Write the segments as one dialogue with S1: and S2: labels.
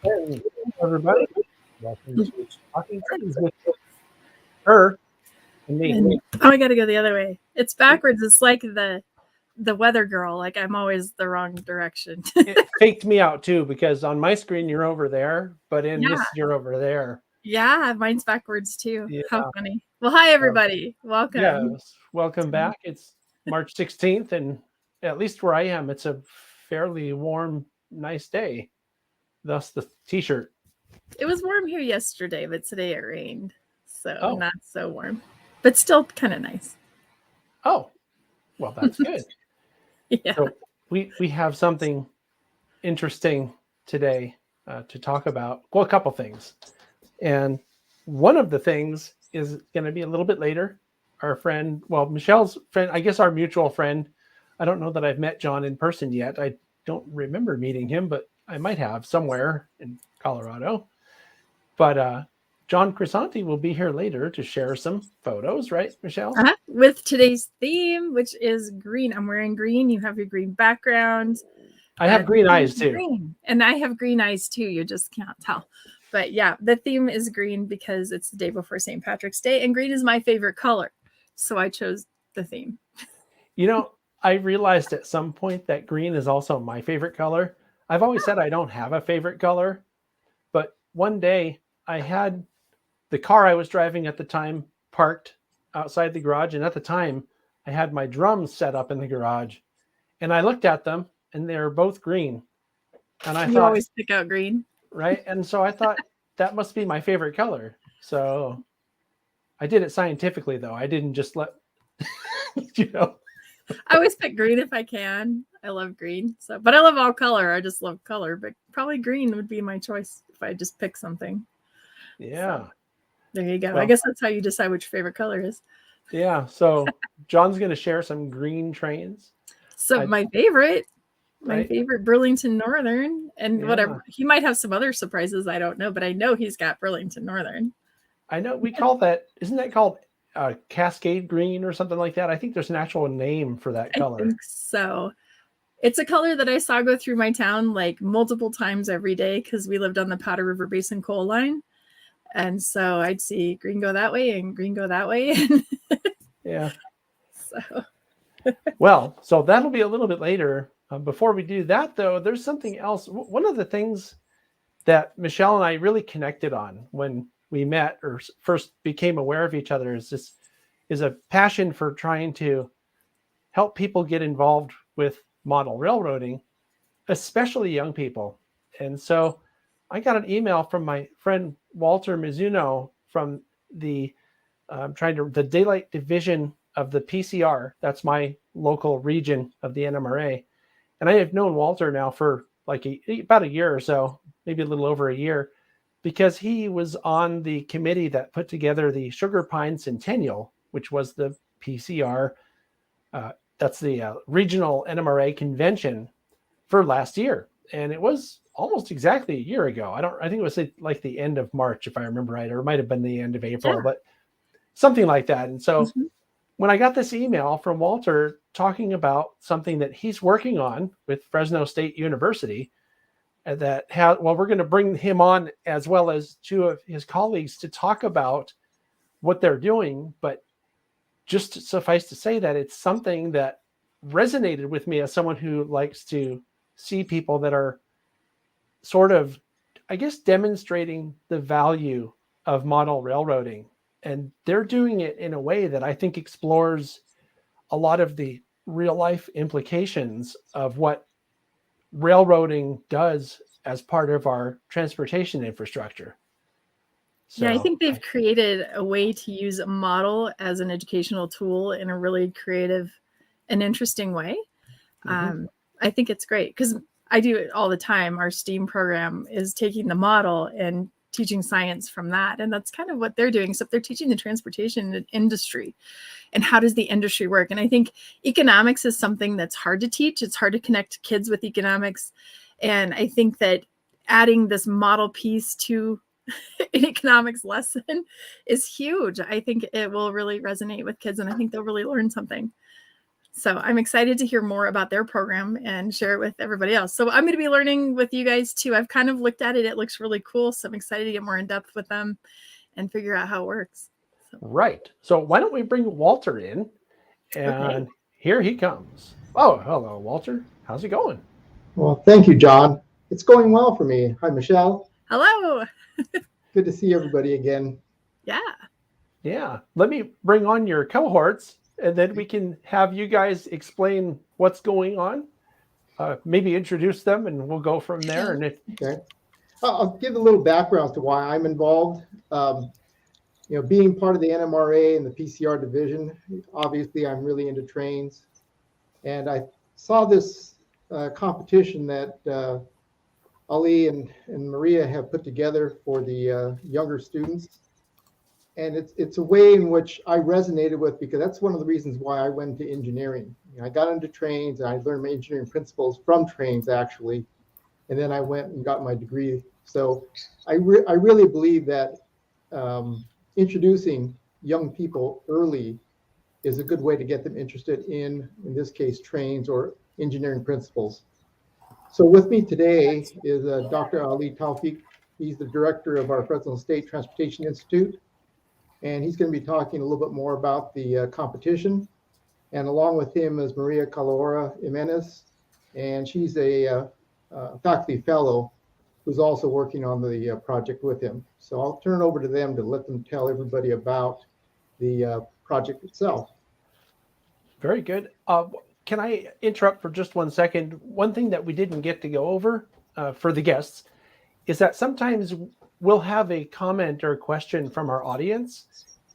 S1: Hey, everybody. Welcome to Talking Trees with her and me.
S2: I got to go the other way. It's backwards. It's like the weather girl. Like I'm always the wrong direction.
S1: It faked me out too because on my screen you're over there, but in
S2: Yeah.
S1: this you're over there.
S2: Yeah, mine's backwards too.
S1: Yeah.
S2: How funny. Well, hi everybody. Welcome.
S1: Yes, welcome back. It's March 16th, and at least where I am, it's a fairly warm, nice day. Thus the t-shirt.
S2: It was warm here yesterday, but today it rained. So
S1: not
S2: so warm. But still kind of nice.
S1: Oh, well, that's good.
S2: Yeah.
S1: So we have something interesting today to talk about. Well, a couple things. And one of the things is going to be a little bit later. Our friend, Michelle's friend, I guess our mutual friend. I don't know that I've met John in person yet. I don't remember meeting him, but I might have somewhere in Colorado. But John Crisanti will be here later to share some photos, right, Michelle?
S2: With today's theme, which is green. I'm wearing green. You have your green background.
S1: I have green eyes too.
S2: Green. And I have green eyes too. You just can't tell. But yeah, the theme is green because it's the day before St. Patrick's Day, and green is my favorite color. So I chose the theme.
S1: You know, I realized at some point that green is also my favorite color. I've always said I don't have a favorite color, but one day I had the car I was driving at the time parked outside the garage, and at the time I had my drums set up in the garage, and I looked at them and they were both green. And I thought,
S2: always pick out green.
S1: Right. And so I thought that must be my favorite color. So I did it scientifically, though. I didn't just let,
S2: I always pick green if I can. I love green. But I love all color. I just love color. But probably green would be my choice if I just pick something.
S1: Yeah.
S2: So, there you go. Well, I guess that's how you decide which favorite color is.
S1: Yeah. So John's going to share some green trains.
S2: So my favorite Burlington Northern, and whatever. He might have some other surprises. I don't know, but I know he's got Burlington Northern.
S1: I know we call that, isn't that called Cascade Green or something like that? I think there's an actual name for that color.
S2: I think so. It's a color that I saw go through my town like multiple times every day because we lived on the Powder River Basin coal line. And so I'd see green go that way and green go that way.
S1: Yeah.
S2: So.
S1: Well, so that'll be a little bit later. Before we do that, though, there's something else. One of the things that Michelle and I really connected on when we met or first became aware of each other is a passion for trying to help people get involved with model railroading, especially young people. And so I got an email from my friend Walter Mizuno from the Daylight Division of the PCR. That's my local region of the NMRA. And I have known Walter now for about a year or so, maybe a little over a year, because he was on the committee that put together the Sugar Pine Centennial, which was the PCR. That's the regional NMRA convention for last year. And it was almost exactly a year ago. I think it was like the end of March, if I remember right, or it might have been the end of April, but something like that. And so when I got this email from Walter talking about something that he's working on with Fresno State University, we're going to bring him on as well as two of his colleagues to talk about what they're doing. But just suffice to say that it's something that resonated with me as someone who likes to see people that are sort of, I guess, demonstrating the value of model railroading. And they're doing it in a way that I think explores a lot of the real life implications of what railroading does as part of our transportation infrastructure.
S2: So, yeah, I think they've created a way to use a model as an educational tool in a really creative and interesting way. I think it's great because I do it all the time. Our STEAM program is taking the model and teaching science from that. And that's kind of what they're doing, except they're teaching the transportation industry and how does the industry work. And I think economics is something that's hard to teach. It's hard to connect kids with economics. And I think that adding this model piece to an economics lesson is huge. I think it will really resonate with kids and I think they'll really learn something. So I'm excited to hear more about their program and share it with everybody else. So I'm going to be learning with you guys too. I've kind of looked at it. It looks really cool. So I'm excited to get more in depth with them and figure out how it works. So.
S1: Right. So why don't we bring Walter in? And here he comes. Oh, hello, Walter. How's it going?
S3: Well, thank you, John. It's going well for me. Hi, Michelle.
S2: Hello.
S3: Good to see everybody again.
S2: Yeah.
S1: Yeah. Let me bring on your cohorts, and then we can have you guys explain what's going on. Maybe introduce them, and we'll go from there. And
S3: Okay. I'll give a little background as to why I'm involved. Being part of the NMRA and the PCR division, obviously I'm really into trains. And I saw this competition that Ali and Maria have put together for the younger students. And it's a way in which I resonated with, because that's one of the reasons why I went into engineering. I got into trains and I learned my engineering principles from trains, actually. And then I went and got my degree. So I really believe that introducing young people early is a good way to get them interested in this case, trains or engineering principles. So with me today is Dr. Ali Taufik. He's the director of our Fresno State Transportation Institute. And he's going to be talking a little bit more about the competition. And along with him is Maria Calora Jimenez, and she's a faculty fellow who's also working on the project with him. So I'll turn it over to them to let them tell everybody about the project itself.
S1: very good. Can I interrupt for just 1 second? One thing that we didn't get to go over for the guests is that sometimes we'll have a comment or a question from our audience,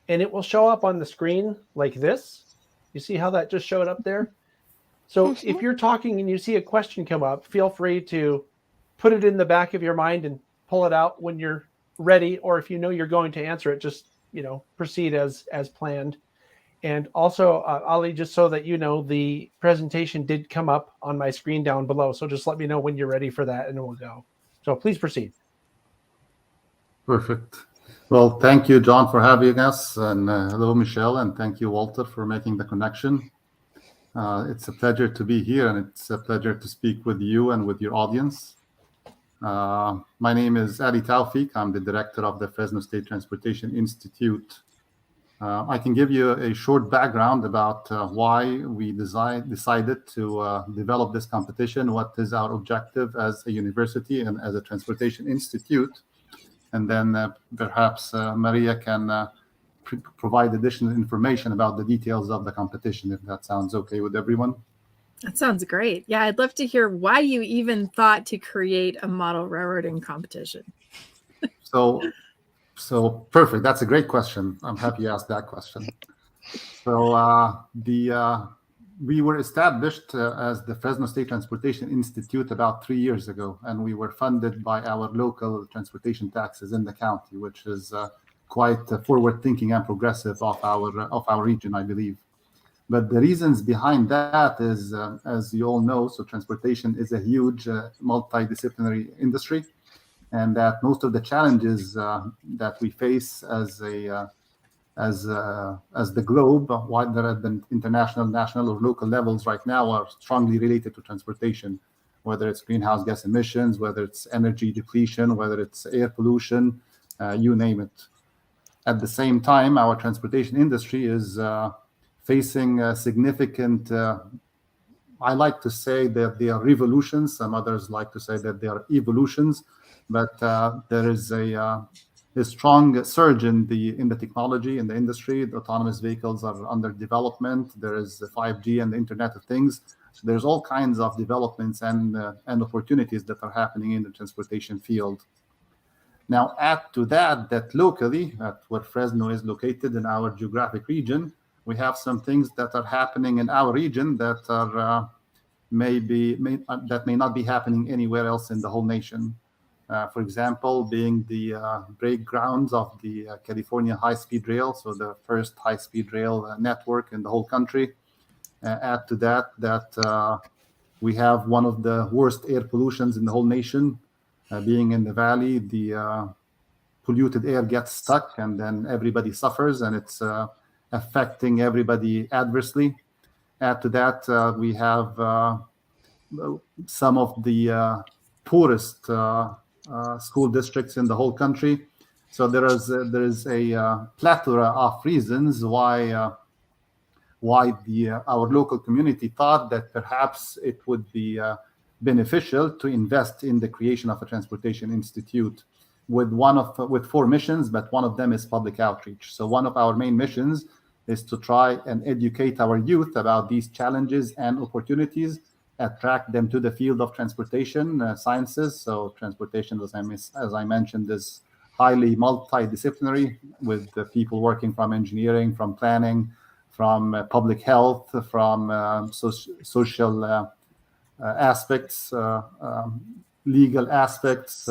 S1: and it will show up on the screen like this. You see how that just showed up there? So if you're talking and you see a question come up, feel free to put it in the back of your mind and pull it out when you're ready. Or if you know you're going to answer it, just, proceed as planned. And also, Ali, just so that you know, the presentation did come up on my screen down below. So just let me know when you're ready for that and we'll go. So please proceed.
S4: Perfect. Well, thank you, John, for having us. And hello, Michelle. And thank you, Walter, for making the connection. It's a pleasure to be here, and it's a pleasure to speak with you and with your audience. My name is Ali Taufik. I'm the director of the Fresno State Transportation Institute. I can give you a short background about why we decided to develop this competition, what is our objective as a university and as a transportation institute. And then perhaps Maria can provide additional information about the details of the competition, if that sounds okay with everyone.
S2: That sounds great. Yeah, I'd love to hear why you even thought to create a model railroading competition.
S4: So perfect. That's a great question. I'm happy you asked that question. So we were established as the Fresno State Transportation Institute about 3 years ago, and we were funded by our local transportation taxes in the county, which is quite forward-thinking and progressive of our region, I believe. But the reasons behind that is, as you all know, so transportation is a huge multidisciplinary industry, and that most of the challenges that we face as the globe, whether at the international, national, or local levels right now, are strongly related to transportation, whether it's greenhouse gas emissions, whether it's energy depletion, whether it's air pollution, you name it. At the same time, our transportation industry is facing significant, I like to say that they are revolutions. Some others like to say that they are evolutions, but there is a strong surge in the technology in the industry. The autonomous vehicles are under development. There is the 5G and the Internet of Things. So there's all kinds of developments and opportunities that are happening in the transportation field. Now, add to that locally, at where Fresno is located in our geographic region, we have some things that are happening in our region that are that may not be happening anywhere else in the whole nation. For example, being the break grounds of the California high-speed rail, so the first high-speed rail network in the whole country. Add to that we have one of the worst air pollutions in the whole nation. Being in the valley, the polluted air gets stuck, and then everybody suffers, and it's affecting everybody adversely. Add to that, we have some of the poorest school districts in the whole country. So there is a plethora of reasons why our local community thought that perhaps it would be beneficial to invest in the creation of a transportation institute with 4 missions, but one of them is public outreach. So one of our main missions is to try and educate our youth about these challenges and opportunities, attract them to the field of transportation sciences. So transportation, as I mentioned, is highly multidisciplinary, with the people working from engineering, from planning, from public health, from social aspects, legal aspects,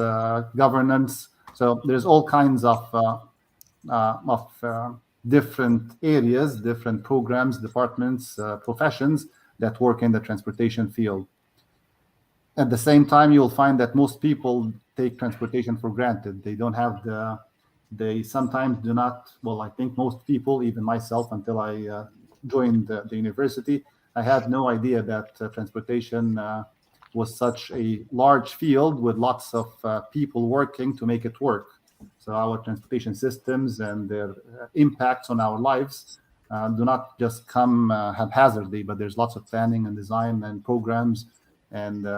S4: governance. So there's all kinds of different areas, different programs, departments, professions that work in the transportation field. At the same time, you'll find that most people take transportation for granted. They don't have they sometimes do not, well, I think most people, even myself, until I joined the university, I had no idea that transportation was such a large field with lots of people working to make it work. So our transportation systems and their impacts on our lives do not just come haphazardly, but there's lots of planning and design and programs and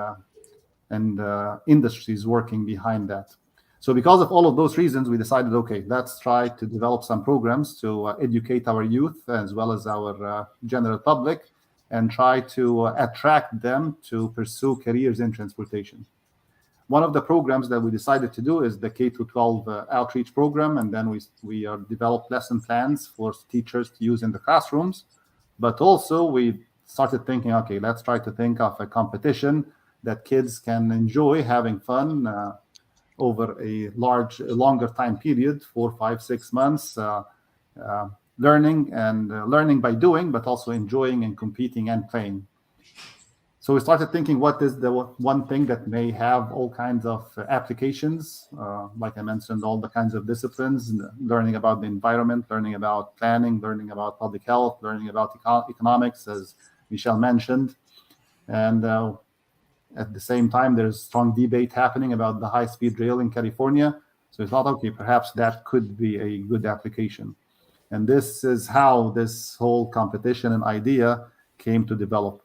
S4: industries working behind that. So because of all of those reasons, we decided, okay, let's try to develop some programs to educate our youth as well as our general public, and try to attract them to pursue careers in transportation. One of the programs that we decided to do is the K-12 outreach program, and then we developed lesson plans for teachers to use in the classrooms. But also we started thinking, okay, let's try to think of a competition that kids can enjoy having fun over a longer time period, 4, 5, 6 months, learning by doing, but also enjoying and competing and playing. So we started thinking, what is the one thing that may have all kinds of applications? Like I mentioned, all the kinds of disciplines, learning about the environment, learning about planning, learning about public health, learning about economics, as Michelle mentioned. And at the same time, there's strong debate happening about the high-speed rail in California. So we thought, okay, perhaps that could be a good application. And this is how this whole competition and idea came to develop.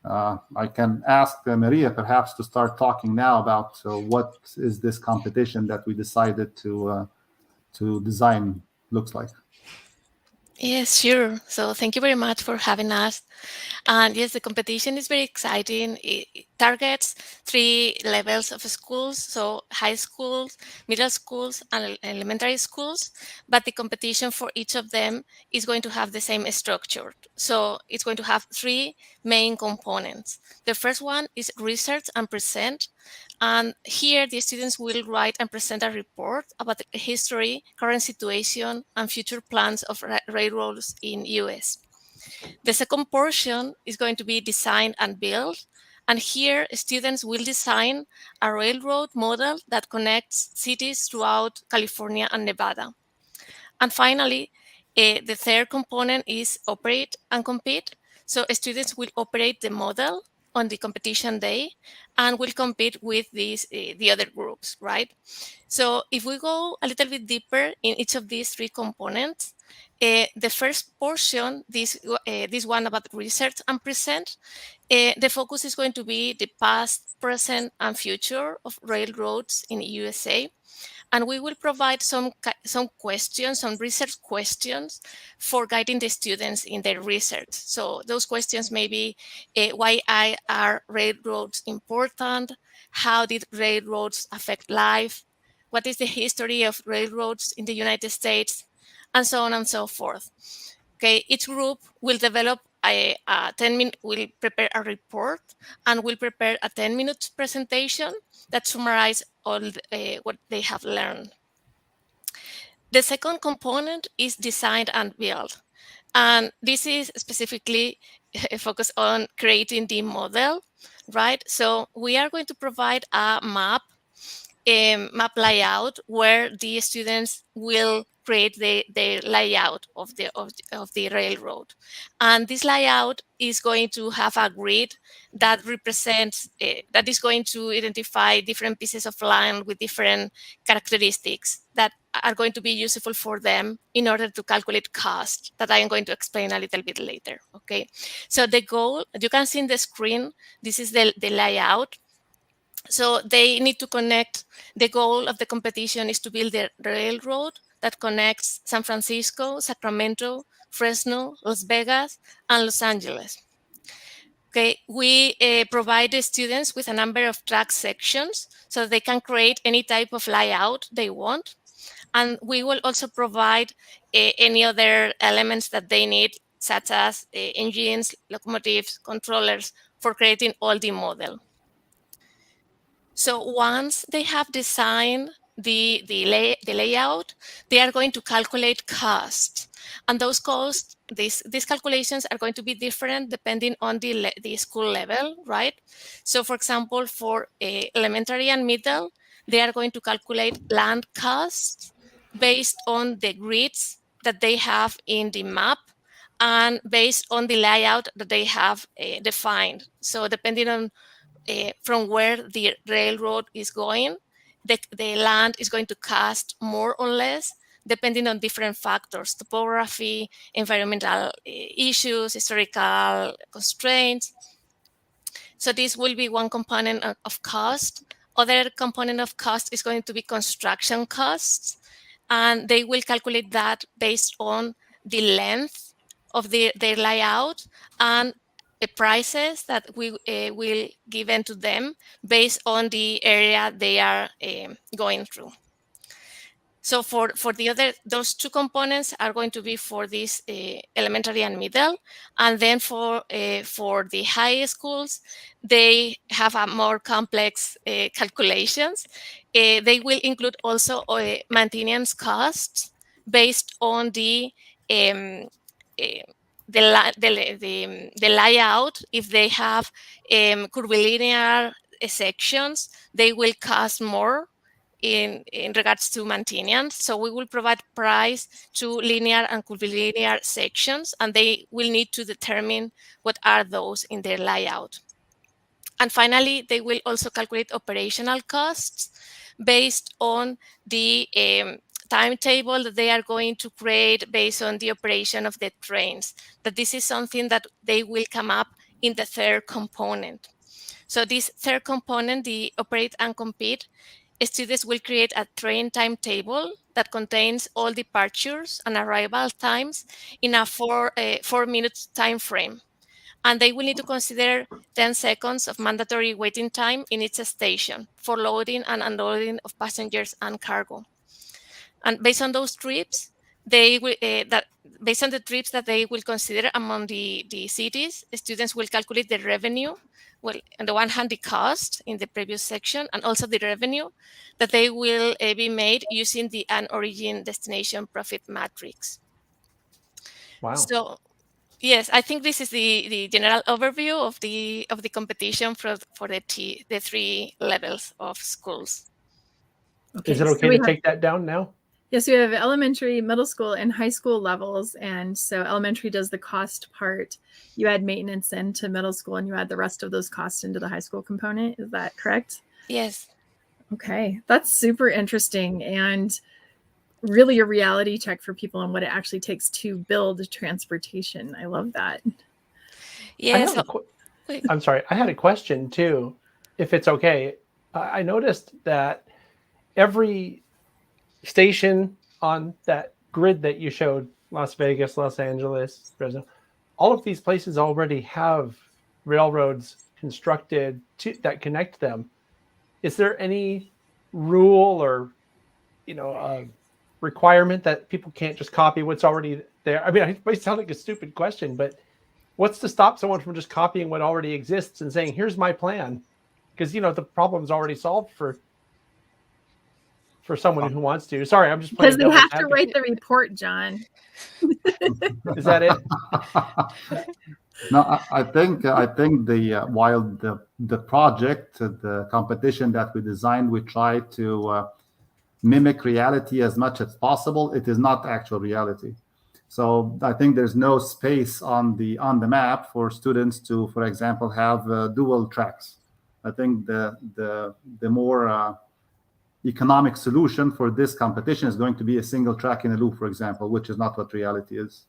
S4: I can ask Maria perhaps to start talking now about what is this competition that we decided to design looks like.
S5: Yes, sure. So thank you very much for having us. And yes, the competition is very exciting. It targets 3 levels of schools, so high schools, middle schools, and elementary schools. But the competition for each of them is going to have the same structure. So it's going to have 3 main components. The first one is research and present. And here the students will write and present a report about the history, current situation, and future plans of railroads in US. The second portion is going to be design and build. And here students will design a railroad model that connects cities throughout California and Nevada. And finally, the third component is operate and compete. So students will operate the model on the competition day and will compete with the other groups, right? So if we go a little bit deeper in each of these 3 components, the first portion, this one about research and present, the focus is going to be the past, present, and future of railroads in the USA. And we will provide some questions, some research questions for guiding the students in their research. So those questions may be, why are railroads important? How did railroads affect life? What is the history of railroads in the United States? And so on and so forth. Okay, each group will develop will prepare a report and will prepare a 10-minute presentation that summarize all what they have learned. The second component is design and build. And this is specifically focused on creating the model, right? So we are going to provide a map layout where the students will create the layout of the railroad. And this layout is going to have a grid that represents, that is going to identify different pieces of land with different characteristics that are going to be useful for them in order to calculate cost, that I am going to explain a little bit later, okay? So the goal, you can see in the screen, this is the layout. So they need to connect, the goal of the competition is to build a railroad that connects San Francisco, Sacramento, Fresno, Las Vegas, and Los Angeles. Okay, we provide the students with a number of track sections so they can create any type of layout they want. And we will also provide any other elements that they need, such as engines, locomotives, controllers, for creating all the model. So once they have designed the layout, they are going to calculate cost. And those costs, these calculations are going to be different depending on the school level, right? So for example, for elementary and middle, they are going to calculate land costs based on the grids that they have in the map and based on the layout that they have defined. So depending on from where the railroad is going, the land is going to cost more or less depending on different factors: topography, environmental issues, historical constraints. So this will be one component of cost. Other component of cost is going to be construction costs, and they will calculate that based on the length of their layout and the prices that we will given to them based on the area they are going through. So for the other, those two components are going to be for this elementary and middle, and then for the high schools, they have a more complex calculations. They will include also maintenance costs based on the layout. If they have curvilinear sections, they will cost more in regards to maintenance. So we will provide price to linear and curvilinear sections, and they will need to determine what are those in their layout. And finally, they will also calculate operational costs based on the timetable that they are going to create based on the operation of the trains. That this is something that they will come up in the third component. So this third component, the operate and compete, students will create a train timetable that contains all departures and arrival times in a 4-minute time frame. And they will need to consider 10 seconds of mandatory waiting time in each station for loading and unloading of passengers and cargo. And based on those trips, they will based on the trips that they will consider among the cities, students will calculate the revenue. Well, on the one hand, the cost in the previous section, and also the revenue that they will be made using the an origin destination profit matrix.
S1: Wow.
S5: So yes, I think this is the general overview of the competition for the 3 levels of schools.
S1: Okay, is it okay to take that down now?
S2: Yes, we have elementary, middle school, and high school levels. And so elementary does the cost part. You add maintenance into middle school, and you add the rest of those costs into the high school component. Is that correct?
S5: Yes.
S2: Okay, that's super interesting and really a reality check for people on what it actually takes to build transportation. I love that.
S5: Yes.
S1: I'm sorry. I had a question too, if it's okay. I noticed that every station on that grid that you showed, Las Vegas, Los Angeles, Fresno, all of these places already have railroads constructed that connect them. Is there any rule or, requirement that people can't just copy what's already there? I mean, it might sound like a stupid question, but what's to stop someone from just copying what already exists and saying, here's my plan? Because, the problem's already solved for someone who wants to. Sorry, I'm just playing.
S2: Because they have to write the report, John.
S1: Is that it?
S4: No, I think the while the project, the competition that we designed, we tried to mimic reality as much as possible, it is not actual reality. So I think there's no space on the map for students to, for example, have dual tracks. I think the more economic solution for this competition is going to be a single track in a loop, for example, which is not what reality is.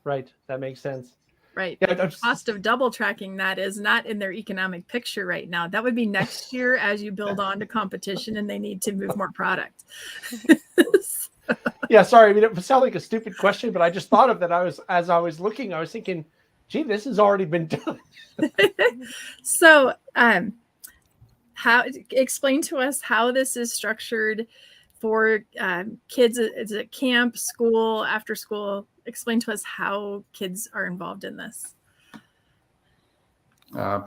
S1: Right. That makes sense.
S2: Right.
S1: Yeah,
S2: The cost of double tracking that is not in their economic picture right now. That would be next year as you build on to competition and they need to move more product.
S1: Yeah, sorry. I mean, it sounded like a stupid question, but I just thought of that. As I was looking, I was thinking, gee, this has already been done.
S2: So, explain to us how this is structured for kids. Is it camp, school, after school? Explain to us how kids are involved in this.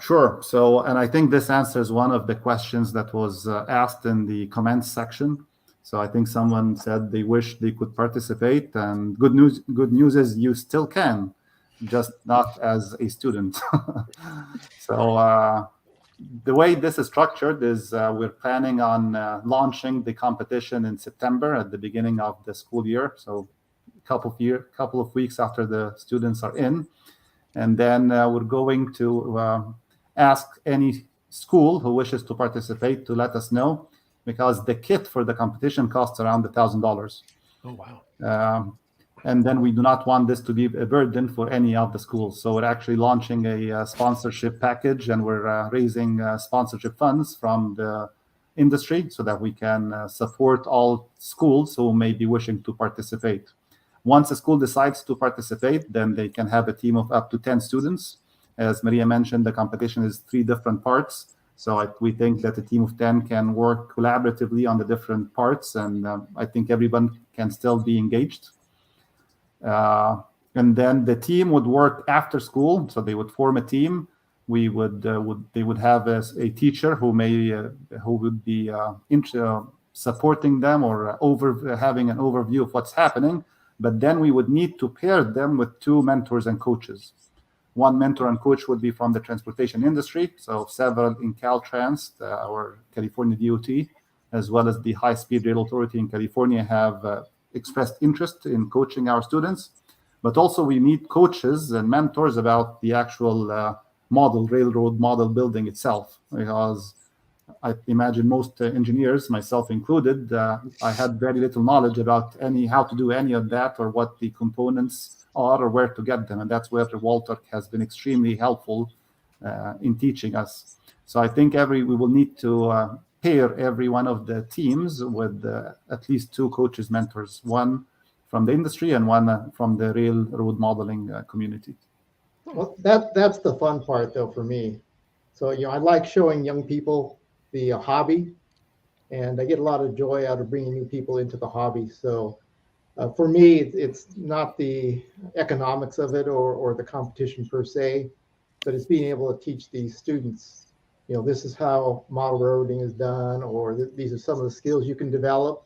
S4: Sure. So, and I think this answers one of the questions that was asked in the comments section. So I think someone said they wish they could participate, and good news is you still can, just not as a student. So the way this is structured is we're planning on launching the competition in September at the beginning of the school year. So couple of weeks after the students are in. And then we're going to ask any school who wishes to participate to let us know, because the kit for the competition costs around $1,000.
S1: Oh, wow.
S4: And then we do not want this to be a burden for any of the schools. So we're actually launching a sponsorship package, and we're raising sponsorship funds from the industry so that we can support all schools who may be wishing to participate. Once a school decides to participate, then they can have a team of up to 10 students. As Maria mentioned, the competition is 3 different parts. So we think that a team of 10 can work collaboratively on the different parts, and I think everyone can still be engaged. And then the team would work after school, so they would form a team. They would have a teacher who would be supporting them or having an overview of what's happening. But then we would need to pair them with 2 mentors and coaches. One mentor and coach would be from the transportation industry, so several in Caltrans, our California DOT, as well as the High Speed Rail Authority in California have expressed interest in coaching our students. But also we need coaches and mentors about the actual railroad model building itself, because I imagine most engineers, myself included, I had very little knowledge about how to do any of that, or what the components are, or where to get them. And that's where Walter has been extremely helpful in teaching us. So I think we will need to pair every one of the teams with at least 2 coaches, mentors, one from the industry and one from the railroad modeling community.
S3: Well, that's the fun part, though, for me. So, I like showing young people the hobby, and I get a lot of joy out of bringing new people into the hobby. So for me, it's not the economics of it or the competition per se, but it's being able to teach these students, this is how model railroading is done, or these are some of the skills you can develop.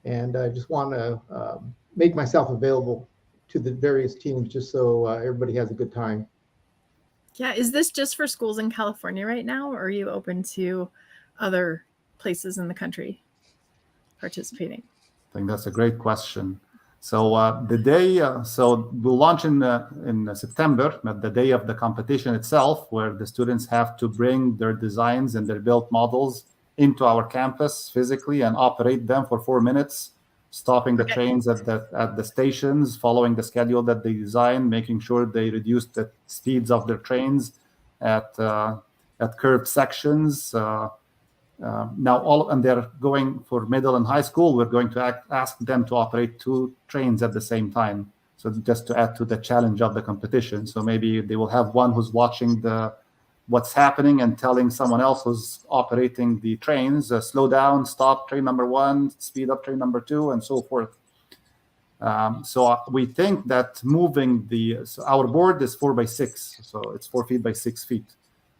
S3: And I just want to make myself available to the various teams just so everybody has a good time.
S2: Yeah. Is this just for schools in California right now, or are you open to other places in the country participating?
S4: I think that's a great question. So we'll launch in September, but the day of the competition itself, where the students have to bring their designs and their built models into our campus physically and operate them for 4 minutes, stopping the trains at the stations, following the schedule that they design, making sure they reduce the speeds of their trains at curved sections. And they're going for middle and high school. We're going to ask them to operate 2 trains at the same time. So just to add to the challenge of the competition. So maybe they will have one who's watching what's happening and telling someone else who's operating the trains, slow down, stop train number 1, speed up train number 2, and so forth. So we think that moving our board is 4x6, so it's 4 feet by 6 feet.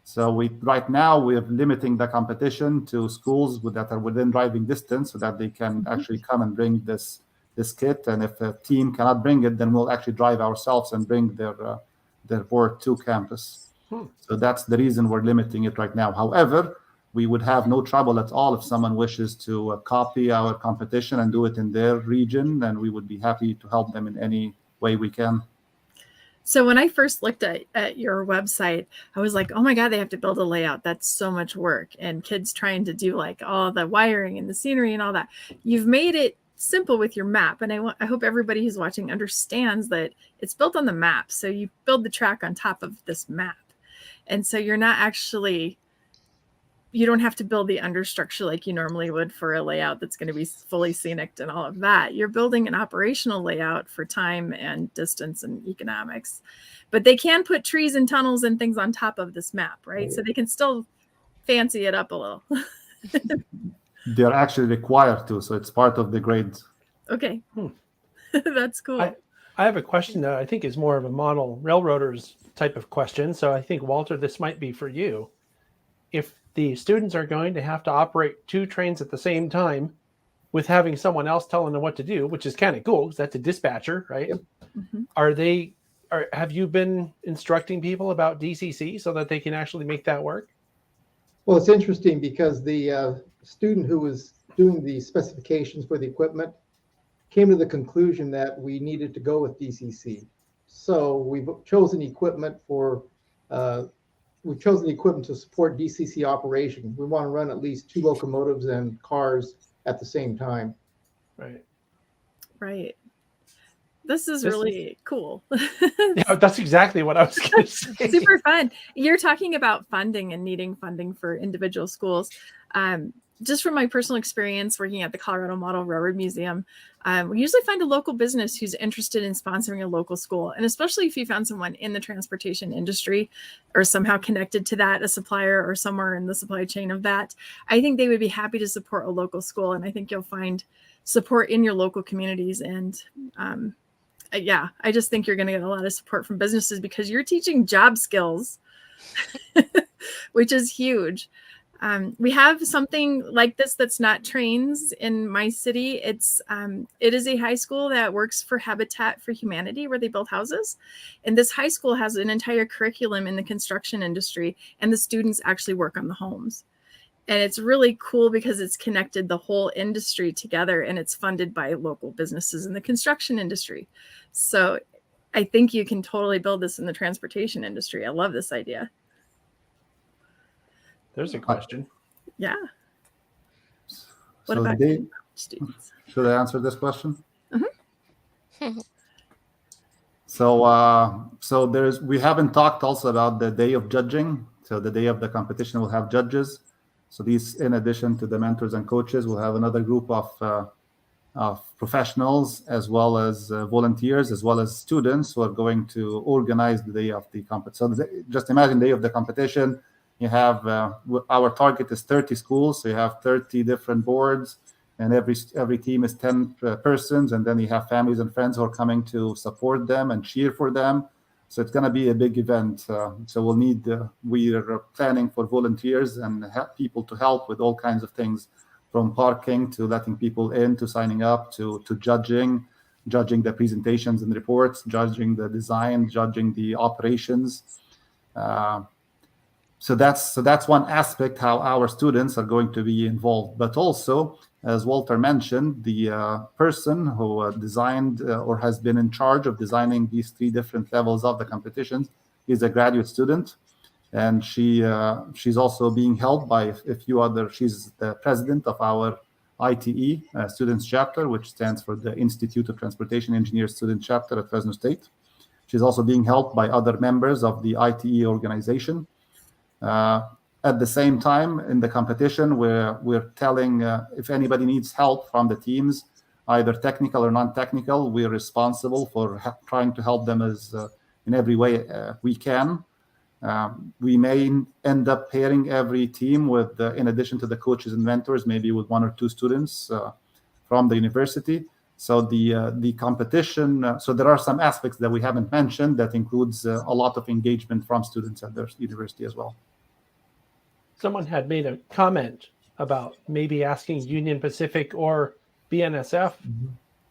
S4: So right now we're limiting the competition to schools that are within driving distance, so that they can actually come and bring this kit. And if a team cannot bring it, then we'll actually drive ourselves and bring their board to campus. So that's the reason we're limiting it right now. However, we would have no trouble at all if someone wishes to copy our competition and do it in their region, then we would be happy to help them in any way we can.
S2: So when I first looked at your website, I was like, oh my God, they have to build a layout. That's so much work. And kids trying to do like all the wiring and the scenery and all that. You've made it simple with your map. And I hope everybody who's watching understands that it's built on the map. So you build the track on top of this map. And so you're not actually, you don't have to build the understructure like you normally would for a layout that's going to be fully scenic and all of that. You're building an operational layout for time and distance and economics, but they can put trees and tunnels and things on top of this map, right? So they can still fancy it up a little.
S4: They're actually required to, so it's part of the grade.
S2: Okay. That's cool.
S1: I have a question that I think is more of a model railroaders type of question. So I think, Walter, this might be for you. If the students are going to have to operate 2 trains at the same time with having someone else telling them what to do, which is kind of cool because that's a dispatcher, right?
S3: Yep.
S2: Mm-hmm.
S1: Have you been instructing people about DCC so that they can actually make that work?
S3: Well, it's interesting because the student who was doing the specifications for the equipment came to the conclusion that we needed to go with DCC. So we've chosen equipment to support DCC operation. We want to run at least 2 locomotives and cars at the same time.
S1: Right.
S2: Right. This is really cool.
S1: Yeah, that's exactly what I was going to say.
S2: Super fun. You're talking about funding and needing funding for individual schools. Just from my personal experience working at the Colorado Model Railroad Museum, we usually find a local business who's interested in sponsoring a local school. And especially if you found someone in the transportation industry or somehow connected to that, a supplier or somewhere in the supply chain of that, I think they would be happy to support a local school. And I think you'll find support in your local communities. And yeah, I just think you're going to get a lot of support from businesses because you're teaching job skills, which is huge. We have something like this that's not trains in my city. It is a high school that works for Habitat for Humanity, where they build houses. And this high school has an entire curriculum in the construction industry, and the students actually work on the homes. And it's really cool because it's connected the whole industry together, and it's funded by local businesses in the construction industry. So I think you can totally build this in the transportation industry. I love this idea.
S1: There's a question.
S2: Yeah. What
S4: So
S2: about students?
S4: Should I answer this question?
S2: Mm-hmm.
S4: So we haven't talked also about the day of judging. So the day of the competition will have judges. So these, in addition to the mentors and coaches, we'll have another group of professionals, as well as volunteers, as well as students who are going to organize the day of the competition. So just imagine the day of the competition. You have our target is 30 schools, so you have 30 different boards, and every team is 10 persons, and then you have families and friends who are coming to support them and cheer for them. So it's going to be a big event. So we'll need, we are planning for volunteers and people to help with all kinds of things, from parking to letting people in, to signing up, to judging the presentations and reports, judging the design, judging the operations. So that's one aspect how our students are going to be involved. But also, as Walter mentioned, the person who designed or has been in charge of designing these 3 different levels of the competitions is a graduate student. And she's also being helped by a few other, she's the president of our ITE students chapter, which stands for the Institute of Transportation Engineers student chapter at Fresno State. She's also being helped by other members of the ITE organization. At the same time, in the competition, we're telling if anybody needs help from the teams, either technical or non-technical, we're responsible for trying to help them as in every way we can. We may end up pairing every team with, in addition to the coaches and mentors, maybe with 1 or 2 students from the university. So the competition, so there are some aspects that we haven't mentioned that includes a lot of engagement from students at their university as well.
S1: Someone had made a comment about maybe asking Union Pacific or BNSF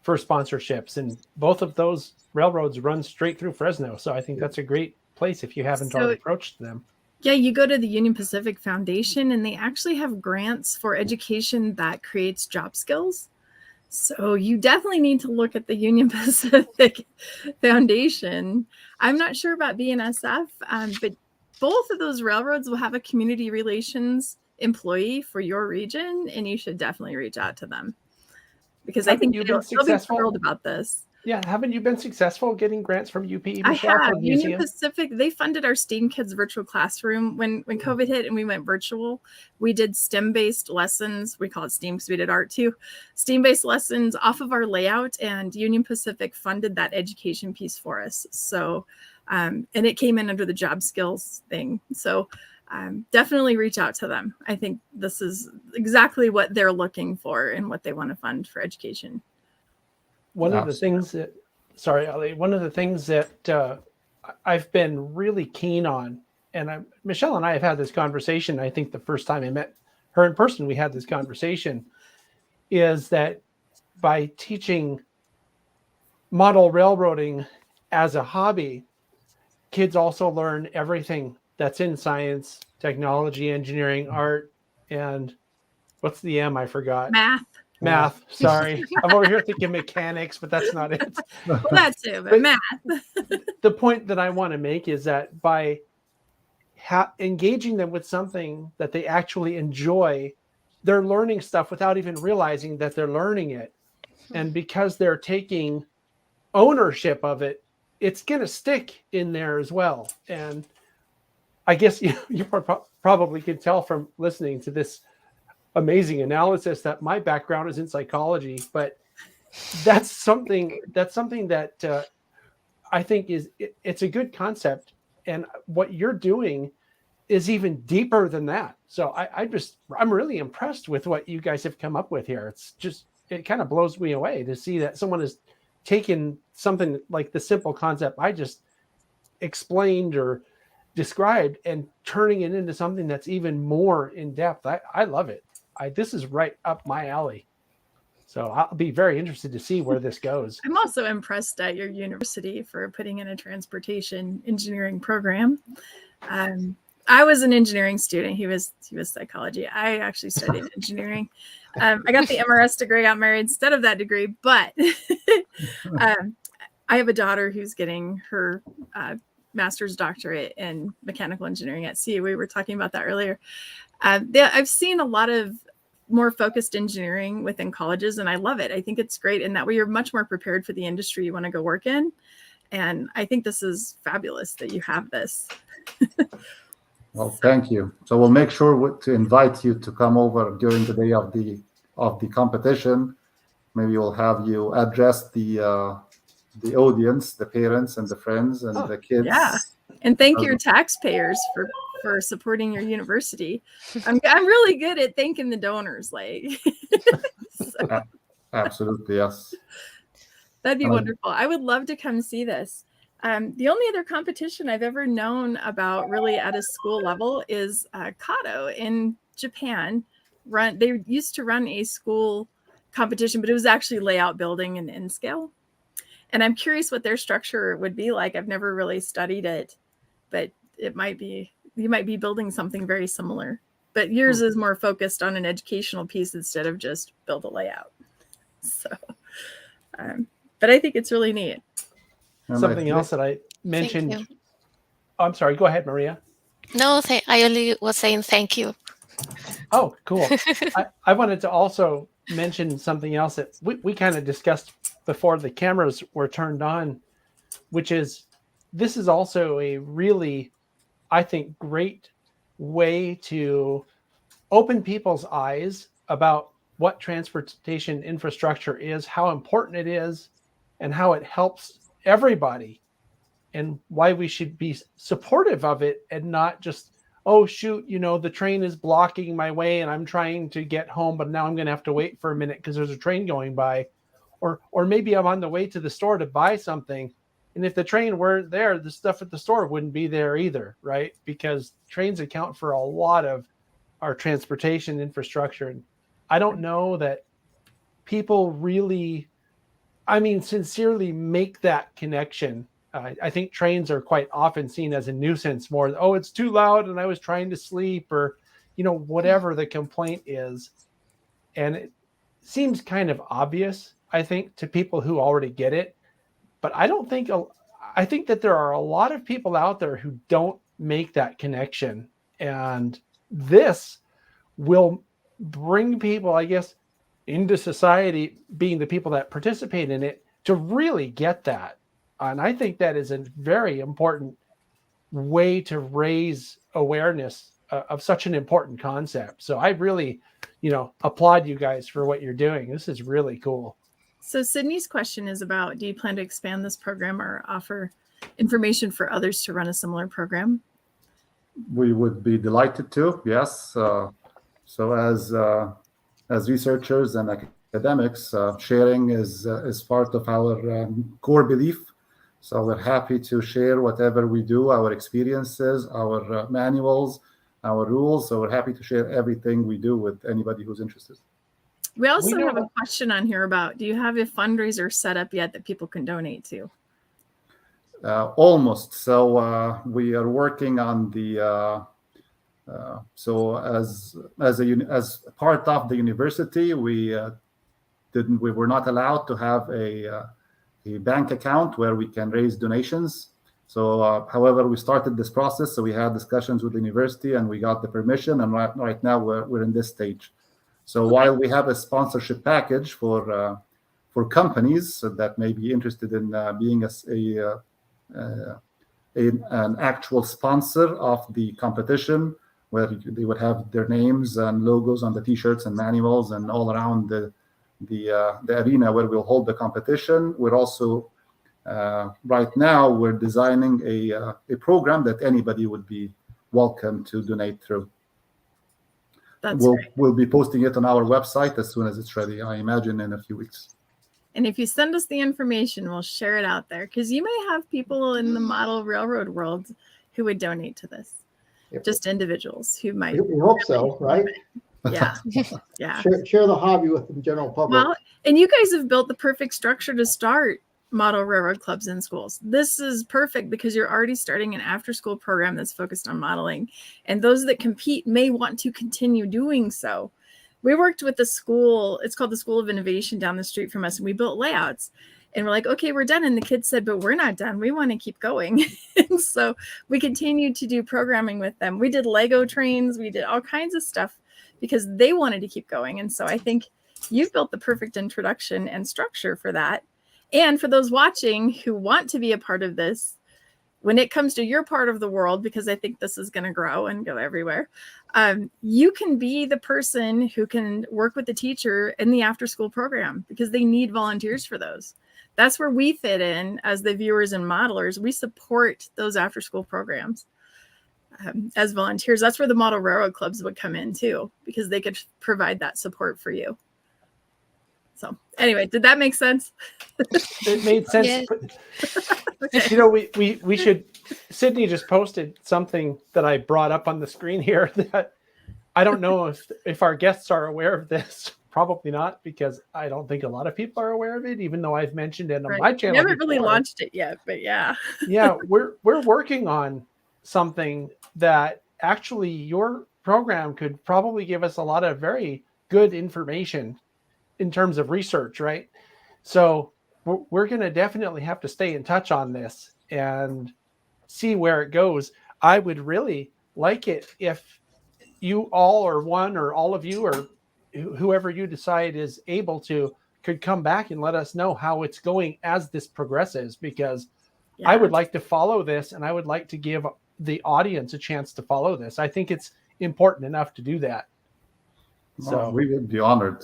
S1: for sponsorships, and both of those railroads run straight through Fresno. So I think that's a great place if you haven't already approached them.
S2: Yeah, you go to the Union Pacific Foundation and they actually have grants for education that creates job skills. So you definitely need to look at the Union Pacific Foundation. I'm not sure about BNSF, but both of those railroads will have a community relations employee for your region, and you should definitely reach out to them because I think they'll be thrilled about this.
S1: Yeah, haven't you been successful getting grants from UP, Michelle,
S2: I have.
S1: for the museum?
S2: Union Pacific, they funded our STEAM Kids virtual classroom. When COVID hit and we went virtual, we did STEM-based lessons. We call it STEAM because we did art too. STEAM-based lessons off of our layout, and Union Pacific funded that education piece for us. So, and it came in under the job skills thing. So definitely reach out to them. I think this is exactly what they're looking for and what they want to fund for education.
S1: One of the things that, sorry, Ali, one of the things that I've been really keen on, and Michelle and I have had this conversation, I think the first time I met her in person, we had this conversation, is that by teaching model railroading as a hobby, kids also learn everything that's in science, technology, engineering, art, and what's the M? I forgot. Math. Sorry. I'm over here thinking mechanics, but that's not it.
S2: Well, that too, but math.
S1: The point that I want to make is that by engaging them with something that they actually enjoy, they're learning stuff without even realizing that they're learning it. And because they're taking ownership of it, it's going to stick in there as well. And I guess you probably can tell from listening to this amazing analysis that my background is in psychology, but that's something that I think it's a good concept, and what you're doing is even deeper than that. So I'm really impressed with what you guys have come up with here. It kind of blows me away to see that someone has taken something like the simple concept I just explained or described and turning it into something that's even more in depth. I love it. This is right up my alley. So I'll be very interested to see where this goes.
S2: I'm also impressed at your university for putting in a transportation engineering program. I was an engineering student. He was psychology. I actually studied engineering. I got the MRS degree, got married instead of that degree, but I have a daughter who's getting her master's doctorate in mechanical engineering at CU. We were talking about that earlier. I've seen a lot of more focused engineering within colleges, and I love it. I think it's great in that way you're much more prepared for the industry you want to go work in. And I think this is fabulous that you have this.
S4: Well, thank you. So we'll make sure to invite you to come over during the day of the competition. Maybe we'll have you address the audience, the parents and the friends and the kids.
S2: Yeah, and thank your taxpayers for supporting your university. I'm really good at thanking the donors, like. So.
S4: Absolutely, yes.
S2: That'd be wonderful. I would love to come see this. The only other competition I've ever known about really at a school level is Kato in Japan. They used to run a school competition, but it was actually layout building and in scale. And I'm curious what their structure would be like. I've never really studied it, but it might be, you might be building something very similar. But yours is more focused on an educational piece instead of just build a layout. So, but I think it's really neat.
S1: Something else that I mentioned. Oh, I'm sorry. Go ahead, Maria.
S5: No, I only was saying thank you.
S1: Oh, cool. I wanted to also mention something else that we kind of discussed before the cameras were turned on, which is this is also a really, I think, great way to open people's eyes about what transportation infrastructure is, how important it is, and how it helps everybody, and why we should be supportive of it and not just, oh, shoot, the train is blocking my way and I'm trying to get home, but now I'm going to have to wait for a minute because there's a train going by. Or maybe I'm on the way to the store to buy something. And if the train weren't there, the stuff at the store wouldn't be there either, right? Because trains account for a lot of our transportation infrastructure. And I don't know that people really, sincerely make that connection I think trains are quite often seen as a nuisance more. Oh, it's too loud and I was trying to sleep, or, whatever the complaint is. And it seems kind of obvious, I think, to people who already get it. But I think that there are a lot of people out there who don't make that connection. And this will bring people, I guess, into society, being the people that participate in it, to really get that. And I think that is a very important way to raise awareness of such an important concept. So I really, applaud you guys for what you're doing. This is really cool.
S2: So Sydney's question is about, do you plan to expand this program or offer information for others to run a similar program?
S4: We would be delighted to, yes. So as researchers and academics, sharing is part of our core belief. So we're happy to share whatever we do, our experiences, our manuals, our rules. So we're happy to share everything we do with anybody who's interested.
S2: We also have a question on here about, do you have a fundraiser set up yet that people can donate to?
S4: Almost. So we are working on the. So as part of the university, we were not allowed to have a bank account where we can raise donations. So, however, we started this process. So we had discussions with the university, and we got the permission. And right now we're in this stage. So while we have a sponsorship package for companies that may be interested in being an actual sponsor of the competition, where they would have their names and logos on the T-shirts and manuals and all around the arena where we'll hold the competition. We're also right now we're designing a program that anybody would be welcome to donate through. We'll be posting it on our website as soon as it's ready, I imagine in a few weeks.
S2: And if you send us the information, we'll share it out there, because you may have people in the model railroad world who would donate to this. Yep. Just individuals who might.
S3: We hope so, right?
S2: Yeah. Yeah.
S3: Share the hobby with the general public.
S2: Well, and you guys have built the perfect structure to start model railroad clubs in schools. This is perfect because you're already starting an after-school program that's focused on modeling. And those that compete may want to continue doing so. We worked with the school, it's called the School of Innovation down the street from us, and we built layouts. And we're like, okay, we're done. And the kids said, but we're not done. We want to keep going. And so we continued to do programming with them. We did Lego trains. We did all kinds of stuff because they wanted to keep going. And so I think you've built the perfect introduction and structure for that. And for those watching who want to be a part of this, when it comes to your part of the world, because I think this is going to grow and go everywhere, you can be the person who can work with the teacher in the after-school program, because they need volunteers for those. That's where we fit in as the viewers and modelers. We support those after-school programs as volunteers. That's where the model railroad clubs would come in too, because they could provide that support for you. So anyway, did that make sense?
S1: It made sense.
S5: Yeah.
S1: Okay. We should, Sydney just posted something that I brought up on the screen here that I don't know if our guests are aware of this. Probably not, because I don't think a lot of people are aware of it, even though I've mentioned it on my channel.
S2: We haven't really launched it yet, but yeah.
S1: Yeah, we're working on something that actually your program could probably give us a lot of very good information in terms of research, right? So we're going to definitely have to stay in touch on this and see where it goes. I would really like it if you all, or one or all of you, or whoever you decide is able to, could come back and let us know how it's going as this progresses, because I would like to follow this, and I would like to give the audience a chance to follow this. I think it's important enough to do that. So
S4: we would be honored.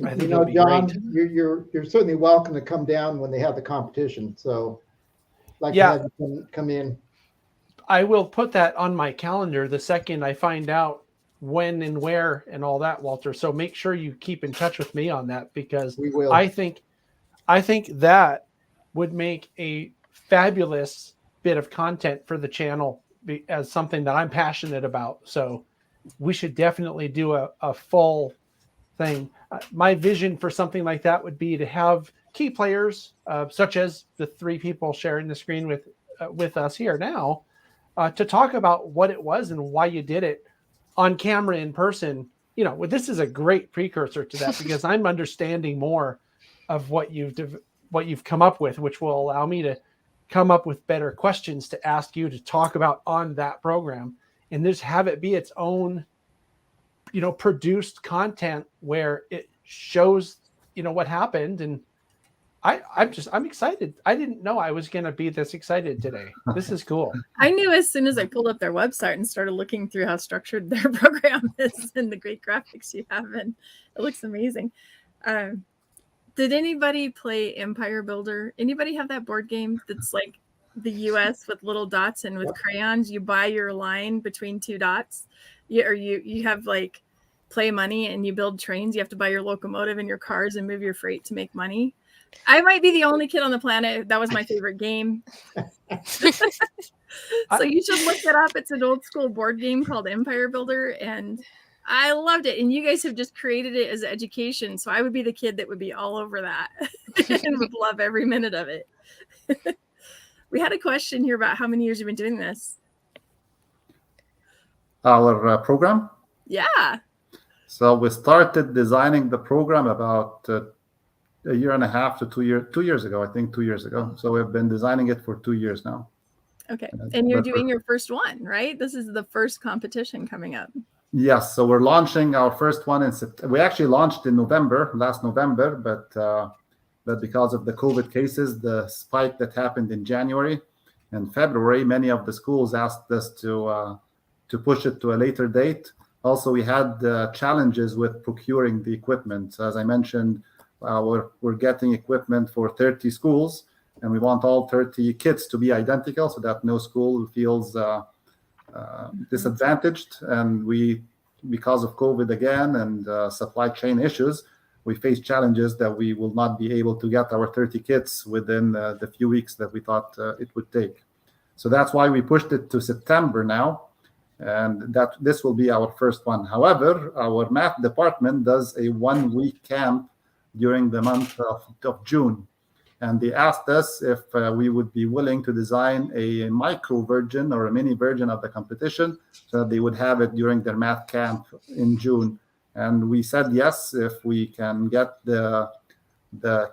S1: I think
S3: John, you're certainly welcome to come down when they have the competition. So to have you come in.
S1: I will put that on my calendar the second I find out when and where and all that, Walter. So make sure you keep in touch with me on that, because
S3: we will.
S1: I think that would make a fabulous bit of content for the channel, as something that I'm passionate about. So we should definitely do a full thing. My vision for something like that would be to have key players, such as the three people sharing the screen with us here now, to talk about what it was and why you did it on camera in person. You know, this is a great precursor to that because I'm understanding more of what you've come up with, which will allow me to come up with better questions to ask you to talk about on that program, and just have it be its own, you know, produced content where it shows, you know, what happened. And I'm excited. I didn't know I was going to be this excited today. This is cool.
S2: I knew as soon as I pulled up their website and started looking through how structured their program is and the great graphics you have, and it looks amazing. Did anybody play Empire Builder? Anybody have that board game that's like the US with little dots, and with crayons you buy your line between two dots? You have like play money and you build trains. You have to buy your locomotive and your cars and move your freight to make money. I might be the only kid on the planet. That was my favorite game. So you should look it up. It's an old school board game called Empire Builder, and I loved it. And you guys have just created it as education. So I would be the kid that would be all over that and would love every minute of it. We had a question here about how many years you've been doing this.
S4: Our program?
S2: Yeah.
S4: So we started designing the program about a year and a half to 2 years ago, I think 2 years ago. So we've been designing it for 2 years now.
S2: Okay. And you're doing your first one, right? This is the first competition coming up.
S4: Yes. So we're launching our first one in September. We actually launched in last November, but because of the COVID cases, the spike that happened in January and February, many of the schools asked us to push it to a later date. Also, we had challenges with procuring the equipment. So as I mentioned, we're getting equipment for 30 schools, and we want all 30 kits to be identical so that no school feels disadvantaged. And because of COVID again and supply chain issues, we face challenges that we will not be able to get our 30 kits within the few weeks that we thought it would take. So that's why we pushed it to September now, and that this will be our first one. However, our math department does a 1-week camp during the month of June. And they asked us if we would be willing to design a micro version or a mini version of the competition so that they would have it during their math camp in June. And we said yes, if we can get the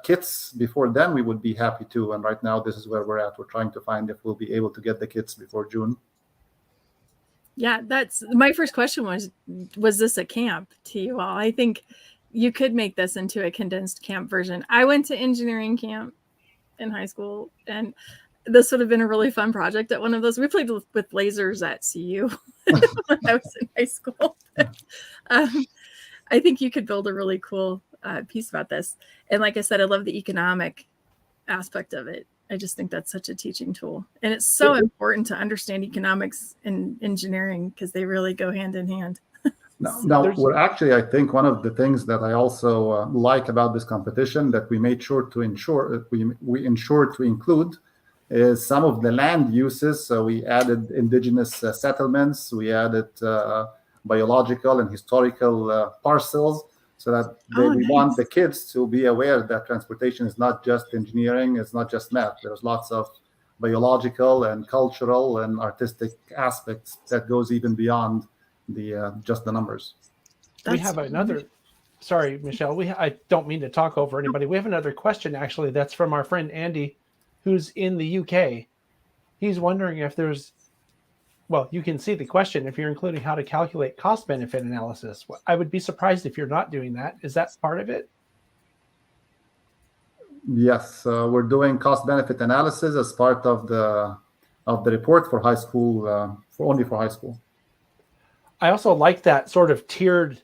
S4: kits before then, we would be happy to. And right now, this is where we're at. We're trying to find if we'll be able to get the kits before June.
S2: Yeah, that's my first question was this a camp to you all? I think you could make this into a condensed camp version. I went to engineering camp in high school, and this would have been a really fun project at one of those. We played with lasers at CU when I was in high school. I think you could build a really cool piece about this. And like I said, I love the economic aspect of it. I just think that's such a teaching tool. And it's so important to understand economics and engineering because they really go hand in hand.
S4: Now, we're actually, I think one of the things that I also like about this competition that we made sure to ensure we ensured to include is some of the land uses. So we added indigenous settlements, we added biological and historical parcels, so that we want the kids to be aware that transportation is not just engineering, it's not just math. There's lots of biological and cultural and artistic aspects that goes even beyond just the numbers.
S1: We have another. Sorry, Michelle. I don't mean to talk over anybody. We have another question actually. That's from our friend Andy, who's in the UK. He's wondering if there's. Well, you can see the question if you're including how to calculate cost benefit analysis. I would be surprised if you're not doing that. Is that part of it?
S4: Yes, we're doing cost benefit analysis as part of the report for high school, only for high school.
S1: I also like that sort of tiered,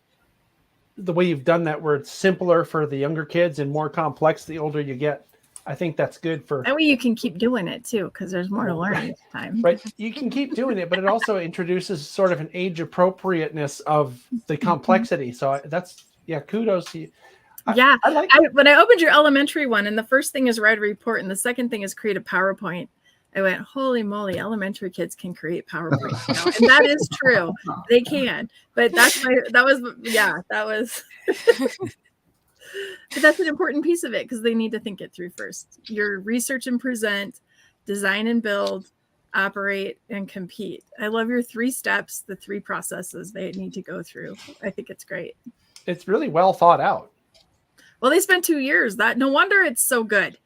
S1: the way you've done that, where it's simpler for the younger kids and more complex the older you get. I think that's good for.
S2: That way you can keep doing it too, because there's more to learn each time.
S1: Right. You can keep doing it, but it also introduces sort of an age appropriateness of the complexity. So that's, kudos to you. I like
S2: when I opened your elementary one, and the first thing is write a report, and the second thing is create a PowerPoint. I went, holy moly, elementary kids can create PowerPoints now. And that is true. They can. But that was But that's an important piece of it because they need to think it through first. Your research and present, design and build, operate, and compete. I love your 3 steps, the 3 processes they need to go through. I think it's great.
S1: It's really well thought out.
S2: Well, they spent 2 years. No wonder it's so good.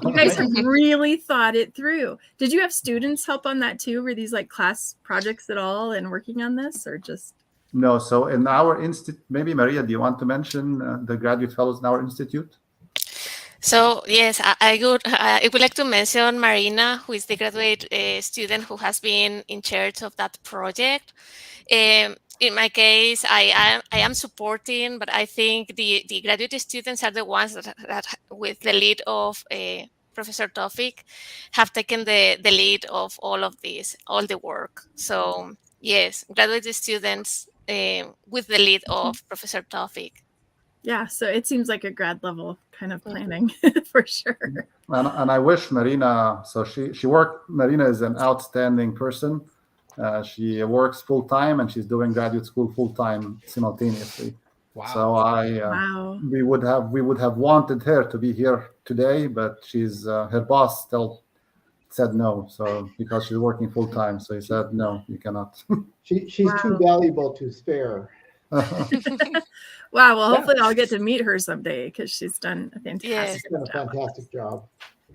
S2: You guys have really thought it through. Did you have students help on that too? Were these like class projects at all and working on this, or just?
S4: No. So in our institute, maybe Maria, do you want to mention the graduate fellows in our institute?
S5: So yes, I would like to mention Marina, who is the graduate student who has been in charge of that project. In my case, I am supporting, but I think the graduate students are the ones that with the lead of Professor Tofik, have taken the lead of all of this, all the work. So yes, graduate students with the lead of Professor Tofik.
S2: Yeah, so it seems like a grad level kind of planning for sure.
S4: And I wish Marina, so Marina is an outstanding person. She works full time and she's doing graduate school full time simultaneously.
S1: Wow.
S4: So we would have wanted her to be here today, but her boss still said no. So because she's working full time, so he said no, you cannot.
S3: She's too valuable to spare.
S2: Wow. Well, hopefully I'll get to meet her someday because she's done a fantastic
S3: She's done a fantastic job.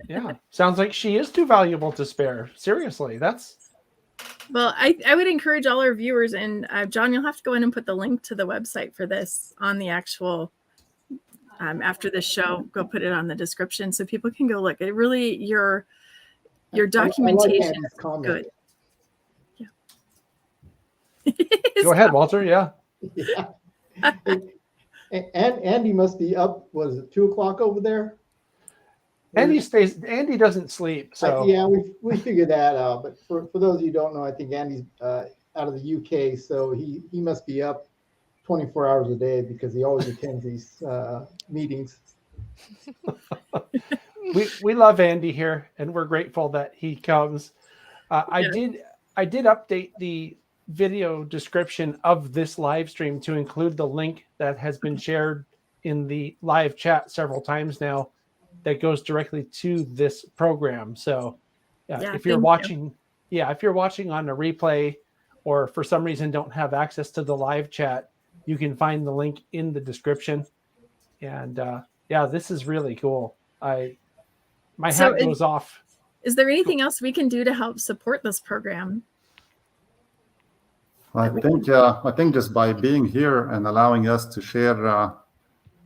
S1: Yeah. Sounds like she is too valuable to spare. Seriously,
S2: Well, I would encourage all our viewers, and John, you'll have to go in and put the link to the website for this on the actual, after the show, go put it on the description so people can go look. It really, your documentation is good. Yeah.
S1: Go ahead, Walter. Yeah.
S3: Yeah. And Andy must be up. Was it 2:00 over there?
S1: Andy doesn't sleep. So
S3: yeah, we figured that out. But for those of you who don't know, I think Andy's out of the UK, so he must be up 24 hours a day because he always attends these meetings.
S1: we love Andy here, and we're grateful that he comes. I did update the video description of this live stream to include the link that has been shared in the live chat several times now that goes directly to this program. So if you're watching on a replay or for some reason don't have access to the live chat, you can find the link in the description. And this is really cool. My hat goes off.
S2: Is there anything else we can do to help support this program?
S4: I think just by being here and allowing us to share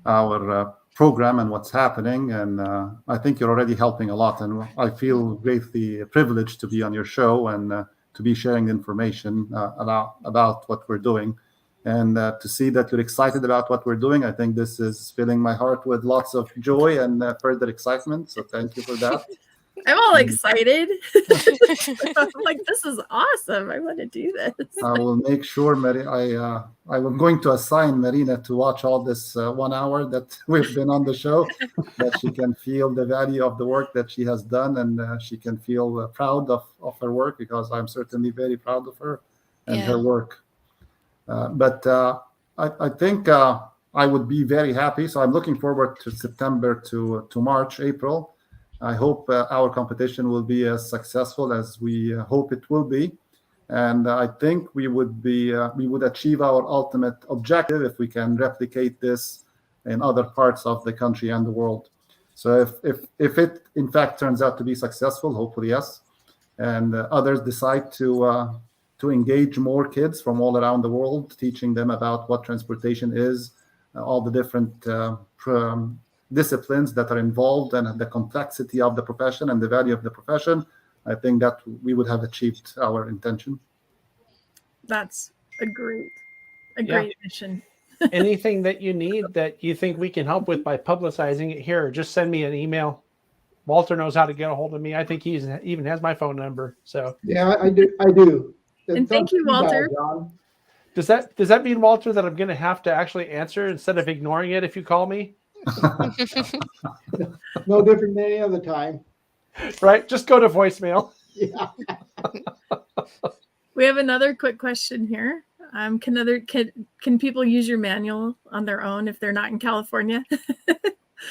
S4: our program and what's happening, and I think you're already helping a lot. And I feel greatly privileged to be on your show and to be sharing information about what we're doing, and to see that you're excited about what we're doing. I think this is filling my heart with lots of joy and further excitement. So thank you for that.
S2: I'm all excited. I'm like, this is awesome. I want to do this.
S4: I will make sure, I'm going to assign Marina to watch all this 1 hour that we've been on the show, that she can feel the value of the work that she has done, and she can feel proud of her work, because I'm certainly very proud of her and her work. But I think I would be very happy. So I'm looking forward to September to March, April. I hope our competition will be as successful as we hope it will be, and I think we would achieve our ultimate objective if we can replicate this in other parts of the country and the world. So if it in fact turns out to be successful, hopefully yes, and others decide to engage more kids from all around the world, teaching them about what transportation is, all the different disciplines that are involved, and the complexity of the profession and the value of the profession, I think that we would have achieved our intention.
S2: That's a great mission.
S1: Anything that you need that you think we can help with by publicizing it here, just send me an email. Walter knows how to get a hold of me. I think he even has my phone number. So
S3: yeah, I do.
S2: And thank you, Walter.
S1: Does that mean, Walter, that I'm going to have to actually answer instead of ignoring it if you call me?
S3: No different than any other time.
S1: Right? Just go to voicemail.
S3: Yeah.
S2: We have another quick question here. Can people use your manual on their own if they're not in California?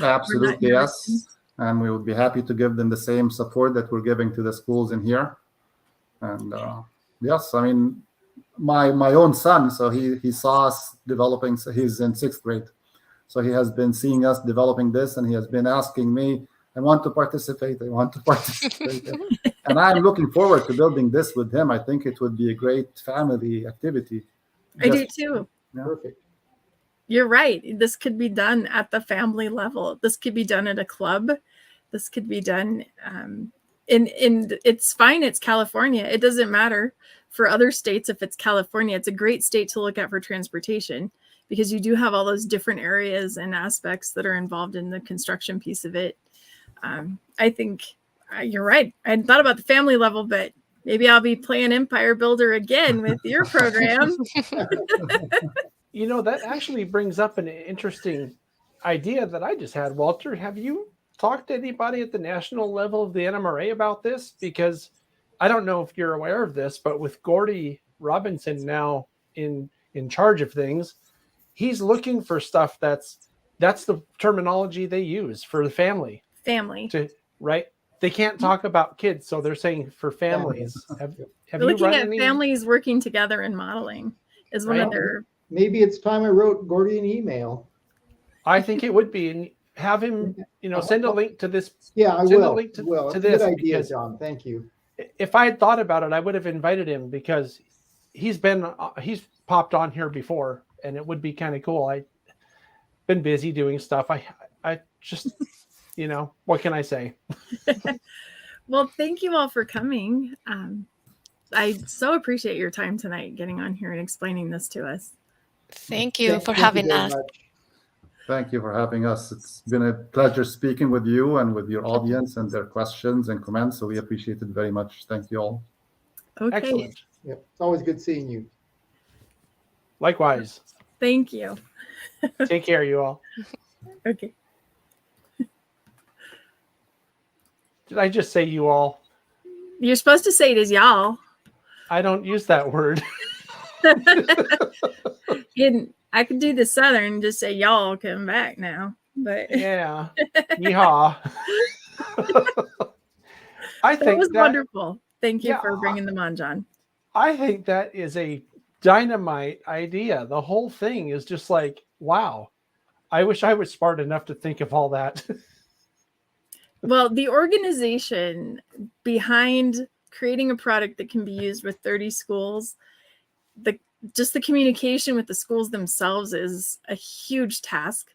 S4: Absolutely,
S2: your
S4: yes. And we would be happy to give them the same support that we're giving to the schools in here. And yes, I mean, my own son, so he saw us developing, so he's in 6th grade. So he has been seeing us developing this, and he has been asking me, I want to participate. And I'm looking forward to building this with him. I think it would be a great family activity.
S2: I do too.
S4: Yeah.
S3: Perfect.
S2: You're right. This could be done at the family level. This could be done at a club. This could be done in it's fine. It's California. It doesn't matter for other states if it's California. It's a great state to look at for transportation because you do have all those different areas and aspects that are involved in the construction piece of it. I think you're right. I hadn't thought about the family level, but maybe I'll be playing Empire Builder again with your program.
S1: You know, that actually brings up an interesting idea that I just had. Walter, have you talked to anybody at the national level of the NMRA about this? Because I don't know if you're aware of this, but with Gordy Robinson now in charge of things, he's looking for stuff that's the terminology they use for the family.
S2: Family.
S1: Right? They can't talk about kids, so they're saying for families. Have you
S2: looking
S1: run
S2: at
S1: any?
S2: families working together and modeling is one of their.
S3: Maybe it's time I wrote Gordy an email.
S1: I think it would be, and have him, send a link to this.
S3: Yeah, I
S1: Send
S3: will.
S1: a link to
S3: It's a
S1: this
S3: good idea,
S1: because
S3: John. Thank you.
S1: if I had thought about it, I would have invited him because he's popped on here before, and it would be kind of cool. I've been busy doing stuff. I just, what can I say?
S2: Well, thank you all for coming. I so appreciate your time tonight getting on here and explaining this to us.
S5: Thank you for having us.
S4: Thank you for having us. It's been a pleasure speaking with you and with your audience and their questions and comments. So we appreciate it very much. Thank you all.
S2: Okay.
S1: Excellent.
S3: Yeah, it's always good seeing you.
S1: Likewise.
S2: Thank you.
S1: Take care, you all.
S2: Okay.
S1: Did I just say you all?
S2: You're supposed to say it as y'all.
S1: I don't use that word.
S2: I could do the Southern, just say y'all come back now. But
S1: Yeah. Yeehaw. I think
S2: it was
S1: that,
S2: wonderful. Thank you
S1: Yeah.
S2: for bringing them on, John.
S1: I think that is a dynamite idea. The whole thing is just like, wow. I wish I was smart enough to think of all that.
S2: Well, the organization behind creating a product that can be used with 30 schools, just the communication with the schools themselves is a huge task.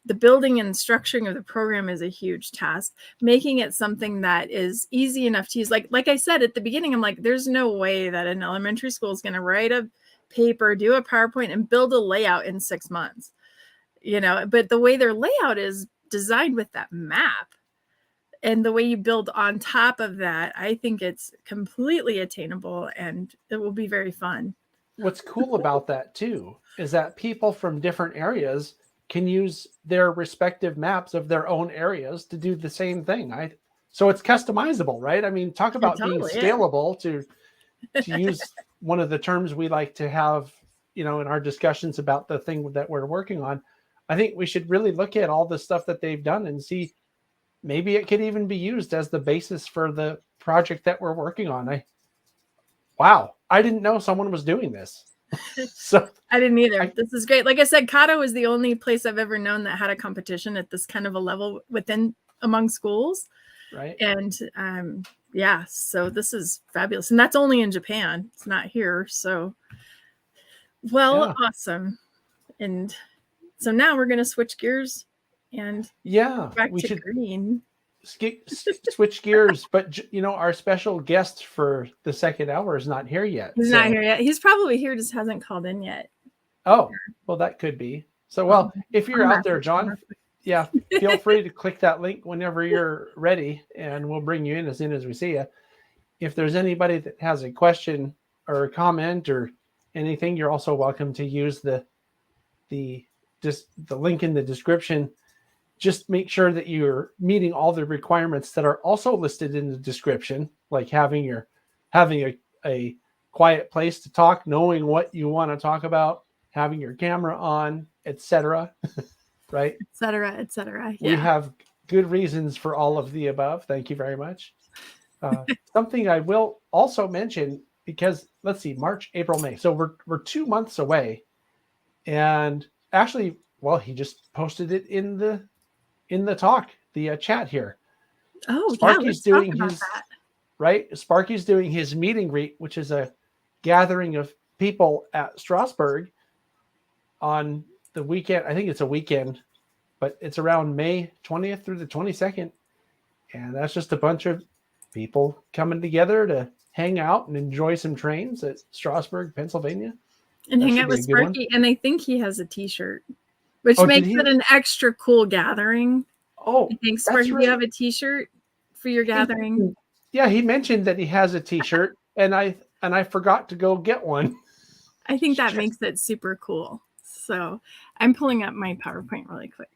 S2: The building and structuring of the program is a huge task. Making it something that is easy enough to use. Like I said at the beginning, I'm like, there's no way that an elementary school is going to write a paper, do a PowerPoint, and build a layout in 6 months. But the way their layout is designed with that map, and the way you build on top of that, I think it's completely attainable and it will be very fun.
S1: What's cool about that too is that people from different areas can use their respective maps of their own areas to do the same thing. So it's customizable, right? I mean, talk about being scalable to use one of the terms we like to have, in our discussions about the thing that we're working on. I think we should really look at all the stuff that they've done and see maybe it could even be used as the basis for the project that we're working on. Wow, I didn't know someone was doing this. So
S2: I didn't either. This is great. Like I said, Cato is the only place I've ever known that had a competition at this kind of a level among schools.
S1: Right.
S2: And so this is fabulous. And that's only in Japan. It's not here. So, awesome. And so now we're going to switch gears and back
S1: we
S2: to
S1: should
S2: green.
S1: Switch gears, but our special guest for the second hour is not here yet.
S2: He's not here yet. He's probably here, just hasn't called in yet.
S1: Oh, well, that could be. So, if you're out there, John, feel free to click that link whenever you're ready, and we'll bring you in as soon as we see you. If there's anybody that has a question or a comment or anything, you're also welcome to use the link in the description. Just make sure that you're meeting all the requirements that are also listed in the description, like having a quiet place to talk, knowing what you want to talk about, having your camera on, etc. right?
S2: Et cetera, et cetera.
S1: We
S2: Yeah.
S1: have good reasons for all of the above. Thank you very much. Something I will also mention, because let's see, March, April, May. So we're 2 months away. And actually, well, he just posted it in the talk, the chat here.
S2: Oh,
S1: Sparky's
S2: yeah, let's
S1: doing
S2: talk about
S1: his
S2: that.
S1: right. Sparky's doing his meet and greet, which is a gathering of people at Strasbourg on the weekend. I think it's a weekend, but it's around May 20th through the 22nd. And that's just a bunch of people coming together to hang out and enjoy some trains at Strasbourg, Pennsylvania.
S2: And
S1: That
S2: hang
S1: should
S2: out
S1: be a
S2: with
S1: good one.
S2: Sparky. And I think he has a t-shirt, which
S1: Oh, did
S2: makes
S1: he?
S2: it an extra cool gathering.
S1: Oh,
S2: I think,
S1: that's
S2: Sparky, do
S1: right.
S2: you have a t-shirt for your gathering?
S1: Yeah, he mentioned that he has a t-shirt, and I forgot to go get one.
S2: I think that makes it super cool. So I'm pulling up my PowerPoint really quick.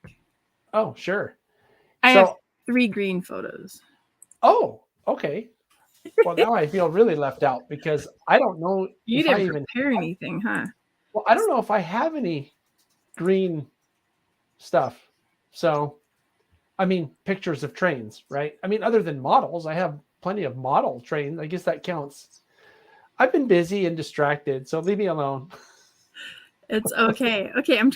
S1: Oh, sure.
S2: I have 3 green photos.
S1: Oh, okay. Well, now I feel really left out because I don't know
S2: You
S1: if I
S2: didn't
S1: even
S2: prepare anything, huh?
S1: Well, I don't know if I have any green stuff. So, I mean, pictures of trains, right? I mean, other than models, I have plenty of model trains. I guess that counts. I've been busy and distracted, so leave me alone.
S2: It's okay. Okay, I'm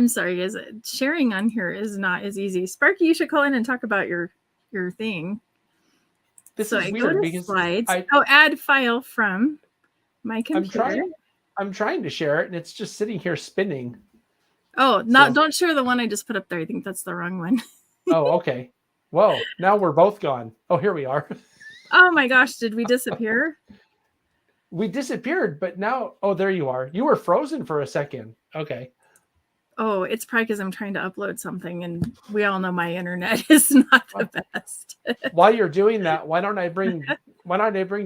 S2: sorry, guys. Sharing on here is not as easy. Sparky, you should call in and talk about your thing.
S1: This
S2: So
S1: is
S2: I go
S1: weird
S2: to
S1: because
S2: slides. Add file from my computer.
S1: I'm trying to share it, and it's just sitting here spinning.
S2: Oh, don't share the one I just put up there. I think that's the wrong one.
S1: Oh, okay. Whoa, now we're both gone. Oh, here we are.
S2: Oh my gosh, did we disappear?
S1: We disappeared, but now, oh, there you are. You were frozen for a second. Okay.
S2: Oh, it's probably because I'm trying to upload something, and we all know my internet is not the best.
S1: While you're doing that, why don't I bring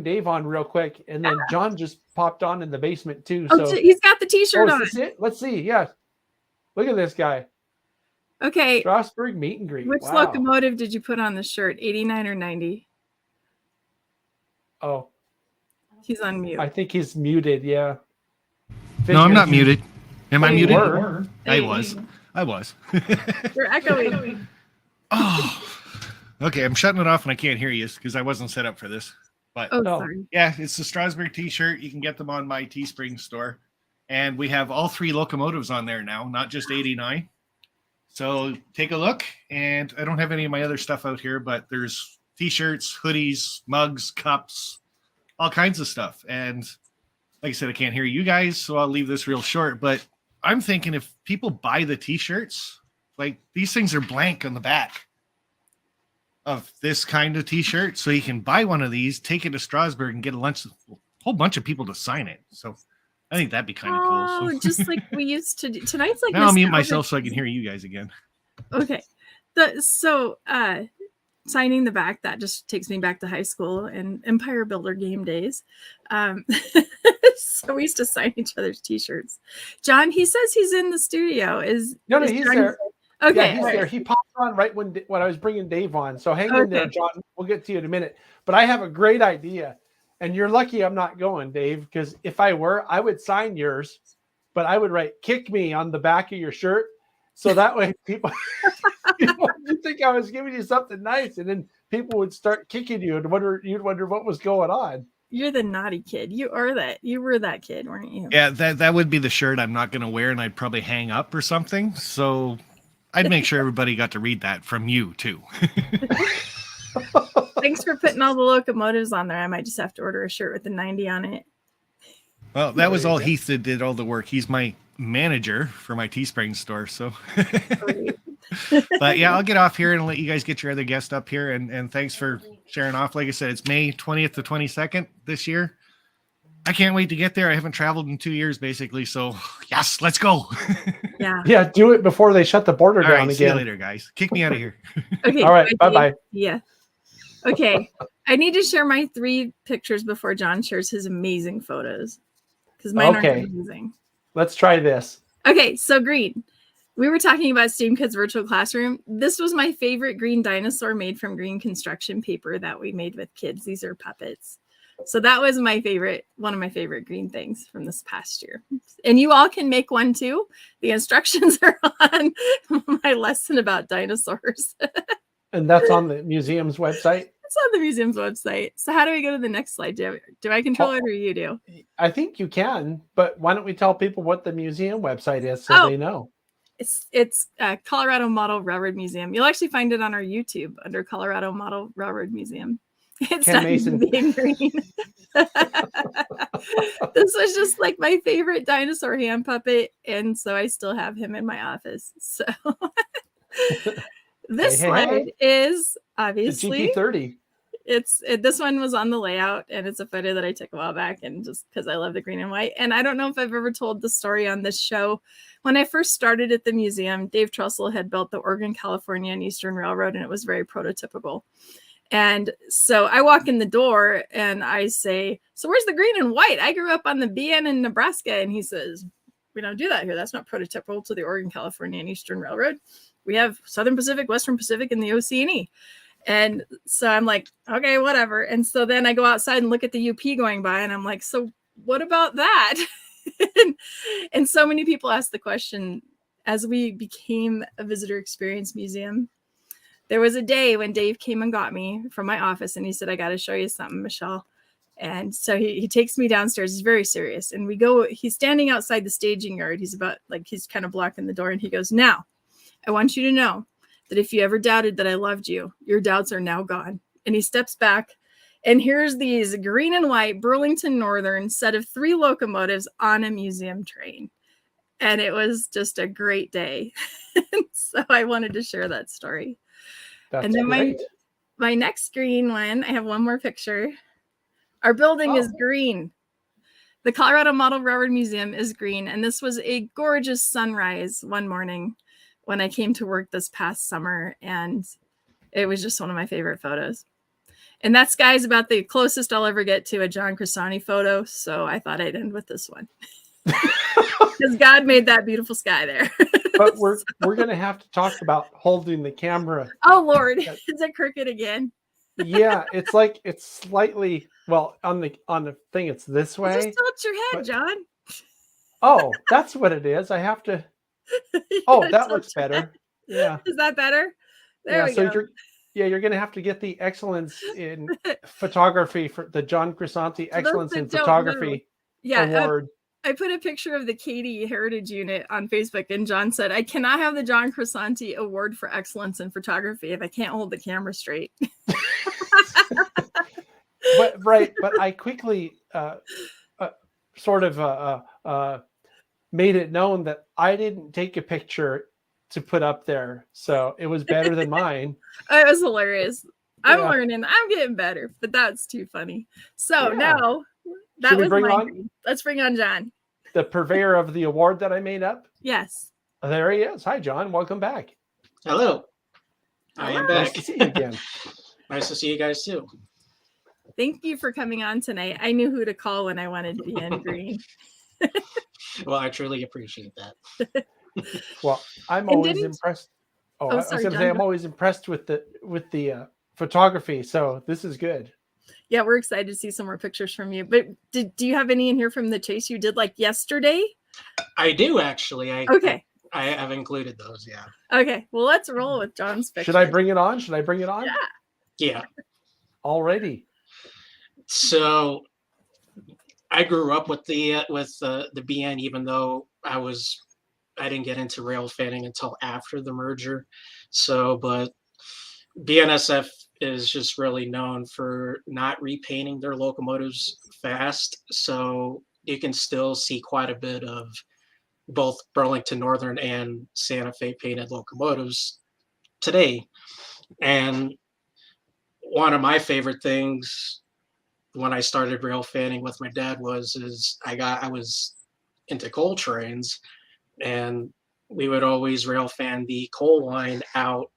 S1: Dave on real quick, and then John just popped on in the basement too.
S2: Oh,
S1: so
S2: he's got the t-shirt on.
S1: Is this it? Let's see. Yeah, look at this guy.
S2: Okay.
S1: Strasbourg meet and greet.
S2: Which locomotive did you put on the shirt? 89 or 90?
S1: Oh,
S2: he's on mute.
S1: I think he's muted. Yeah.
S6: No, I'm not muted. Am I muted? I was.
S2: You're echoing.
S6: Oh, okay. I'm shutting it off and I can't hear you because I wasn't set up for this. But
S2: sorry.
S6: Yeah, it's the Strasbourg t-shirt. You can get them on my Teespring store. And we have all 3 locomotives on there now, not just 89. So take a look. And I don't have any of my other stuff out here, but there's t-shirts, hoodies, mugs, cups, all kinds of stuff. And like I said, I can't hear you guys, so I'll leave this real short. But I'm thinking if people buy the t-shirts, like these things are blank on the back of this kind of t-shirt. So you can buy one of these, take it to Strasbourg and get a whole bunch of people to sign it. So I think that'd be kind of cool. So.
S2: Just like we used to do. Tonight's like
S6: now I'll mute myself so I can hear you guys again.
S2: Okay. Signing the back, that just takes me back to high school and Empire Builder game days. So we used to sign each other's t-shirts. John, he says he's in the studio. He's
S1: there.
S2: Okay.
S1: Yeah, he's there. He popped on right when I was bringing Dave on. So hang in there, John. We'll get to you in a minute. But I have a great idea. And you're lucky I'm not going, Dave, because if I were, I would sign yours, but I would write "kick me" on the back of your shirt. So that way people would think I was giving you something nice, and then people would start kicking you and you'd wonder what was going on.
S2: You're the naughty kid. You were that kid, weren't you?
S6: Yeah, that would be the shirt I'm not going to wear, and I'd probably hang up or something. So I'd make sure everybody got to read that from you too.
S2: Thanks for putting all the locomotives on there. I might just have to order a shirt with the 90 on it.
S6: Well, that was all Heath that did all the work. He's my manager for my Teespring store. So, but yeah, I'll get off here and let you guys get your other guest up here. And thanks for sharing off. Like I said, it's May 20th to 22nd this year. I can't wait to get there. I haven't traveled in 2 years, basically. So yes, let's go.
S2: Yeah.
S1: Do it before they shut the border down again.
S6: See you later, guys. Kick me out of here.
S2: Okay.
S1: All right. Bye-bye.
S2: Yeah. Okay. I need to share my 3 pictures before John shares his amazing photos. Because mine are amazing.
S1: Let's try this.
S2: Okay. So green. We were talking about STEAM Kids Virtual Classroom. This was my favorite green dinosaur made from green construction paper that we made with kids. These are puppets. So that was one of my favorite green things from this past year. And you all can make one too. The instructions are on my lesson about dinosaurs.
S1: And that's on the museum's website?
S2: It's on the museum's website. So how do we go to the next slide? Do I control it or you do?
S1: I think you can, but why don't we tell people what the museum website is so they know?
S2: It's Colorado Model Railroad Museum. You'll actually find it on our YouTube under Colorado Model Railroad Museum. It's
S1: Ken Mason
S2: being green. This was just like my favorite dinosaur hand puppet, and so I still have him in my office. So this slide is obviously
S1: the GP30.
S2: This one was on the layout, and it's a photo that I took a while back, and just because I love the green and white. And I don't know if I've ever told the story on this show. When I first started at the museum, Dave Trussell had built the Oregon, California, and Eastern Railroad, and it was very prototypical. And so I walk in the door and I say, "So where's the green and white? I grew up on the BN in Nebraska." And he says, "We don't do that here. That's not prototypical to the Oregon, California, and Eastern Railroad. We have Southern Pacific, Western Pacific, and the OC&E." And so I'm like, okay, whatever. And so then I go outside and look at the UP going by, and I'm like, so what about that? And so many people ask the question as we became a visitor experience museum. There was a day when Dave came and got me from my office, and he said, "I got to show you something, Michelle." And so he takes me downstairs. He's very serious. And we go, he's standing outside the staging yard. He's kind of blocking the door. And he goes, "Now, I want you to know that if you ever doubted that I loved you, your doubts are now gone." And he steps back, and here's these green and white Burlington Northern set of 3 locomotives on a museum train. And it was just a great day. So I wanted to share that story.
S1: That's
S2: and then
S1: great.
S2: my next green one, I have one more picture. Our building is green. The Colorado Model Railroad Museum is green. And this was a gorgeous sunrise one morning when I came to work this past summer. And it was just one of my favorite photos. And that sky is about the closest I'll ever get to a John Crisanti photo. So I thought I'd end with this one. Because God made that beautiful sky there.
S1: But we're going to have to talk about holding the camera.
S2: Oh, Lord. Is it crooked again?
S1: Yeah, it's like it's slightly, well, on the thing, it's this way.
S2: Just tilt your head, John.
S1: Oh, that's what it is. I have to. Oh, that looks better. Yeah.
S2: Is that better? There we go.
S1: You're going to have to get the excellence in photography for the John Crisanti Excellence in Photography Award.
S2: I put a picture of the Katie Heritage Unit on Facebook, and John said, "I cannot have the John Crisanti Award for Excellence in Photography if I can't hold the camera straight."
S1: But I quickly made it known that I didn't take a picture to put up there, so it was better than mine.
S2: It was hilarious. I'm learning. I'm getting better, but that's too funny. So now that was mine. Let's bring on John,
S1: the purveyor of the award that I made up.
S2: Yes.
S1: There he is. Hi, John. Welcome back.
S7: Hello. I am back.
S1: Nice to see you again.
S7: Nice to see you guys too.
S2: Thank you for coming on tonight. I knew who to call when I wanted to be in green.
S7: Well, I truly appreciate that.
S1: Well, I'm always impressed. I was going to say I'm always impressed with the photography. So this is good.
S2: Yeah, we're excited to see some more pictures from you. But do you have any in here from the chase you did like yesterday?
S7: I do actually.
S2: Okay.
S7: I have included those. Yeah.
S2: Okay. Well, let's roll with John's picture.
S1: Should I bring it on?
S7: Yeah.
S2: Yeah.
S7: Already. So I grew up with the BN, even though I didn't get into rail fanning until after the merger. So, but BNSF is just really known for not repainting their locomotives fast. So you can still see quite a bit of both Burlington Northern and Santa Fe painted locomotives today. And one of my favorite things when I started rail fanning with my dad was I was into coal trains, and we would always rail fan the coal line out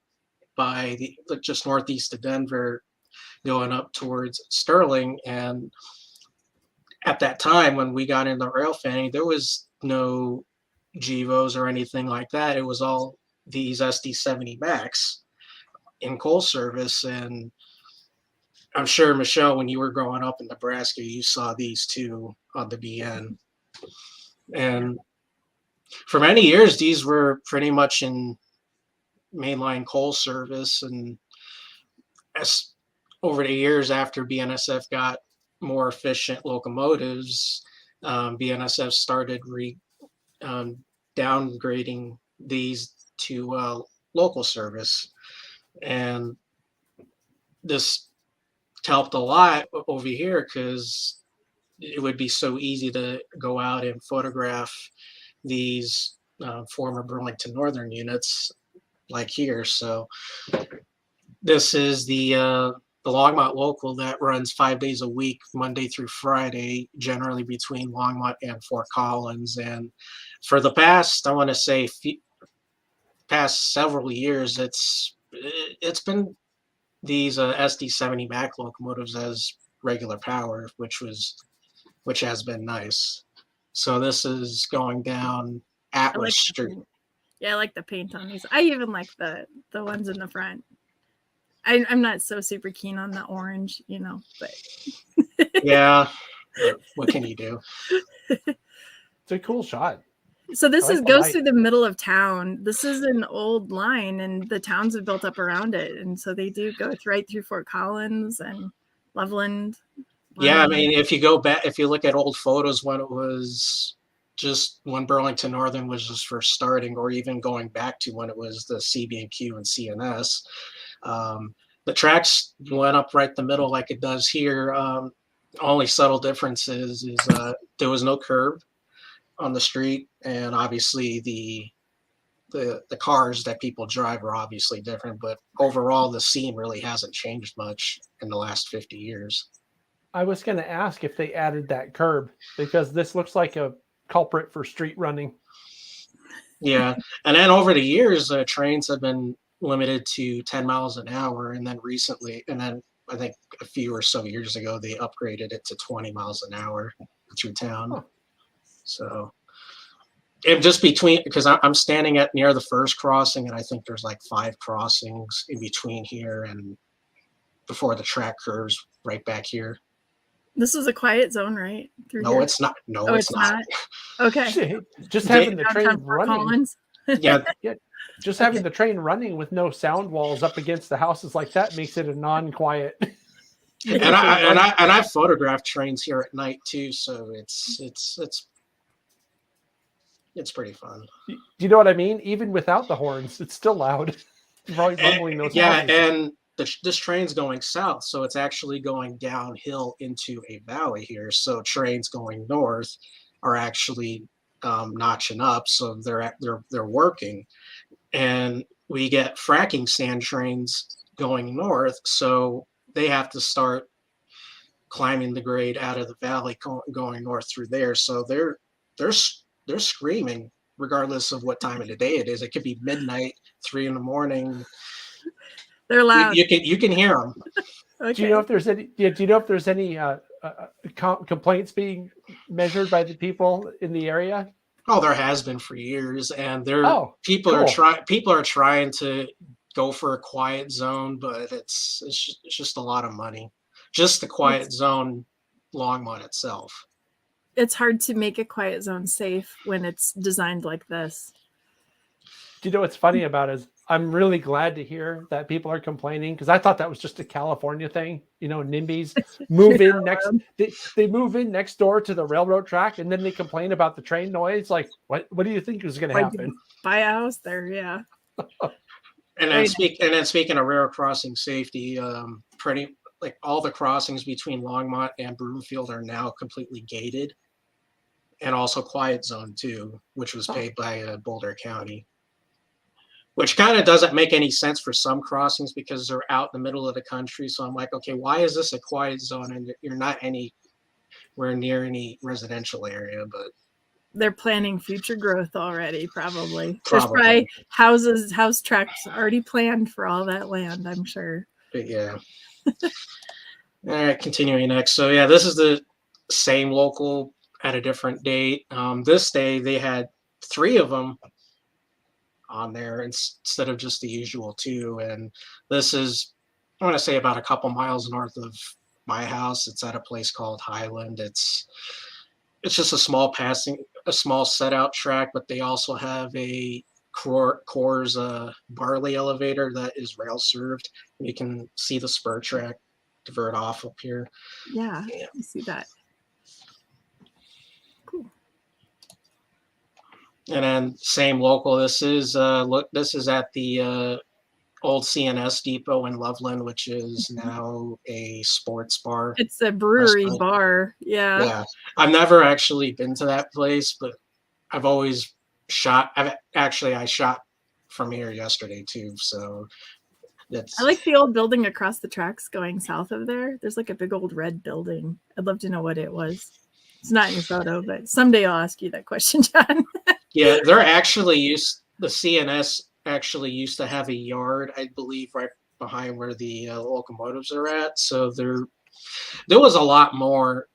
S7: by just northeast of Denver, going up towards Sterling. And at that time, when we got into rail fanning, there was no GEVOs or anything like that. It was all these SD70 Max in coal service. And I'm sure, Michelle, when you were growing up in Nebraska, you saw these two on the BN. And for many years, these were pretty much in mainline coal service. And as over the years after BNSF got more efficient locomotives, BNSF started downgrading these to local service. And this helped a lot over here because it would be so easy to go out and photograph these former Burlington Northern units like here. So this is the Longmont local that runs 5 days a week, Monday through Friday, generally between Longmont and Fort Collins. And for the past, I want to say, past several years, it's been these SD70 Mac locomotives as regular power, which has been nice. So this is going down Atlas Street.
S2: Yeah, I like the paint on these. I even like the ones in the front. I'm not so super keen on the orange, but
S7: Yeah, what can you do?
S1: It's a cool shot.
S2: So this
S1: I like the
S2: goes
S1: light.
S2: through the middle of town. This is an old line, and the towns have built up around it, and so they do go right through Fort Collins and Loveland.
S7: Yeah, I mean, if you go back, if you look at old photos when it was just when Burlington Northern was just first starting, or even going back to when it was the CB&Q and CNS, the tracks went up right the middle like it does here. Only subtle difference is there was no curb on the street, and obviously the cars that people drive are obviously different, but overall the scene really hasn't changed much in the last 50 years.
S1: I was going to ask if they added that curb, because this looks like a culprit for street running.
S7: Yeah, and then over the years, trains have been limited to 10 miles an hour, and then I think a few or so years ago they upgraded it to 20 miles an hour through town.
S1: Huh.
S7: So it just because I'm standing at near the first crossing, and I think there's like 5 crossings in between here and before the track curves right back here.
S2: This is a quiet zone, right? Through
S7: No,
S2: here?
S7: it's not. No,
S2: Oh,
S7: it's not.
S2: Okay.
S1: Shit, just having the train
S2: Downtown Fort
S1: running.
S2: Collins.
S7: Yeah,
S1: Just having the train running with no sound walls up against the houses like that makes it a non-quiet.
S7: and I've photographed trains here at night too, so it's pretty fun.
S1: Do you know what I mean? Even without the horns, it's still loud. Rumbling those houses.
S7: And this train's going south, so it's actually going downhill into a valley here. So trains going north are actually notching up, so they're working, and we get fracking sand trains going north, so they have to start climbing the grade out of the valley going north through there. So they're screaming regardless of what time of the day it is. It could be midnight, 3 a.m.
S2: They're loud.
S7: You can hear them.
S2: Okay.
S1: Do you know if there's any? Do you know if there's any complaints being measured by the people in the area?
S7: Oh, there has been for years, and people are trying to go for a quiet zone, but it's just a lot of money. Just the quiet zone, Longmont itself.
S2: It's hard to make a quiet zone safe when it's designed like this.
S1: Do you know what's funny about it is I'm really glad to hear that people are complaining, because I thought that was just a California thing. NIMBYs move in next. They move in next door to the railroad track, and then they complain about the train noise. Like, what do you think is going to happen?
S2: Buy a house there, yeah.
S7: And then speaking of railroad crossing safety, pretty like all the crossings between Longmont and Broomfield are now completely gated, and also quiet zone too, which was paid by Boulder County. Which kind of doesn't make any sense for some crossings because they're out in the middle of the country. So I'm like, okay, why is this a quiet zone and you're not anywhere near any residential area? But
S2: they're planning future growth already, probably. There's probably house tracks already planned for all that land, I'm sure.
S7: But yeah. All right, continuing next. So yeah, this is the same local at a different date. This day they had 3 of them on there instead of just the usual 2, and this is I want to say about a couple miles north of my house. It's at a place called Highland. It's just a small set out track, but they also have a Coors barley elevator that is rail served. You can see the spur track divert off up here.
S2: Yeah, I see that. Cool.
S7: And then same local. This is at the old CNS depot in Loveland, which is now a sports bar.
S2: It's a brewery
S7: restaurant.
S2: bar. Yeah.
S7: Yeah. I've never actually been to that place, but I've always shot. I shot from here yesterday too. So
S2: I like the old building across the tracks going south of there. There's like a big old red building. I'd love to know what it was. It's not in your photo, but someday I'll ask you that question, John.
S7: Yeah, the CNS actually used to have a yard, I believe, right behind where the locomotives are at. So there was a lot more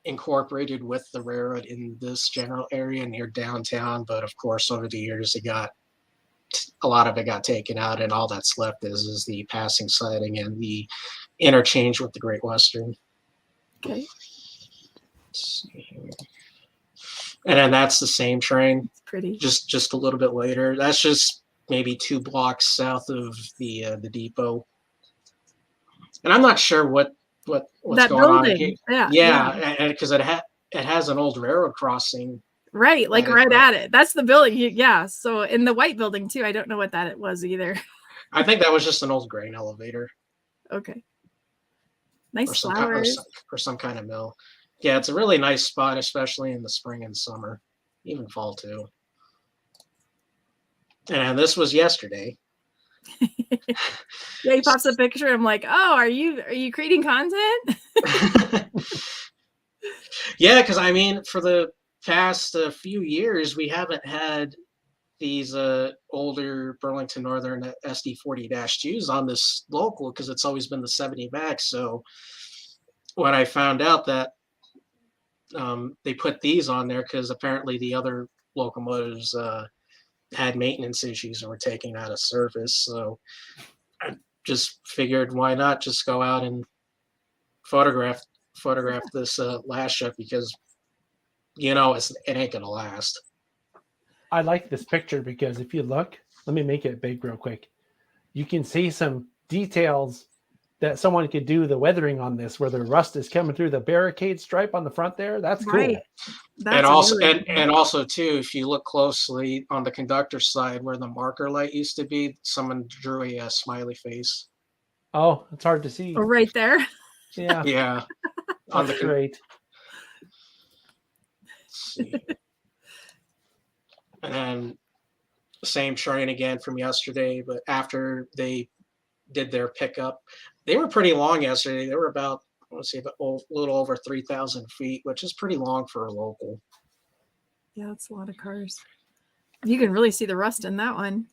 S7: incorporated with the railroad in this general area near downtown. But of course, over the years, a lot of it got taken out, and all that's left is the passing siding and the interchange with the Great Western.
S2: Okay.
S7: Let's see here. And then that's the same train.
S2: It's pretty.
S7: Just a little bit later. That's just maybe 2 blocks south of the depot. And I'm not sure what's
S2: that
S7: going
S2: building.
S7: on here.
S2: Yeah.
S7: And because it has an old railroad crossing.
S2: Right, like right at it. That's the building. Yeah. So in the white building too. I don't know what that was either.
S7: I think that was just an old grain elevator.
S2: Okay. Nice flowers.
S7: Or some kind of mill. Yeah, it's a really nice spot, especially in the spring and summer, even fall too. And this was yesterday.
S2: Yeah, he pops a picture. I'm like, oh, are you creating content?
S7: Yeah, because I mean, for the past few years, we haven't had these older Burlington Northern SD40-2s on this local because it's always been the 70 Max. So when I found out that they put these on there because apparently the other locomotives had maintenance issues and were taken out of service. So I just figured, why not just go out and photograph this last ship because it ain't gonna last.
S1: I like this picture because if you look, let me make it big real quick. You can see some details that someone could do the weathering on this, where the rust is coming through the barricade stripe on the front there. That's cool.
S2: Right.
S7: And also too, if you look closely on the conductor side where the marker light used to be, someone drew a smiley face.
S1: Oh, it's hard to see.
S2: Oh, right there.
S1: Yeah.
S7: Yeah.
S1: That's great.
S7: Let's see. And then same train again from yesterday, but after they did their pickup, they were pretty long yesterday. They were about, I want to say, about a little over 3,000 feet, which is pretty long for a local.
S2: Yeah, that's a lot of cars. You can really see the rust in that one.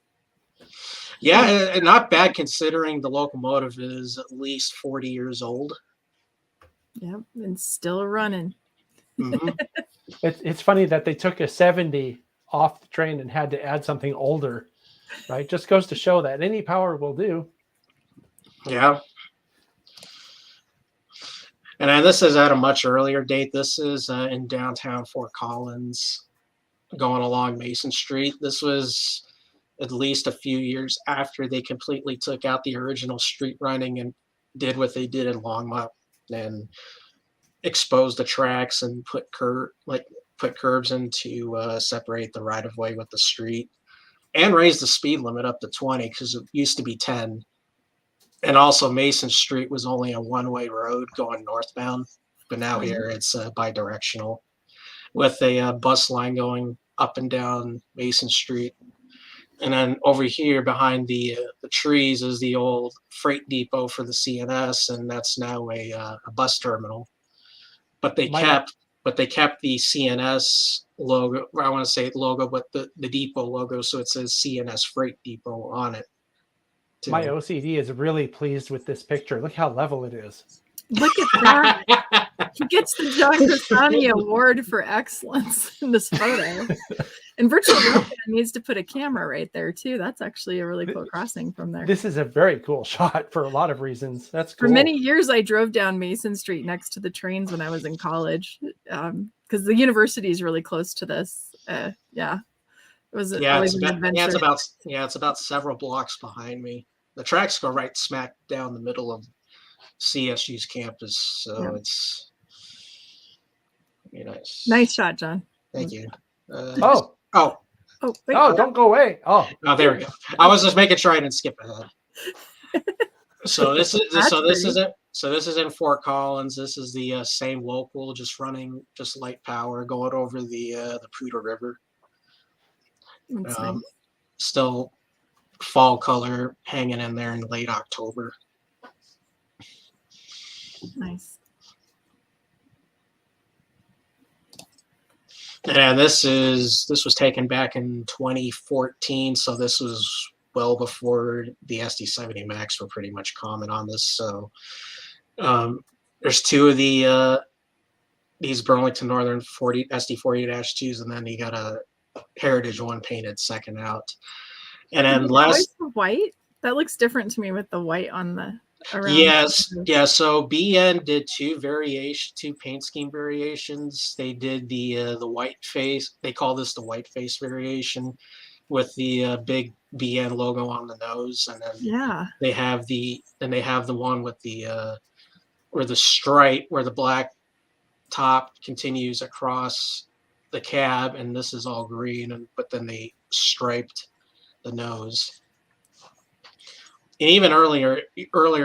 S7: Yeah, and not bad considering the locomotive is at least 40 years old.
S2: Yep, and still running.
S7: Mm-hmm.
S1: It's funny that they took a 70 off the train and had to add something older, right? Just goes to show that any power will do.
S7: Yeah. And then this is at a much earlier date. This is in downtown Fort Collins, going along Mason Street. This was at least a few years after they completely took out the original street running and did what they did in Longmont and exposed the tracks and put curbs in to separate the right of way with the street, and raised the speed limit up to 20 because it used to be 10. And also Mason Street was only a one-way road going northbound, but now here it's bi-directional with a bus line going up and down Mason Street. And then over here behind the trees is the old freight depot for the CNS, and that's now a bus terminal. But they kept the CNS logo. I want to say logo, but the depot logo, so it says CNS Freight Depot on it. Too.
S1: My OCD is really pleased with this picture. Look how level it is.
S2: Look at that. He gets the John Crisanti Award for excellence in this photo. And virtual reality needs to put a camera right there too. That's actually a really cool crossing from there.
S1: This is a very cool shot for a lot of reasons. That's cool.
S2: For many years, I drove down Mason Street next to the trains when I was in college, because the university is really close to this. Yeah, it was always an adventure.
S7: It's about several blocks behind me. The tracks go right smack down the middle of CSG's campus, so it's nice.
S2: Nice shot, John.
S7: Thank you.
S2: Oh, wait.
S1: Don't go away. Oh,
S7: there we go. I was just making sure I didn't skip ahead. So this is in Fort Collins. This is the same local, just running just light power, going over the Poudre River.
S2: Nice.
S7: Still fall color hanging in there in late October.
S2: Nice.
S7: And this was taken back in 2014, so this was well before the SD70 Max were pretty much common on this. So there's two of these Burlington Northern SD40-2s, and then you got a Heritage one painted second out. And then
S2: the white, that looks different to me with the white on the around.
S7: Yes. So BN did two paint scheme variations. They did the white face. They call this the white face variation, with the big BN logo on the nose, and then they have the one with the where the stripe, where the black top continues across the cab, and this is all green, but then they striped the nose. And even earlier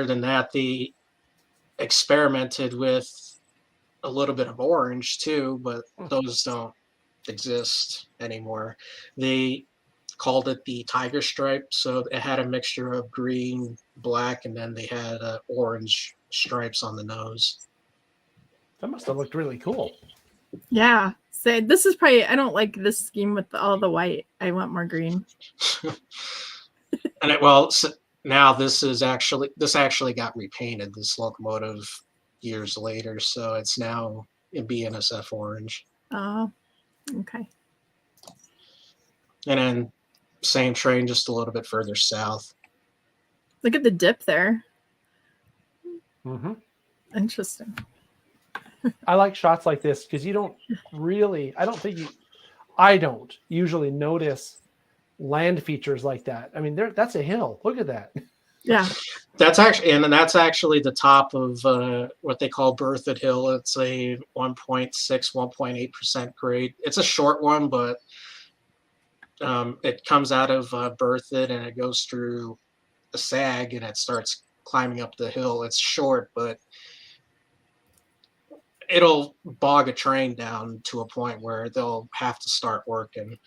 S7: than that, they experimented with a little bit of orange too, but those don't exist anymore. They called it the tiger stripe, so it had a mixture of green, black, and then they had orange stripes on the nose.
S1: That must have looked really cool.
S2: Yeah. So this is probably, I don't like this scheme with all the white. I want more green.
S7: Now this actually got repainted, this locomotive, years later, so it's now in BNSF orange.
S2: Oh, okay.
S7: And then same train, just a little bit further south.
S2: Look at the dip there.
S1: Mm-hmm.
S2: Interesting.
S1: I like shots like this because you don't really, I don't usually notice land features like that. I mean, that's a hill. Look at that.
S2: Yeah.
S7: That's actually the top of what they call Berthoud Hill. It's a 1.6, 1.8% grade. It's a short one, but it comes out of Berthoud and it goes through a sag and it starts climbing up the hill. It's short, but it'll bog a train down to a point where they'll have to start working.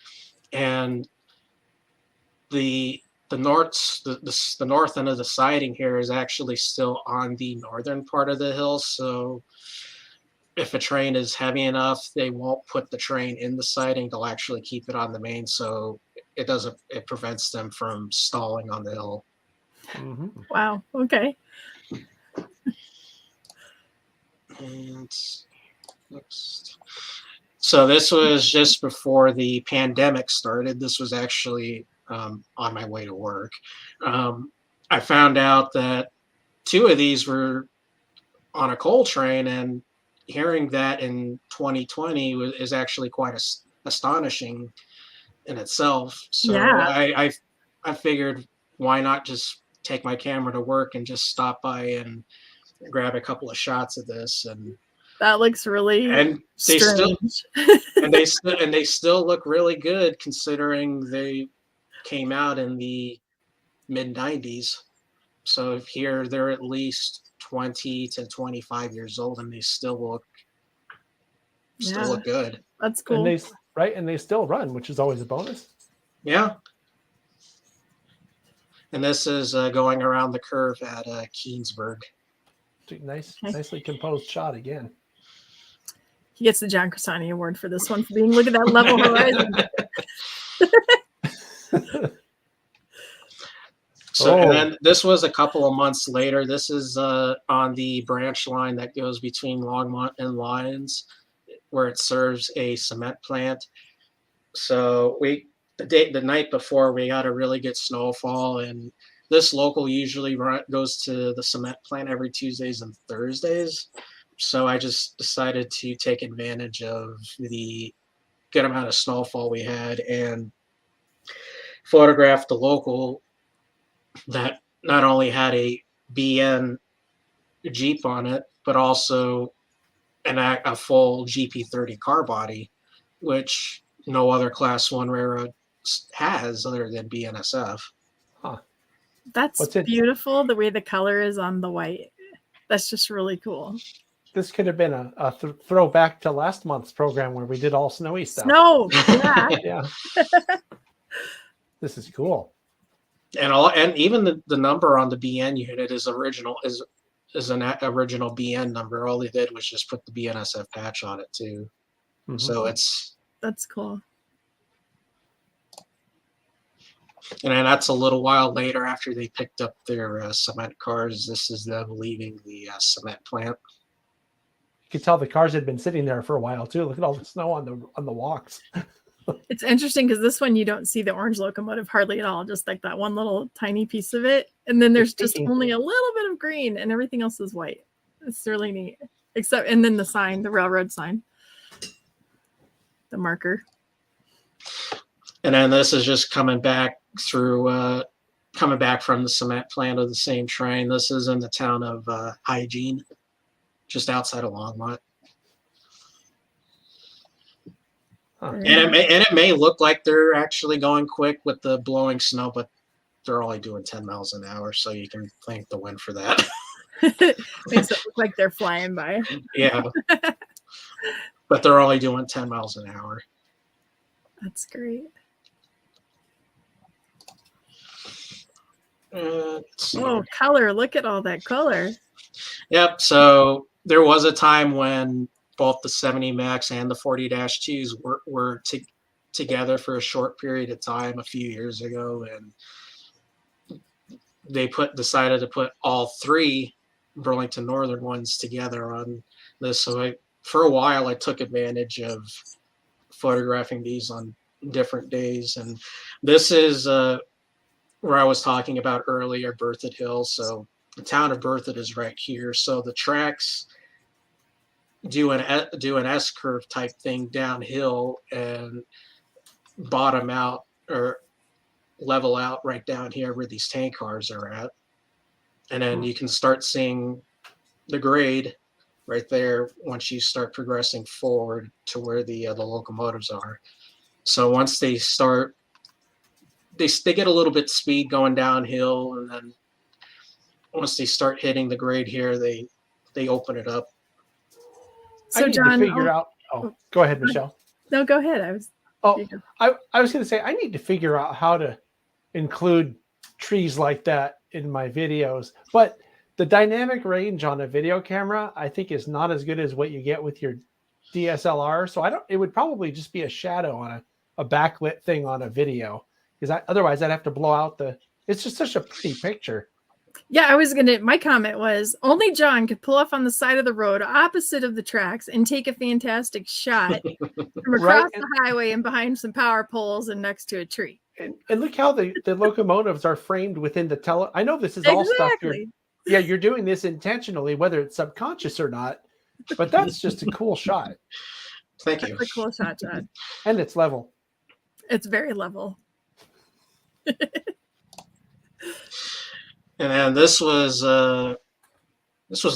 S7: And the north end of the siding here is actually still on the northern part of the hill. So if a train is heavy enough, they won't put the train in the siding. They'll actually keep it on the main, so it prevents them from stalling on the hill.
S1: Mm-hmm.
S2: Wow. Okay.
S7: And next. So this was just before the pandemic started. This was actually on my way to work. I found out that two of these were on a coal train, and hearing that in 2020 is actually quite astonishing in itself. So I figured, why not just take my camera to work and just stop by and grab a couple of shots of this. And
S2: that looks really strange.
S7: they still look really good considering they came out in the mid 90s. So here they're at least 20 to 25 years old, and they still look good.
S2: That's cool.
S1: And they still run, which is always a bonus.
S7: Yeah. And this is going around the curve at Keensburg.
S1: Nicely composed shot again.
S2: He gets the John Crisanti Award for this one, for being, look at that level horizon.
S7: And then this was a couple of months later. This is on the branch line that goes between Longmont and Lyons, where it serves a cement plant. So the night before, we got a really good snowfall, and this local usually goes to the cement plant every Tuesdays and Thursdays. So I just decided to take advantage of the good amount of snowfall we had and photograph the local that not only had a BN Jeep on it, but also a full GP30 car body, which no other Class 1 railroad has other than BNSF.
S1: Huh.
S2: That's
S1: What's it?
S2: beautiful, the way the color is on the white. That's just really cool.
S1: This could have been a throwback to last month's program where we did all snowy stuff.
S2: Snow, yeah.
S1: Yeah. This is cool.
S7: And even the number on the BN unit is original, is an original BN number. All they did was just put the BNSF patch on it too.
S1: Mhm.
S7: So
S2: That's cool.
S7: and then that's a little while later after they picked up their cement cars. This is them leaving the cement plant.
S1: You could tell the cars had been sitting there for a while too. Look at all the snow on the walks.
S2: It's interesting because this one you don't see the orange locomotive hardly at all, just like that one little tiny piece of it. And then there's just only a little bit of green and everything else is white. It's really neat. And then the sign, the railroad sign, the marker.
S7: And then this is just coming back from the cement plant of the same train. This is in the town of Hygiene, just outside of Longmont.
S1: Huh.
S7: And it may look like they're actually going quick with the blowing snow, but they're only doing 10 miles an hour, so you can thank the wind for that.
S2: Makes it look like they're flying by.
S7: Yeah. But they're only doing 10 miles an hour.
S2: That's great. Oh, color. Look at all that color.
S7: Yep. So there was a time when both the 70 Max and the 40-2s were together for a short period of time a few years ago, and they decided to put all three Burlington Northern ones together on this. So for a while I took advantage of photographing these on different days, and this is where I was talking about earlier, Berthoud Hill. So the town of Berthoud is right here. So the tracks do an S curve type thing downhill and bottom out or level out right down here where these tank cars are at. And then you can start seeing the grade right there once you start progressing forward to where the locomotives are. So once they start, they get a little bit speed going downhill, and then once they start hitting the grade here, they open it up.
S2: So
S1: I need
S2: John,
S1: to figure out. Oh, go ahead, Michelle.
S2: No, go ahead.
S1: I was going to say I need to figure out how to include trees like that in my videos, but the dynamic range on a video camera I think is not as good as what you get with your DSLR. So it would probably just be a shadow on a backlit thing on a video, because otherwise I'd have to blow out it's just such a pretty picture.
S2: Yeah, my comment was only John could pull off on the side of the road opposite of the tracks and take a fantastic shot from across the highway and behind some power poles and next to a tree.
S1: And look how the locomotives are framed within the I know this is all stuff you're doing this intentionally, whether it's subconscious or not, but that's just a cool shot.
S7: Thank you.
S2: That's a cool shot, John.
S1: And it's level.
S2: It's very level.
S7: And then this was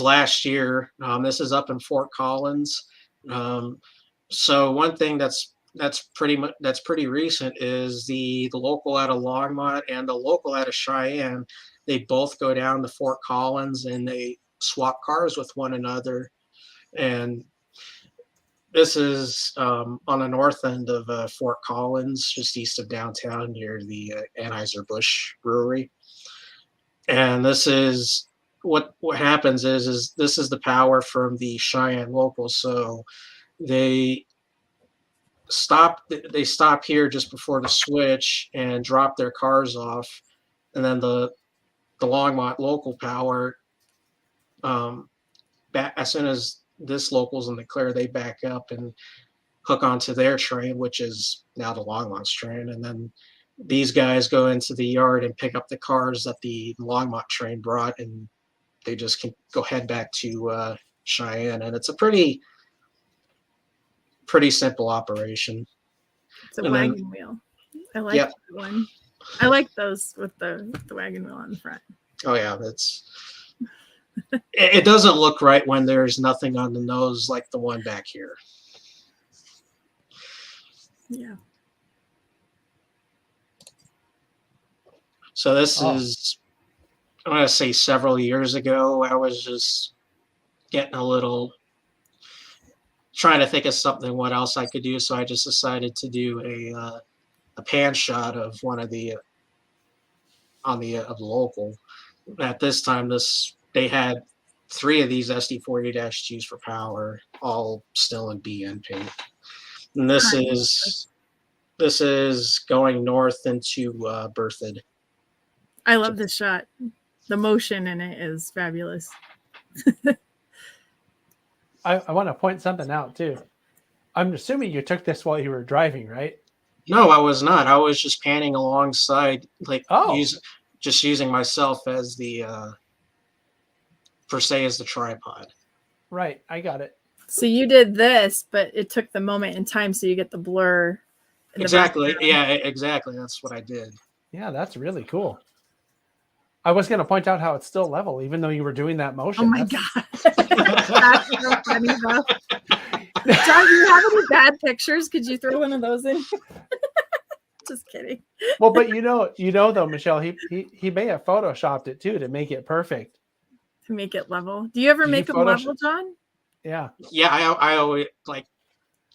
S7: last year. This is up in Fort Collins. So one thing that's pretty recent is the local out of Longmont and the local out of Cheyenne. They both go down to Fort Collins and they swap cars with one another. And this is on the north end of Fort Collins, just east of downtown near the Anheuser-Busch Brewery. And this is what happens is this is the power from the Cheyenne local. So they stop here just before the switch and drop their cars off, and then the Longmont local power, as soon as this local's in the clear, they back up and hook onto their train, which is now the Longmont's train, and then these guys go into the yard and pick up the cars that the Longmont train brought, and they just can go head back to Cheyenne, and it's a pretty simple operation.
S2: It's a
S7: And then-
S2: wagon wheel. I like
S7: Yep.
S2: that one. I like those with the wagon wheel on the front.
S7: Oh yeah, it doesn't look right when there's nothing on the nose like the one back here.
S2: Yeah.
S7: So this
S1: Oh.
S7: is, I want to say several years ago, I was just getting a little, trying to think of something, what else I could do. So I just decided to do a pan shot of one of the, of the local. At this time, they had 3 of these SD40-2s for power, all still in BN paint. And this is going north into Berthoud.
S2: I love this shot. The motion in it is fabulous.
S1: I want to point something out too. I'm assuming you took this while you were driving, right?
S7: No, I was not. I was just panning alongside, like
S1: Oh.
S7: just using myself as the per se as the tripod.
S1: Right. I got it.
S2: So you did this, but it took the moment in time so you get the blur. in the
S7: Exactly.
S2: background.
S7: Yeah, exactly. That's what I did.
S1: Yeah, that's really cool. I was going to point out how it's still level, even though you were doing that motion.
S2: Oh my
S1: That's-
S2: god. That's so funny, bro. John, do you have any bad pictures? Could you throw one of those in? Just kidding.
S1: Well, but you know though, Michelle, he may have photoshopped it too to make it perfect.
S2: To make it level. Do you ever
S1: Did you
S2: make them
S1: Photoshop-
S2: level, John?
S1: Yeah.
S7: Yeah, I always, like,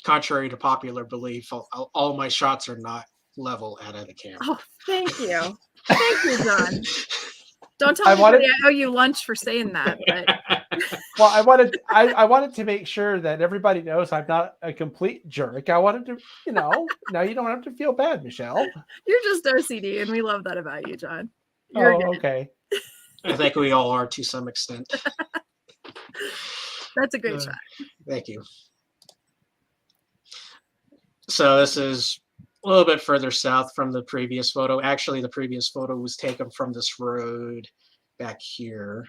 S7: contrary to popular belief, all my shots are not level out of the camera.
S2: Oh, thank you. Thank you, John. Don't tell
S1: I
S2: anybody
S1: wanted-
S2: I owe you lunch for saying that, but
S1: Well, I wanted to make sure that everybody knows I'm not a complete jerk. I wanted to, now you don't have to feel bad, Michelle.
S2: you're just OCD, and we love that about you, John. You're
S1: Oh,
S2: good.
S1: okay.
S7: I think we all are to some extent.
S2: That's a great shot.
S7: Thank you. So this is a little bit further south from the previous photo. Actually, the previous photo was taken from this road back here.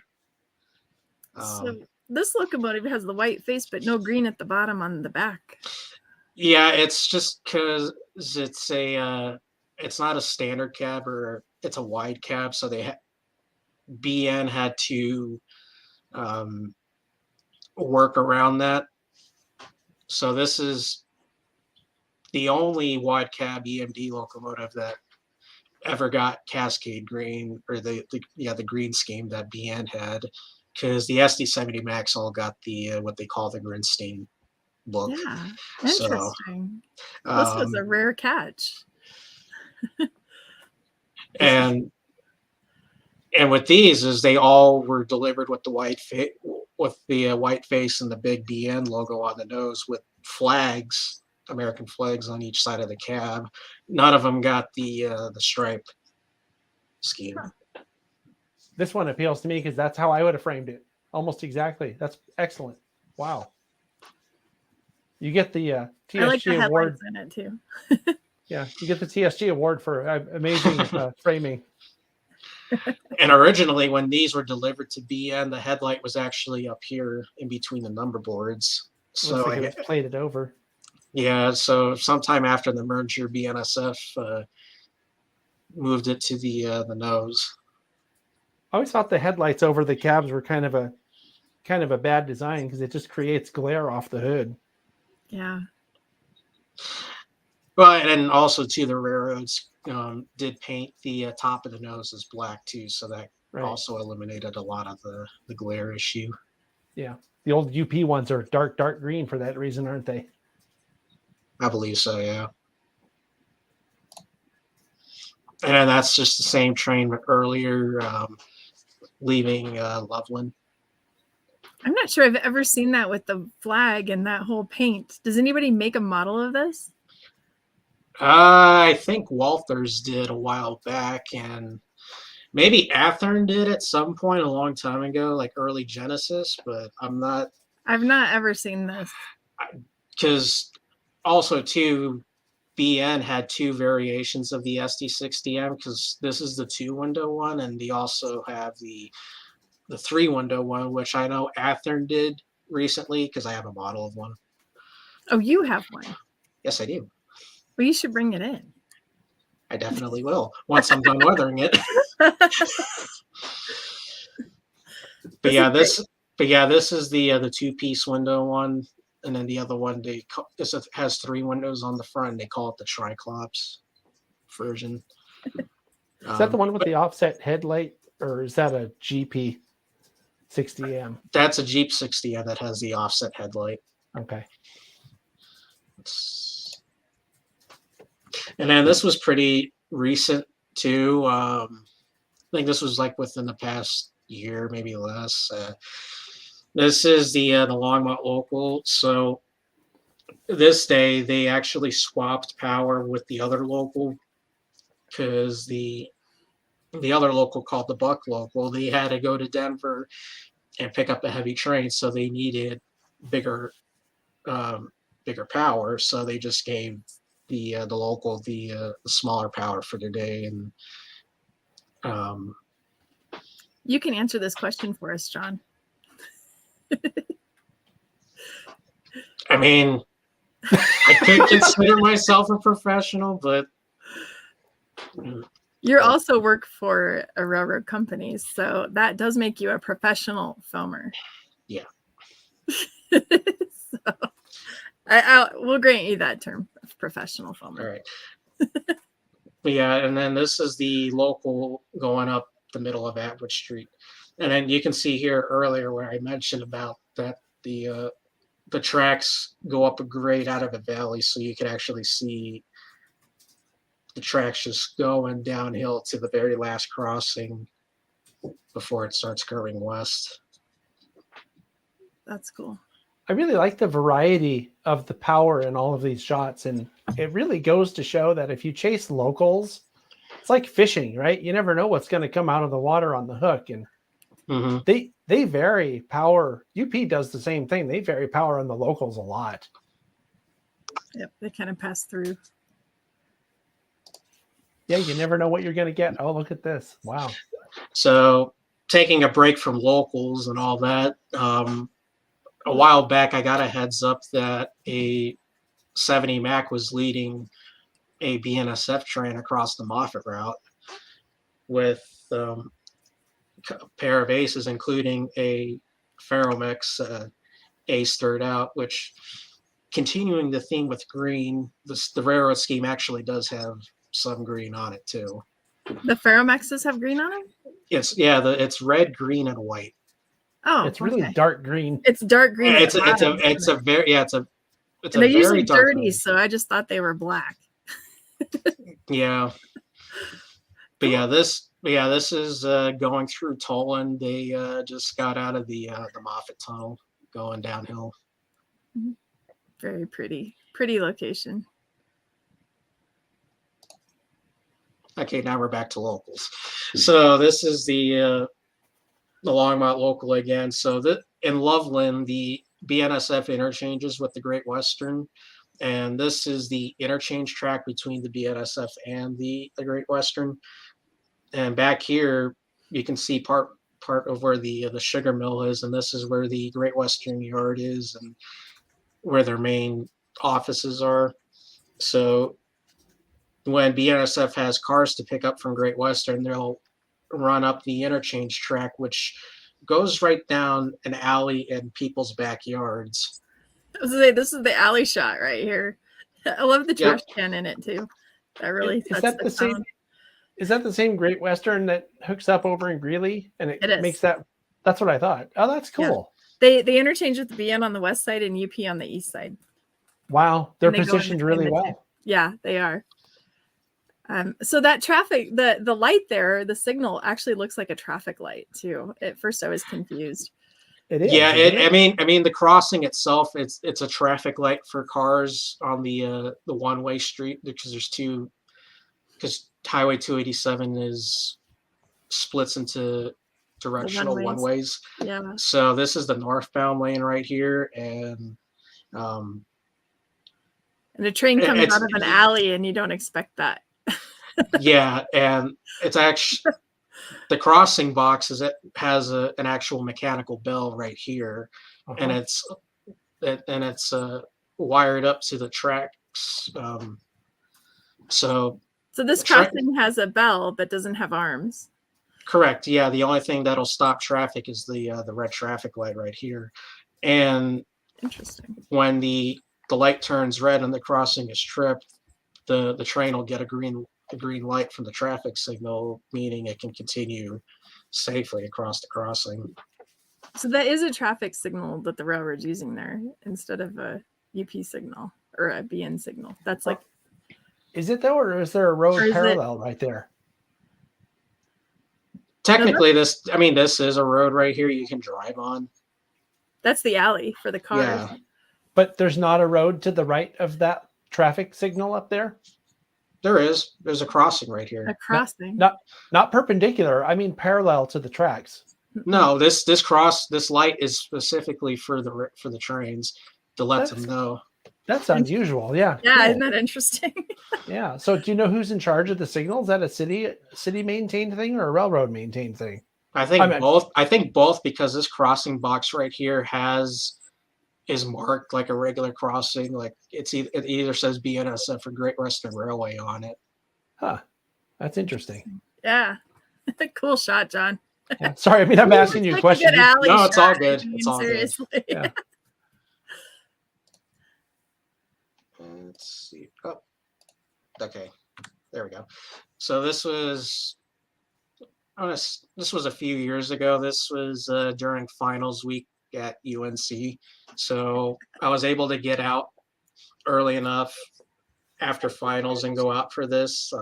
S2: So this locomotive has the white face, but no green at the bottom on the back.
S7: Yeah, it's just because it's not a standard cab, or it's a wide cab, so BN had to work around that. So this is the only wide cab EMD locomotive that ever got Cascade green, or the green scheme that BN had, because the SD70 Max all got the what they call the Grinstein look.
S2: Yeah,
S7: So,
S2: interesting. This was a rare catch.
S7: and with these, is they all were delivered with the white face and the big BN logo on the nose with flags, American flags on each side of the cab. None of them got the stripe scheme.
S2: Huh.
S1: This one appeals to me because that's how I would have framed it. Almost exactly. That's excellent. Wow. You get the
S2: I like the
S1: TSG award.
S2: headlights in it too.
S1: Yeah, you get the TSG award for amazing framing.
S7: And originally, when these were delivered to BN, the headlight was actually up here in between the number boards. So
S1: Looks like it was plated over.
S7: yeah, so sometime after the merger, BNSF moved it to the nose.
S1: I always thought the headlights over the cabs were kind of a bad design because it just creates glare off the hood.
S2: Yeah.
S7: Well, and then also too, the railroads did paint the top of the nose as black too, so that
S1: Right.
S7: also eliminated a lot of the glare issue.
S1: Yeah. The old UP ones are dark green for that reason, aren't they?
S7: I believe so, yeah. And then that's just the same train earlier, leaving Loveland.
S2: I'm not sure I've ever seen that with the flag and that whole paint. Does anybody make a model of this?
S7: I think Walters did a while back, and maybe Athern did at some point a long time ago, like early Genesis, but I'm not,
S2: I've not ever seen this.
S7: because also too, BN had two variations of the SD60M, because this is the 2-window one, and they also have the 3-window one, which I know Athearn did recently because I have a model of one.
S2: Oh, you have one.
S7: Yes, I do.
S2: Well, you should bring it in.
S7: I definitely will once I'm done weathering it. But yeah, this is the 2-piece window one, and then the other one this has 3 windows on the front. They call it the Triclops version.
S1: Is that the one with the offset headlight, or is that a GP 60M?
S7: That's a Jeep 60M that has the offset headlight.
S1: Okay.
S7: And then this was pretty recent too. I think this was like within the past year, maybe less. This is the Longmont local. So this day they actually swapped power with the other local, because the other local, called the Buck local, they had to go to Denver and pick up a heavy train, so they needed bigger power. So they just gave the local the smaller power for their day. And
S2: You can answer this question for us, John.
S7: I mean, I could consider myself a professional, but
S2: You also work for a railroad company, so that does make you a professional filmer.
S7: Yeah.
S2: So we'll grant you that term, professional filmer.
S7: all right. But yeah, and then this is the local going up the middle of Atwood Street. And then you can see here earlier where I mentioned about that the tracks go up a grade out of a valley, so you can actually see the tracks just going downhill to the very last crossing before it starts curving west.
S2: That's cool.
S1: I really like the variety of the power in all of these shots, and it really goes to show that if you chase locals, it's like fishing, right? You never know what's going to come out of the water on the hook, and they vary power. UP does the same thing. They vary power on the locals a lot.
S2: Yep, they kind of pass through.
S1: Yeah, you never know what you're going to get. Oh, look at this. Wow.
S7: So taking a break from locals and all that, a while back, I got a heads up that a 70 Mac was leading a BNSF train across the Moffett route with a pair of aces, including a Ferromex ace third out, which, continuing the theme with green, the railroad scheme actually does have some green on it too.
S2: The Ferromexes have green on them?
S7: It's red, green, and white.
S2: Oh,
S1: it's really dark green.
S2: It's dark green.
S7: It's a very
S2: they're usually dirty, so I just thought they were black.
S7: Yeah. But this is going through Toland. They just got out of the Moffett Tunnel, going downhill.
S2: Very pretty location.
S7: Okay, now we're back to locals. So this is the Longmont local again. So in Loveland, the BNSF interchanges with the Great Western, and this is the interchange track between the BNSF and the Great Western. And back here, you can see part of where the sugar mill is, and this is where the Great Western Yard is, and where their main offices are. So when BNSF has cars to pick up from Great Western, they'll run up the interchange track, which goes right down an alley in people's backyards.
S2: I was gonna say, this is the alley shot right here. I love the trash can in it too. That really
S1: is that the same? Is that the same Great Western that hooks up over in Greeley, and it makes that? That's what I thought. Oh, that's cool.
S2: Yeah. They interchange with the BN on the west side and UP on the east side.
S1: Wow, they're positioned really well.
S2: Yeah, they are. So that traffic, the light there, the signal actually looks like a traffic light too. At first, I was confused.
S1: It is.
S7: Yeah, I mean, the crossing itself, it's a traffic light for cars on the one-way street, because there's two. Because Highway 287 splits into directional one-ways.
S2: Yeah.
S7: So this is the northbound lane right here, and
S2: And a train comes
S7: It's-
S2: out of an alley and you don't expect that.
S7: Yeah, and it's actually the crossing box has an actual mechanical bell right here, and it's wired up to the tracks. So
S2: this crossing has a bell but doesn't have arms.
S7: correct. Yeah, the only thing that'll stop traffic is the red traffic light right here, and
S2: Interesting.
S7: when the light turns red and the crossing is tripped, the train will get a green light from the traffic signal, meaning it can continue safely across the crossing.
S2: So that is a traffic signal that the railroad's using there instead of a UP signal or a BN signal. That's like,
S1: Is it though, or is there a road
S2: Or is it-
S1: parallel right there?
S7: Technically, this is a road right here you can drive on.
S2: that's the alley for the cars.
S7: Yeah,
S1: But there's not a road to the right of that traffic signal up there?
S7: there's a crossing right
S2: A
S7: here.
S2: crossing.
S1: Not perpendicular. I mean parallel to the tracks.
S7: No, this light is specifically for the trains to let them know.
S1: That's unusual. Yeah.
S2: Yeah,
S1: cool.
S2: isn't that interesting?
S1: Yeah. So do you know who's in charge of the signal? Is that a city maintained thing or a railroad maintained thing?
S7: I think
S1: I mean-
S7: both. I think both, because this crossing box right here is marked like a regular crossing. Like it either says BNSF or Great Western Railway on it.
S1: Huh. That's interesting.
S2: Yeah. Cool shot, John.
S1: Yeah. Sorry, I mean I'm asking you
S2: Like a
S1: questions.
S2: good alley
S7: No, it's all
S2: shot,
S7: good.
S2: I mean,
S7: It's all good.
S2: seriously.
S1: Yeah.
S7: Let's see. Oh, okay. There we go. So this was a few years ago. This was during finals week at UNC. So I was able to get out early enough after finals and go out for this.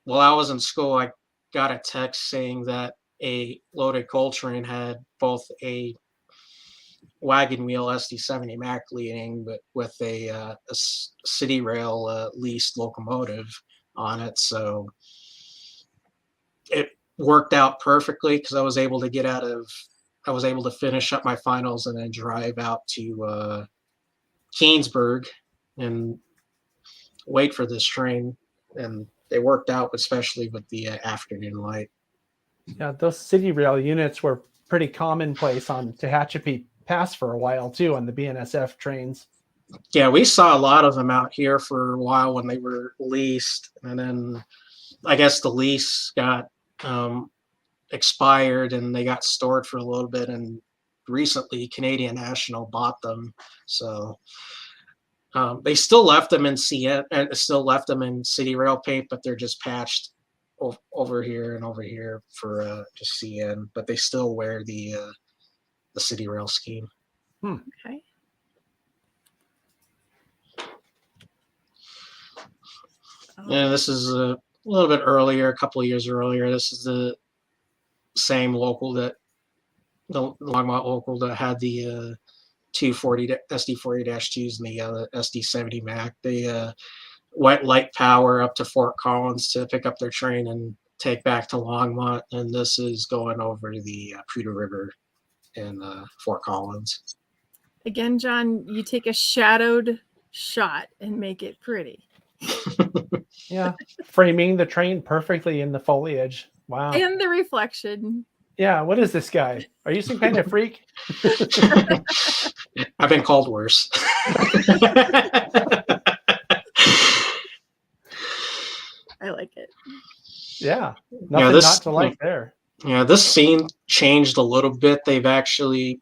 S7: While I was in school, I got a text saying that a loaded coal train had both a wagon wheel SD70 Mac leading, but with a city rail leased locomotive on it. So it worked out perfectly because I was able to finish up my finals and then drive out to Keansburg and wait for this train. And it worked out, especially with the afternoon light.
S1: Yeah, those city rail units were pretty commonplace on Tehachapi Pass for a while too on the BNSF trains.
S7: Yeah, we saw a lot of them out here for a while when they were leased, and then I guess the lease got expired and they got stored for a little bit, and recently Canadian National bought them. So they still left them in CN and still left them in City Rail paint, but they're just patched over here and over here for just CN, but they still wear the City Rail scheme.
S2: Okay.
S7: And this is a little bit earlier, a couple of years earlier. This is the same local the Longmont local that had the 240 SD40-2s and the SD70 Mac. They went light power up to Fort Collins to pick up their train and take back to Longmont. And this is going over the Prudhoe River in Fort Collins.
S2: Again, John, you take a shadowed shot and make it pretty.
S1: Yeah, framing the train perfectly in the foliage. Wow.
S2: And the reflection.
S1: Yeah, what is this guy? Are you some kind of freak?
S7: I've been called worse.
S2: I like it.
S1: Yeah, nothing
S7: this-
S1: not to like there.
S7: Yeah, this scene changed a little bit. They've actually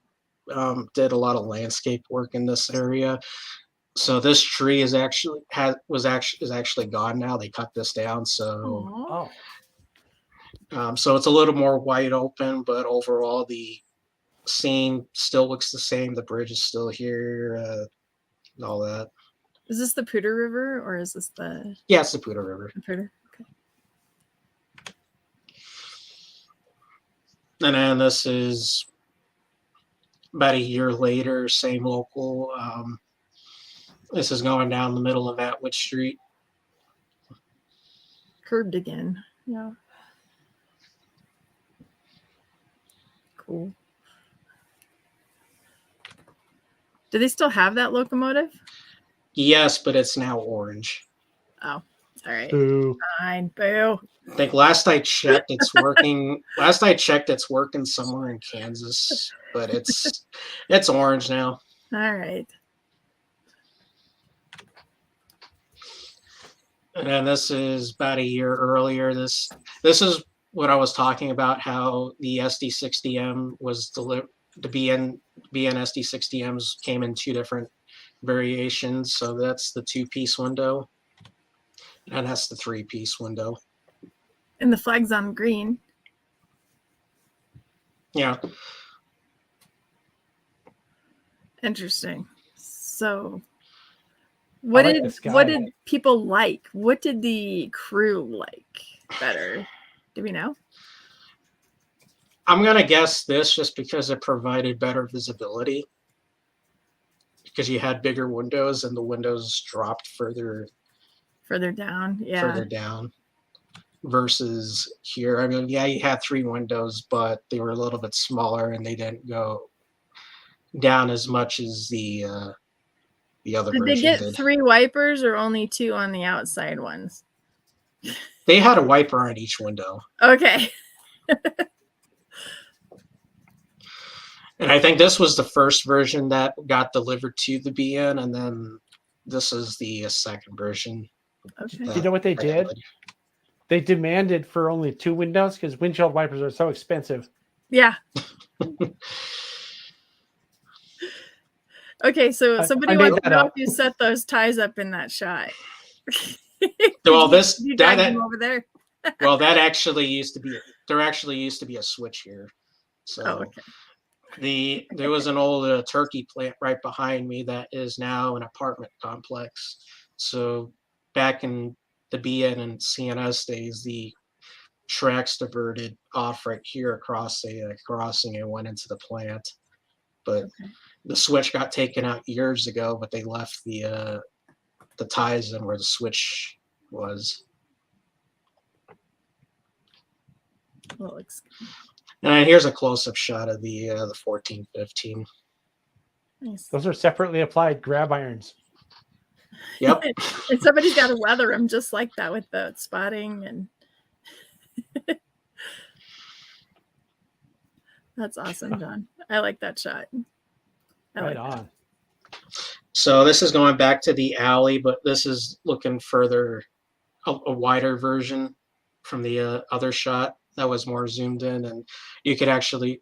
S7: did a lot of landscape work in this area. So this tree is actually gone now. They cut this down, so
S2: Aw.
S1: Oh,
S7: so it's a little more wide open. But overall, the scene still looks the same. The bridge is still here, and all that.
S2: Is this the Prudhoe River or is this the
S7: Yeah, it's the Prudhoe River.
S2: Prudhoe? Okay.
S7: And then this is about a year later, same local. This is going down the middle of Atwood Street.
S2: Curved again. Yeah. Cool. Do they still have that locomotive?
S7: Yes, but it's now orange.
S2: Oh, all right.
S1: Boo.
S2: Fine. Boo.
S7: I think last I checked, it's working. Last I checked, it's working somewhere in Kansas, but it's orange now.
S2: All right.
S7: And then this is about a year earlier. This is what I was talking about. How the SD60M was delivered. The BN SD60Ms came in 2 different variations. So that's the 2-piece window, and that's the 3-piece window.
S2: And the flag's on green.
S7: Yeah.
S2: Interesting. So what
S1: like
S2: did
S1: this
S2: what
S1: guy.
S2: did people like? What did the crew like better? Do we know?
S7: I'm going to guess this just because it provided better visibility, because you had bigger windows and the windows dropped further
S2: Down. Yeah.
S7: further down versus here. I mean, yeah, you had 3 windows, but they were a little bit smaller and they didn't go down as much as the other
S2: Did they
S7: version
S2: get
S7: did.
S2: 3 wipers or only 2 on the outside ones?
S7: They had a wiper on each window.
S2: Okay.
S7: And I think this was the first version that got delivered to the BN, and then this is the second version.
S2: Okay.
S1: You know what they did? They demanded for only 2 windows because windshield wipers are so expensive.
S2: Yeah. Okay, so somebody wants to know if you set those ties up in that shot.
S7: Well,
S2: you dragged them over there.
S7: Well, that actually used to be. There actually used to be a switch here. So
S2: okay.
S7: there was an old turkey plant right behind me that is now an apartment complex. So back in the BN and CNS days, the tracks diverted off right here across a crossing and went into the plant. But the switch got taken out years ago, but they left the ties in where the switch was.
S2: Well, looks good.
S7: And here's a close-up shot of the 1415.
S2: Nice.
S1: Those are separately applied grab irons.
S7: Yep.
S2: And somebody's got to weather them just like that with the spotting and. That's awesome, John. I like that shot.
S1: Right on.
S7: So this is going back to the alley, but this is looking further, a wider version from the other shot that was more zoomed in, and you could actually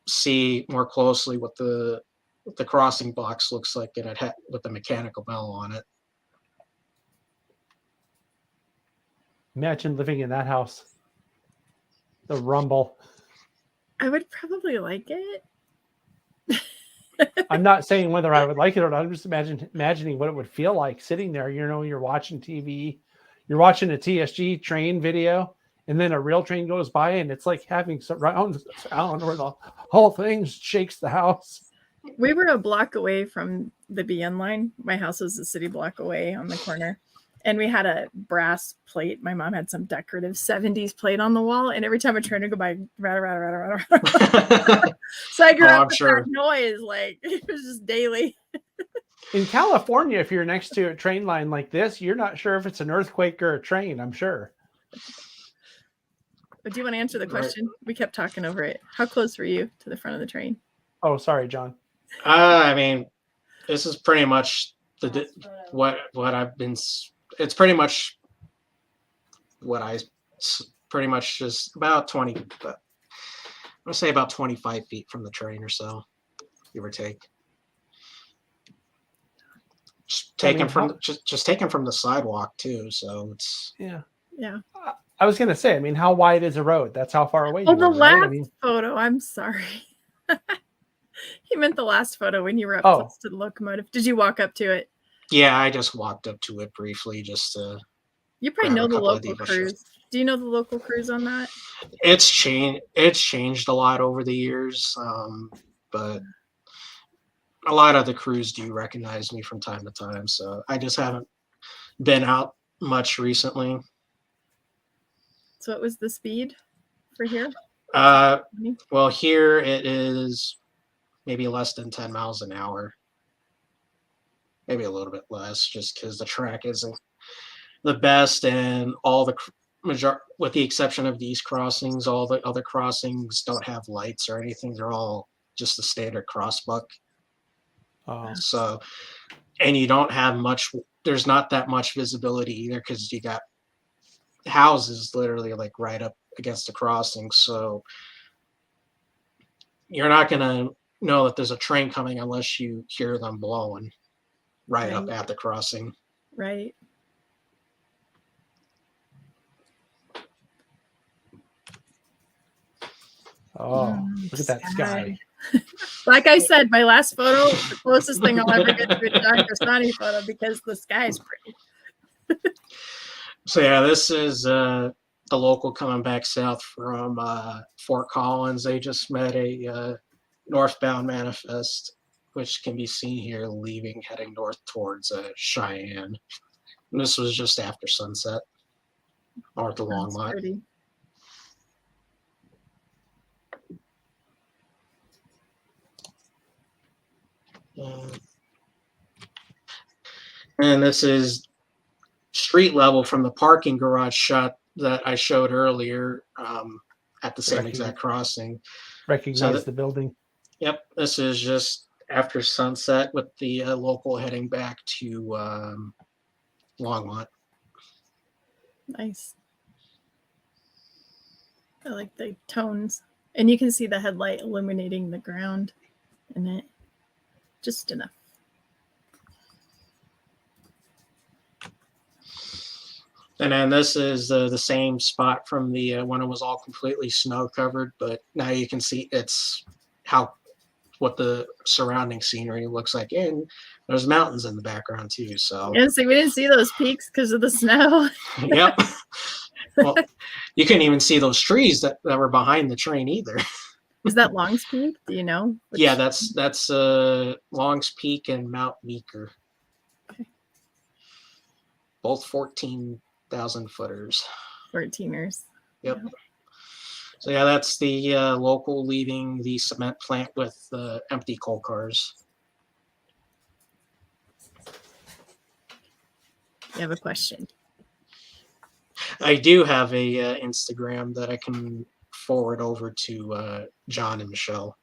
S7: see more closely what the crossing box looks like, and it had with the mechanical bell on it.
S1: Imagine living in that house. The rumble.
S2: I would probably like it.
S1: I'm not saying whether I would like it or not. I'm just imagining what it would feel like sitting there. You know, you're watching TV, you're watching a TSG train video, and then a real train goes by, and it's like having surround sound where the whole thing shakes the house.
S2: We were a block away from the BN line. My house was a city block away on the corner. And we had a brass plate. My mom had some decorative 70s plate on the wall. And every time a train would go by, so I grew up with that noise. Like, it was just daily.
S1: In California, if you're next to a train line like this, you're not sure if it's an earthquake or a train, I'm sure.
S2: But do you want to answer the question? We kept talking over it. How close were you to the front of the train?
S1: Oh, sorry, John.
S7: I mean, this is pretty much what I've been. It's pretty much what I pretty much just about 20. But I'm gonna say about 25 feet from the train or so, give or take. Just taken from the sidewalk too. So it's
S1: yeah.
S2: I
S1: was gonna say, I mean, how wide is a road? That's how far away.
S2: Oh, the last photo. I'm sorry. He meant the last photo when you were up close to the locomotive. Did you walk up to it?
S7: Yeah, I just walked up to it briefly just to.
S2: You probably know the local crews. Do you know the local crews on that?
S7: It's changed a lot over the years, but a lot of the crews do recognize me from time to time. So I just haven't been out much recently.
S2: So what was the speed for here?
S7: Well, here it is maybe less than 10 miles an hour. maybe a little bit less, just because the track isn't the best, and all the with the exception of these crossings, all the other crossings don't have lights or anything. They're all just the standard crossbuck. So, and you don't have much. There's not that much visibility either, because you got houses literally like right up against the crossing. So you're not gonna know that there's a train coming unless you hear them blowing right up at the crossing.
S2: Right.
S1: Oh, look at that sky.
S2: Like I said, my last photo, the closest thing I'll ever get to a John Crisanti photo, because the sky is pretty.
S7: So yeah, this is the local coming back south from Fort Collins. They just met a northbound manifest, which can be seen here leaving, heading north towards Cheyenne. And this was just after sunset, north of Longmont.
S2: Pretty.
S7: And this is street level from the parking garage shot that I showed earlier at the same exact crossing.
S1: Recognize the building.
S7: Yep, this is just after sunset with the local heading back to Longmont.
S2: Nice. I like the tones. And you can see the headlight illuminating the ground in it. Just enough.
S7: And then this is the same spot from the when it was all completely snow covered, but now you can see what the surrounding scenery looks like, and there's mountains in the background too. So
S2: we didn't see those peaks because of the snow.
S7: Yep. Well, you couldn't even see those trees that were behind the train either.
S2: Is that Long's Peak? Do you know?
S7: Yeah, that's Long's Peak and Mount Meeker.
S2: Okay.
S7: Both 14,000 footers.
S2: 14ers.
S7: Yep. So yeah, that's the local leaving the cement plant with empty coal cars.
S2: You have a question?
S7: I do have a Instagram that I can forward over to John and Michelle.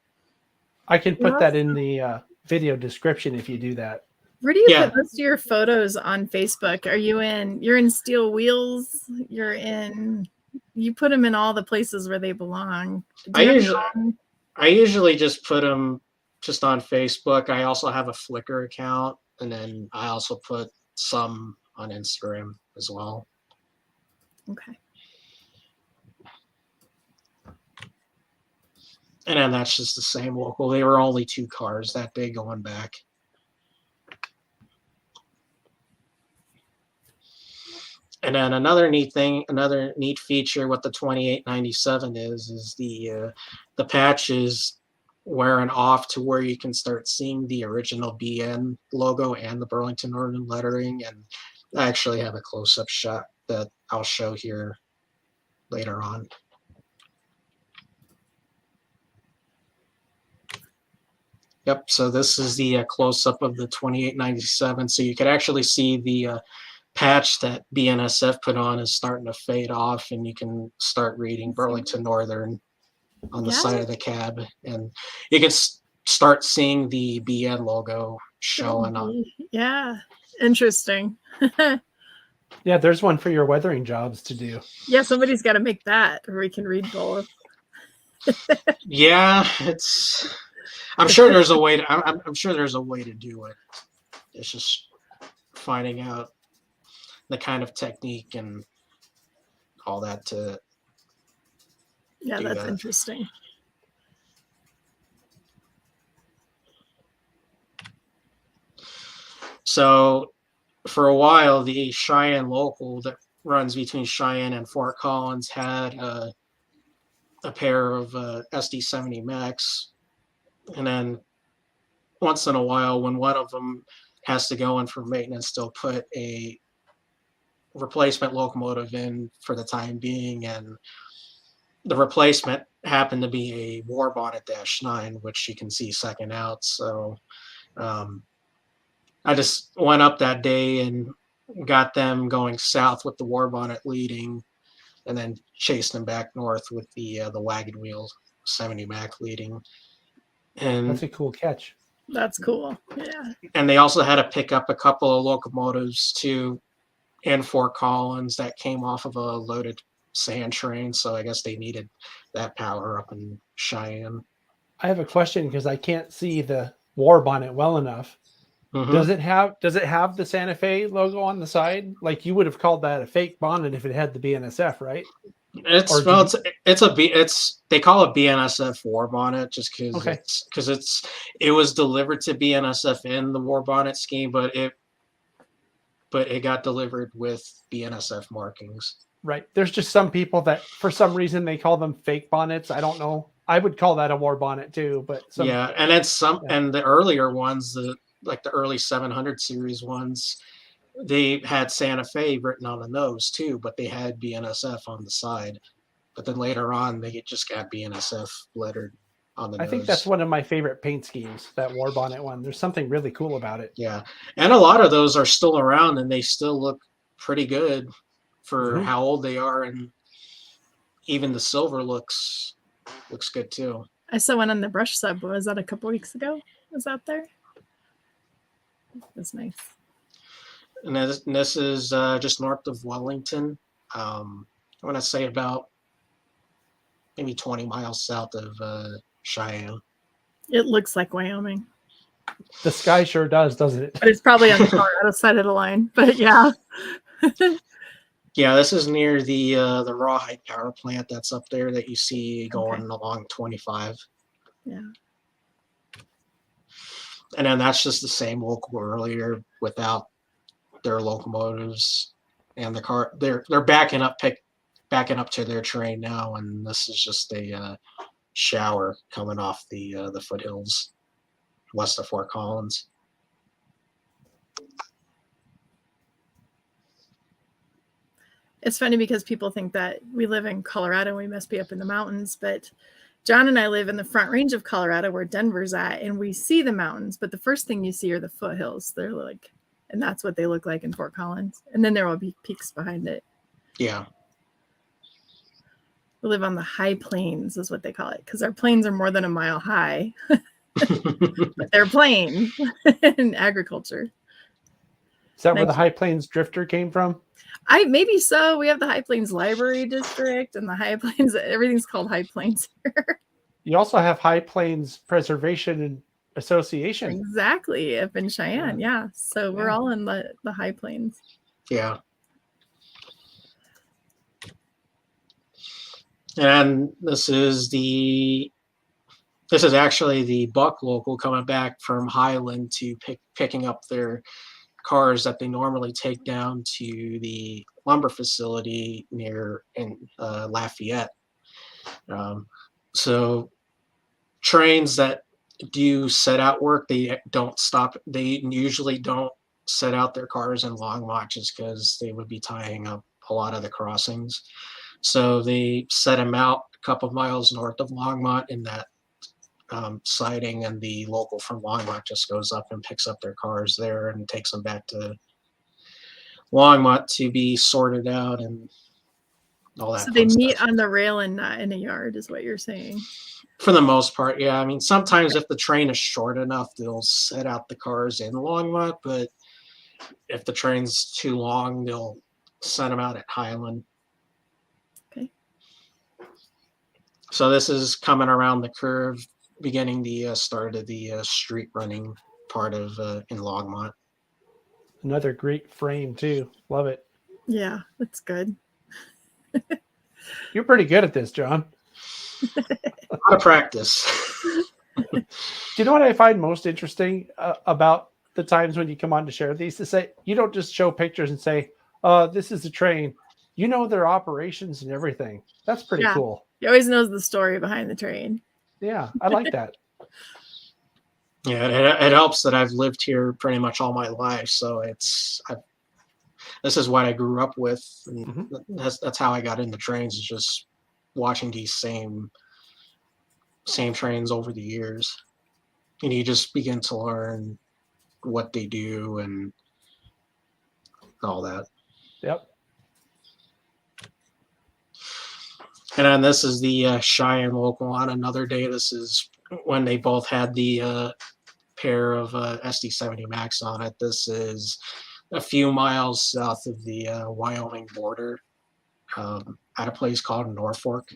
S1: I can put that in the video description if you do that.
S2: Where do you put most of your photos on Facebook? You're in Steel Wheels? You put them in all the places where they belong.
S7: I usually just put them just on Facebook. I also have a Flickr account, and then I also put some on Instagram as well.
S2: Okay.
S7: And then that's just the same local. They were only 2 cars that day going back. And then another neat feature what the 2897 is the patch is wearing off to where you can start seeing the original BN logo and the Burlington Northern lettering. And I actually have a close-up shot that I'll show here later on. Yep, so this is the close-up of the 2897. So you could actually see the patch that BNSF put on is starting to fade off, and you can start reading Burlington Northern on the side of the cab. And you can start seeing the BN logo showing on.
S2: Yeah, interesting.
S1: Yeah, there's one for your weathering jobs to do.
S2: Yeah, somebody's got to make that where we can read both.
S7: Yeah, I'm sure there's a way to. I'm sure there's a way to do it. It's just finding out the kind of technique and all that to.
S2: Yeah, that's interesting.
S7: So, for a while, the Cheyenne local that runs between Cheyenne and Fort Collins had a pair of SD70 Max. And then once in a while, when one of them has to go in for maintenance, they'll put a replacement locomotive in for the time being. And the replacement happened to be a War Bonnet -9, which you can see second out. So I just went up that day and got them going south with the war bonnet leading, and then chased them back north with the wagon wheel 70 Mac leading.
S1: That's
S7: And
S1: a cool catch.
S2: That's cool. Yeah.
S7: and they also had to pick up a couple of locomotives too in Fort Collins that came off of a loaded sand train. So I guess they needed that power up in Cheyenne.
S1: I have a question because I can't see the war bonnet well enough.
S7: Mhm.
S1: Does it have the Santa Fe logo on the side? Like you would have called that a fake bonnet if it had the BNSF, right?
S7: It's
S1: Or
S7: well,
S1: did
S7: it's they call it BNSF war bonnet just because
S1: Okay.
S7: it was delivered to BNSF in the war bonnet scheme, but it got delivered with BNSF markings.
S1: Right. There's just some people that for some reason they call them fake bonnets. I don't know. I would call that a war bonnet too, but
S7: Yeah, and then some,
S1: Yeah.
S7: and the earlier ones, like the early 700 series ones, they had Santa Fe written on the nose too, but they had BNSF on the side. But then later on, they just got BNSF lettered on the
S1: I
S7: nose.
S1: think that's one of my favorite paint schemes, that war bonnet one. There's something really cool about it.
S7: Yeah, and a lot of those are still around, and they still look pretty good for
S1: Mhm.
S7: how old they are, and even the silver looks good too.
S2: I saw one on the brush sub. Was that a couple weeks ago? Was out there? That's nice.
S7: And this is just north of Wellington. I want to say about maybe 20 miles south of Cheyenne.
S2: It looks like Wyoming,
S1: The sky sure does, doesn't it?
S2: but it's probably on the Colorado side of the line. But yeah.
S7: Yeah, this is near the Rawhide power plant that's up there that you see going along 25.
S2: Yeah.
S7: And then that's just the same local earlier without their locomotives and the car. They're backing up to their train now, and this is just a shower coming off the foothills west of Fort Collins.
S2: It's funny because people think that we live in Colorado and we must be up in the mountains, but John and I live in the Front Range of Colorado where Denver's at, and we see the mountains, but the first thing you see are the foothills. They're like, and that's what they look like in Fort Collins. And then there will be peaks behind it.
S7: Yeah.
S2: We live on the high plains is what they call it, because our plains are more than a mile high, but they're plains in agriculture.
S1: Is that where the High Plains Drifter came from?
S2: Maybe so. We have the High Plains Library District and the High Plains. Everything's called High Plains here.
S1: You also have High Plains Preservation Association.
S2: Exactly. Up in Cheyenne. Yeah. So we're all in the High Plains.
S7: Yeah. And this is actually the Buck local coming back from Highland to picking up their cars that they normally take down to the lumber facility near in Lafayette. So trains that do set out work, they don't stop. They usually don't set out their cars in Longmont just because they would be tying up a lot of the crossings. So they set them out a couple of miles north of Longmont in that siding, and the local from Longmont just goes up and picks up their cars there and takes them back to Longmont to be sorted out and all that.
S2: So they meet
S7: stuff.
S2: on the rail and not in a yard is what you're saying.
S7: For the most part, yeah. I mean, sometimes if the train is short enough, they'll set out the cars in Longmont, but if the train's too long, they'll send them out at Highland.
S2: Okay.
S7: So this is coming around the curve, beginning the start of the street running part of in Longmont.
S1: Another great frame too. Love it.
S2: Yeah, that's good.
S1: You're pretty good at this, John.
S7: A lot of practice.
S1: Do you know what I find most interesting about the times when you come on to share these? To say you don't just show pictures and say, this is a train. You know their operations and everything. That's pretty cool.
S2: He always knows the story behind the train.
S1: Yeah, I like that.
S7: Yeah, it helps that I've lived here pretty much all my life, so this is what I grew up with, and that's how I got into trains. Is just watching these same trains over the years, and you just begin to learn what they do and all that.
S1: Yep.
S7: And then this is the Cheyenne local on another day. This is when they both had the pair of SD70 Max on it. This is a few miles south of the Wyoming border at a place called Norfolk.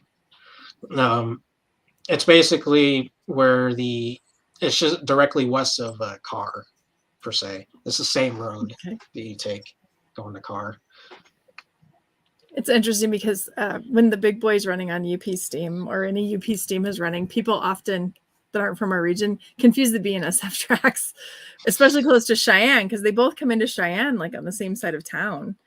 S7: It's basically where it's just directly west of Carr, per se. It's the same road that you take going to Carr.
S2: It's interesting because when the big boy's running on UP Steam or any UP Steam is running, people often that aren't from our region confuse the BNSF tracks, especially close to Cheyenne, because they both come into Cheyenne like on the same side of town.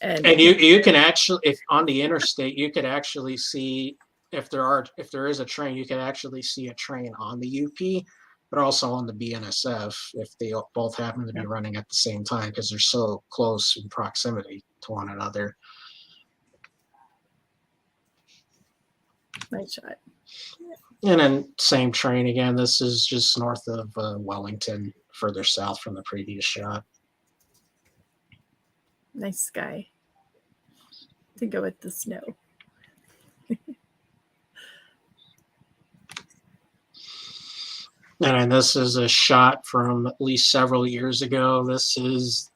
S2: And
S7: you can actually, if on the interstate, you could actually see if there is a train, you can actually see a train on the UP, but also on the BNSF if they both happen to be running at the same time because they're so close in proximity to one another.
S2: Nice shot.
S7: And then same train again. This is just north of Wellington, further south from the previous shot.
S2: Nice sky to go with the snow.
S7: And then this is a shot from at least several years ago. This is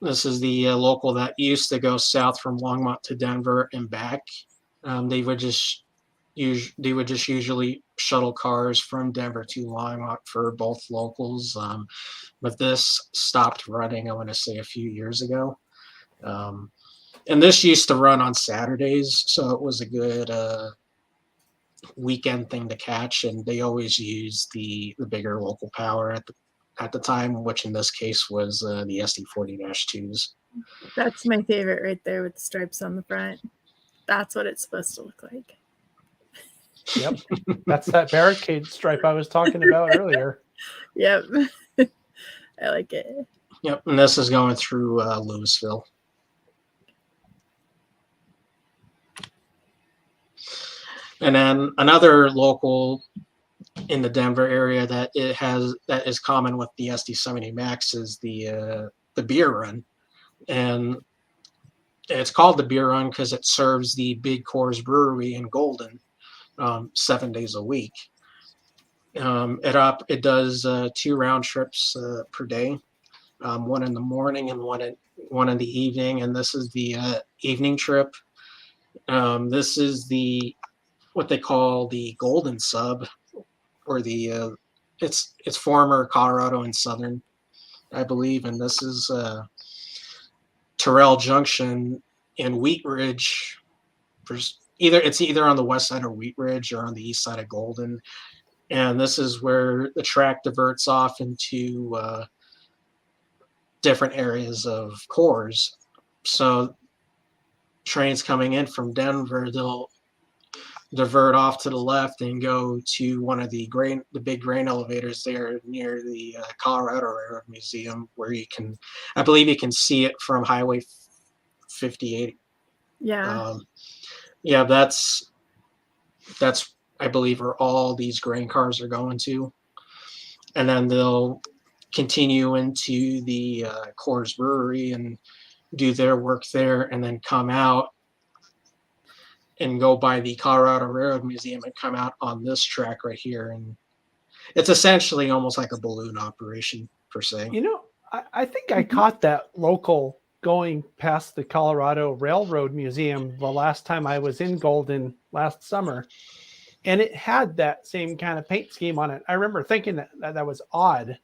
S7: the local that used to go south from Longmont to Denver and back. They would just usually shuttle cars from Denver to Longmont for both locals. But this stopped running, I want to say, a few years ago. And this used to run on Saturdays, so it was a good weekend thing to catch. And they always used the bigger local power at the time, which in this case was the SD40-2s.
S2: That's my favorite right there with the stripes on the front. That's what it's supposed to look like.
S1: Yep. That's that barricade stripe I was talking about earlier.
S2: Yep. I like it.
S7: Yep. And this is going through Louisville. And then another local in the Denver area that is common with the SD70 Max is the beer run. And it's called the beer run because it serves the Big Coors Brewery in Golden 7 days a week. It does 2 round trips per day, one in the morning and one in the evening. And this is the evening trip. This is what they call the Golden Sub, or it's former Colorado and Southern, I believe. And this is Terrell Junction in Wheat Ridge. It's either on the west side of Wheat Ridge or on the east side of Golden. And this is where the track diverts off into different areas of Coors. So trains coming in from Denver, they'll divert off to the left and go to one of the big grain elevators there near the Colorado Railroad Museum, where I believe you can see it from Highway 58.
S2: Yeah.
S7: Yeah, that's I believe where all these grain cars are going to. And then they'll continue into the Coors Brewery and do their work there, and then come out and go by the Colorado Railroad Museum and come out on this track right here. And it's essentially almost like a balloon operation, per se.
S1: You know, I think I caught that local going past the Colorado Railroad Museum the last time I was in Golden last summer. And it had that same kind of paint scheme on it. I remember thinking that was odd.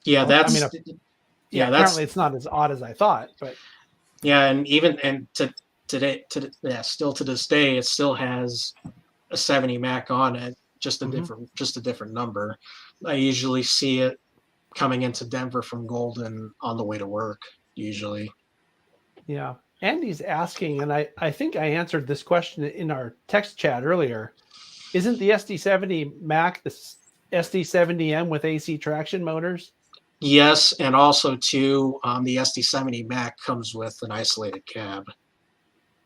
S7: Yeah,
S1: apparently it's not as odd as I thought, but
S7: yeah, and still to this day, it still has a 70 Mac on it, just a different number. I usually see it coming into Denver from Golden on the way to work, usually. Yeah.
S1: Andy's asking, and I think I answered this question in our text chat earlier. Isn't the SD70 Mac the SD70M with AC traction motors?
S7: Yes, and also too, the SD70 Mac comes with an isolated cab.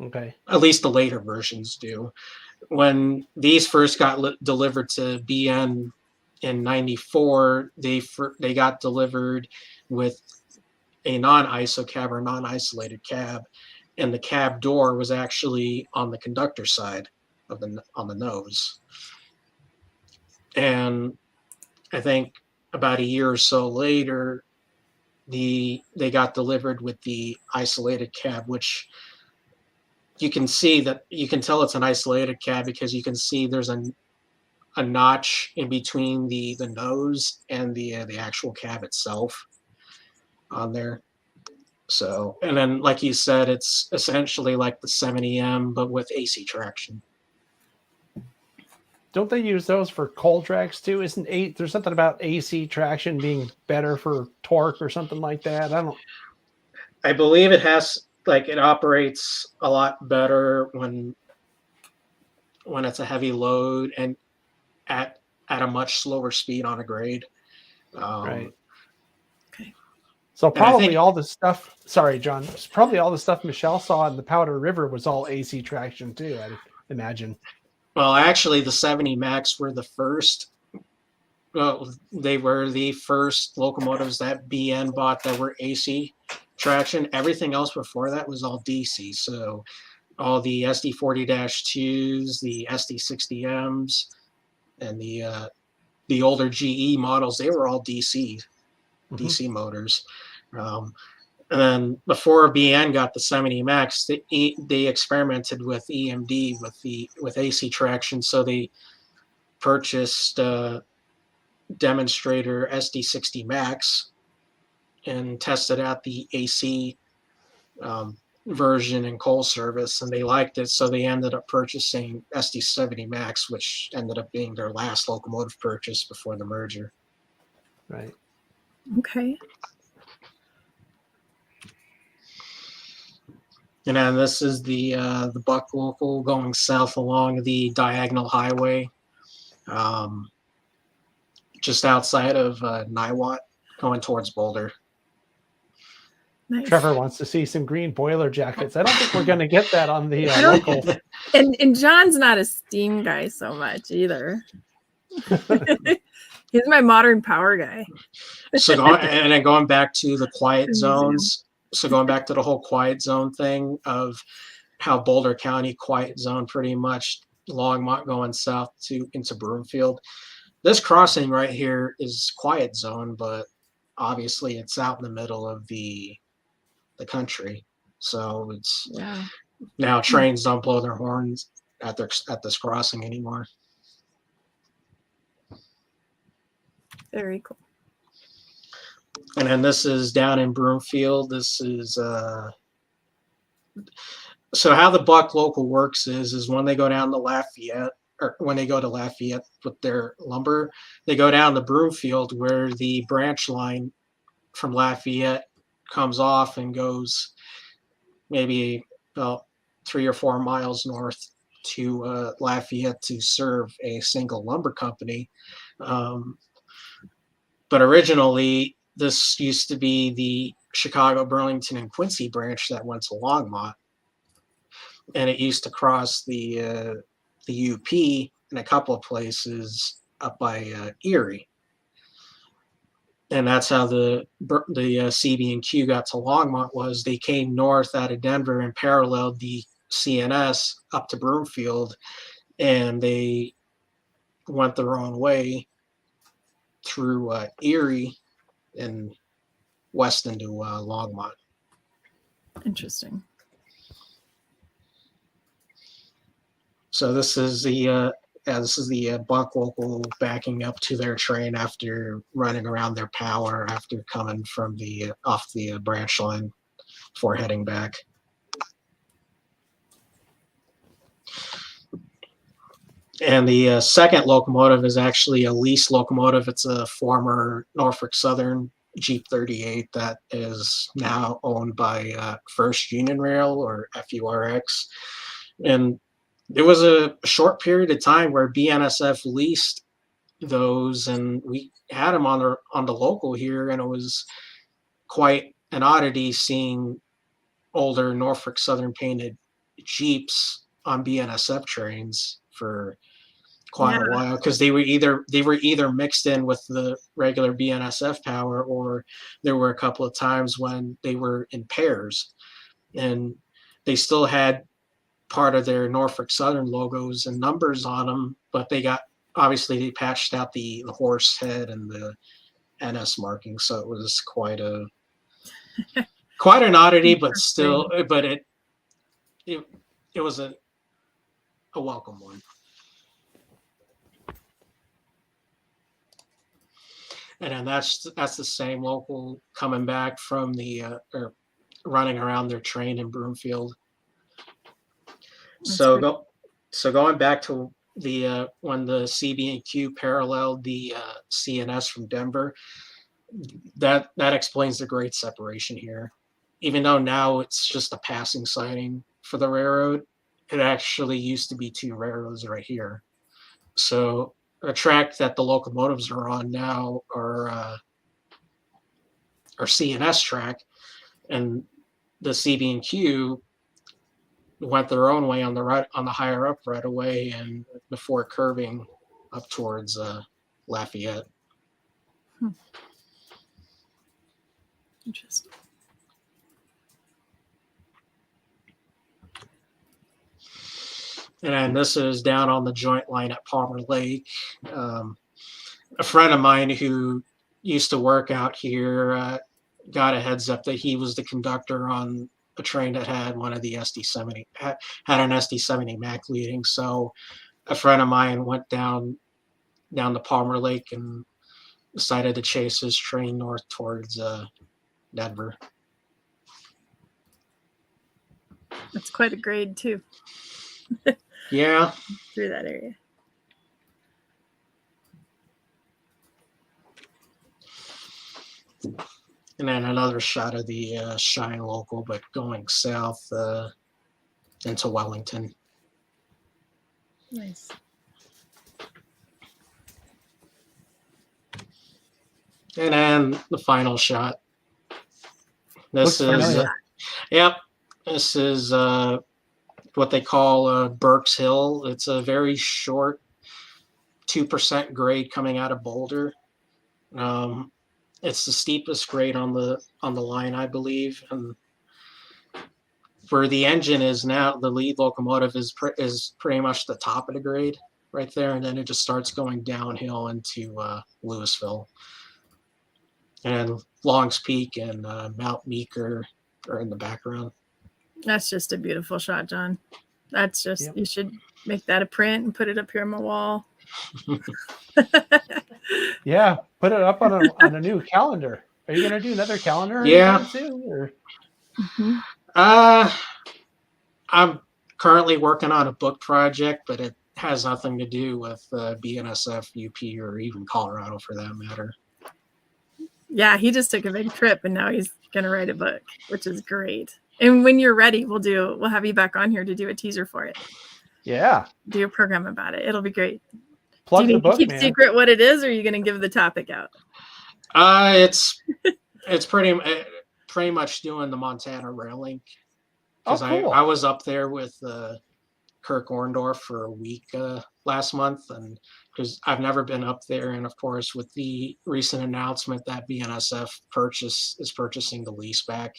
S1: Okay.
S7: At least the later versions do. When these first got delivered to BN in '94 they got delivered with a non-ISO cab or non-isolated cab, and the cab door was actually on the conductor side of on the nose. And I think about a year or so later, they got delivered with the isolated cab, which you can tell it's an isolated cab because you can see there's a notch in between the nose and the actual cab itself on there. So, and then like you said, it's essentially like the 70M but with AC traction.
S1: Don't they use those for cold tracks too? There's something about AC traction being better for torque or something like that?
S7: I believe it operates a lot better when it's a heavy load and at a much slower speed on a grade.
S1: Right.
S2: Okay.
S1: So probably all the stuff. Sorry, John. Probably all the stuff Michelle saw in the Powder River was all AC traction too, I imagine.
S7: Well, actually, the 70 Max were the first. Well, they were the first locomotives that BN bought that were AC traction. Everything else before that was all DC. So all the SD40-2s, the SD60Ms, and the older GE models, they were all DC motors. And then before BN got the 70 Max, they experimented with EMD with AC traction. So they purchased demonstrator SD60 Max and tested out the AC version in coal service, and they liked it. So they ended up purchasing SD70 Max, which ended up being their last locomotive purchase before the merger.
S1: Right.
S2: Okay.
S7: And then this is the Buck local going south along the diagonal highway, just outside of Niwot, going towards Boulder.
S2: Nice.
S1: Trevor wants to see some green boiler jackets. I don't think we're going to get that on the local.
S2: And John's not a steam guy so much either. He's my modern power guy.
S7: So going back to the quiet zones. So going back to the whole quiet zone thing of how Boulder County quiet zone pretty much Longmont going south into Broomfield. This crossing right here is quiet zone, but obviously it's out in the middle of the country. So it's now trains don't blow their horns at this crossing anymore.
S2: Very cool.
S7: And then this is down in Broomfield. This is so how the Buck local works is when they go down to Lafayette, or when they go to Lafayette with their lumber, they go down to Broomfield where the branch line from Lafayette comes off and goes maybe about 3 or 4 miles north to Lafayette to serve a single lumber company. But originally, this used to be the Chicago, Burlington, and Quincy branch that went to Longmont. And it used to cross the UP in a couple of places up by Erie. And that's how the CB&Q got to Longmont, was they came north out of Denver and paralleled the CNS up to Broomfield, and they went their own way through Erie and west into Longmont.
S2: Interesting.
S7: So this is the Buck local backing up to their train after running around their power after coming from off the branch line before heading back. And the second locomotive is actually a Lease locomotive. It's a former Norfolk Southern Jeep 38 that is now owned by First Union Rail, or FURX. And there was a short period of time where BNSF leased those, and we had them on the local here, and it was quite an oddity seeing older Norfolk Southern painted Jeeps on BNSF trains for quite a while, because they were either mixed in with the regular BNSF power, or there were a couple of times when they were in pairs, and they still had part of their Norfolk Southern logos and numbers on them, but they patched out the horse head and the NS marking, so it was quite an oddity, but still, but it was a welcome one. And then that's the same local coming back from the or running around their train in Broomfield. So going back to the when the CB&Q paralleled the CNS from Denver, that explains the grade separation here. Even though now it's just a passing sighting for the railroad, it actually used to be two railroads right here. So a track that the locomotives are on now are CNS track, and the CB&Q went their own way on the right, on the higher up right away, and before curving up towards Lafayette.
S2: Interesting.
S7: And then this is down on the joint line at Palmer Lake. A friend of mine who used to work out here got a heads up that he was the conductor on a train that had one of the SD70, had an SD70 Mac leading. So a friend of mine went down to Palmer Lake and decided to chase his train north towards Denver.
S2: That's quite a grade too.
S7: Yeah.
S2: Through that area.
S7: And then another shot of the Shine local, but going south into Wellington.
S2: Nice.
S7: And then the final shot. This
S1: Looks
S7: is,
S1: familiar.
S7: yep, this is what they call Burke's Hill. It's a very short 2% grade coming out of Boulder. It's the steepest grade on the line, I believe, and where the engine is now, the lead locomotive is pretty much the top of the grade right there, and then it just starts going downhill into Louisville. And Long's Peak and Mount Meeker are in the background.
S2: That's just a beautiful shot, John. That's just, You should make that a print and put it up here on my wall.
S1: Yeah, put it up on a new calendar. Are you going to do another calendar?
S7: Yeah.
S1: Soon, or?
S2: Mm-hmm.
S7: I'm currently working on a book project, but it has nothing to do with BNSF, UP, or even Colorado for that matter.
S2: Yeah, he just took a big trip and now he's going to write a book, which is great. And when you're ready, we'll have you back on here to do a teaser for it.
S1: Yeah.
S2: Do a program about it. It'll be great.
S1: Plug
S2: do you
S1: the
S2: need
S1: book,
S2: to keep
S1: man.
S2: secret what it is, or are you going to give the topic out?
S7: It's pretty much doing the Montana Rail Link. Because
S1: cool.
S7: I was up there with Kirk Orndorff for a week last month, and because I've never been up there, and of course with the recent announcement that BNSF is purchasing the Lease back,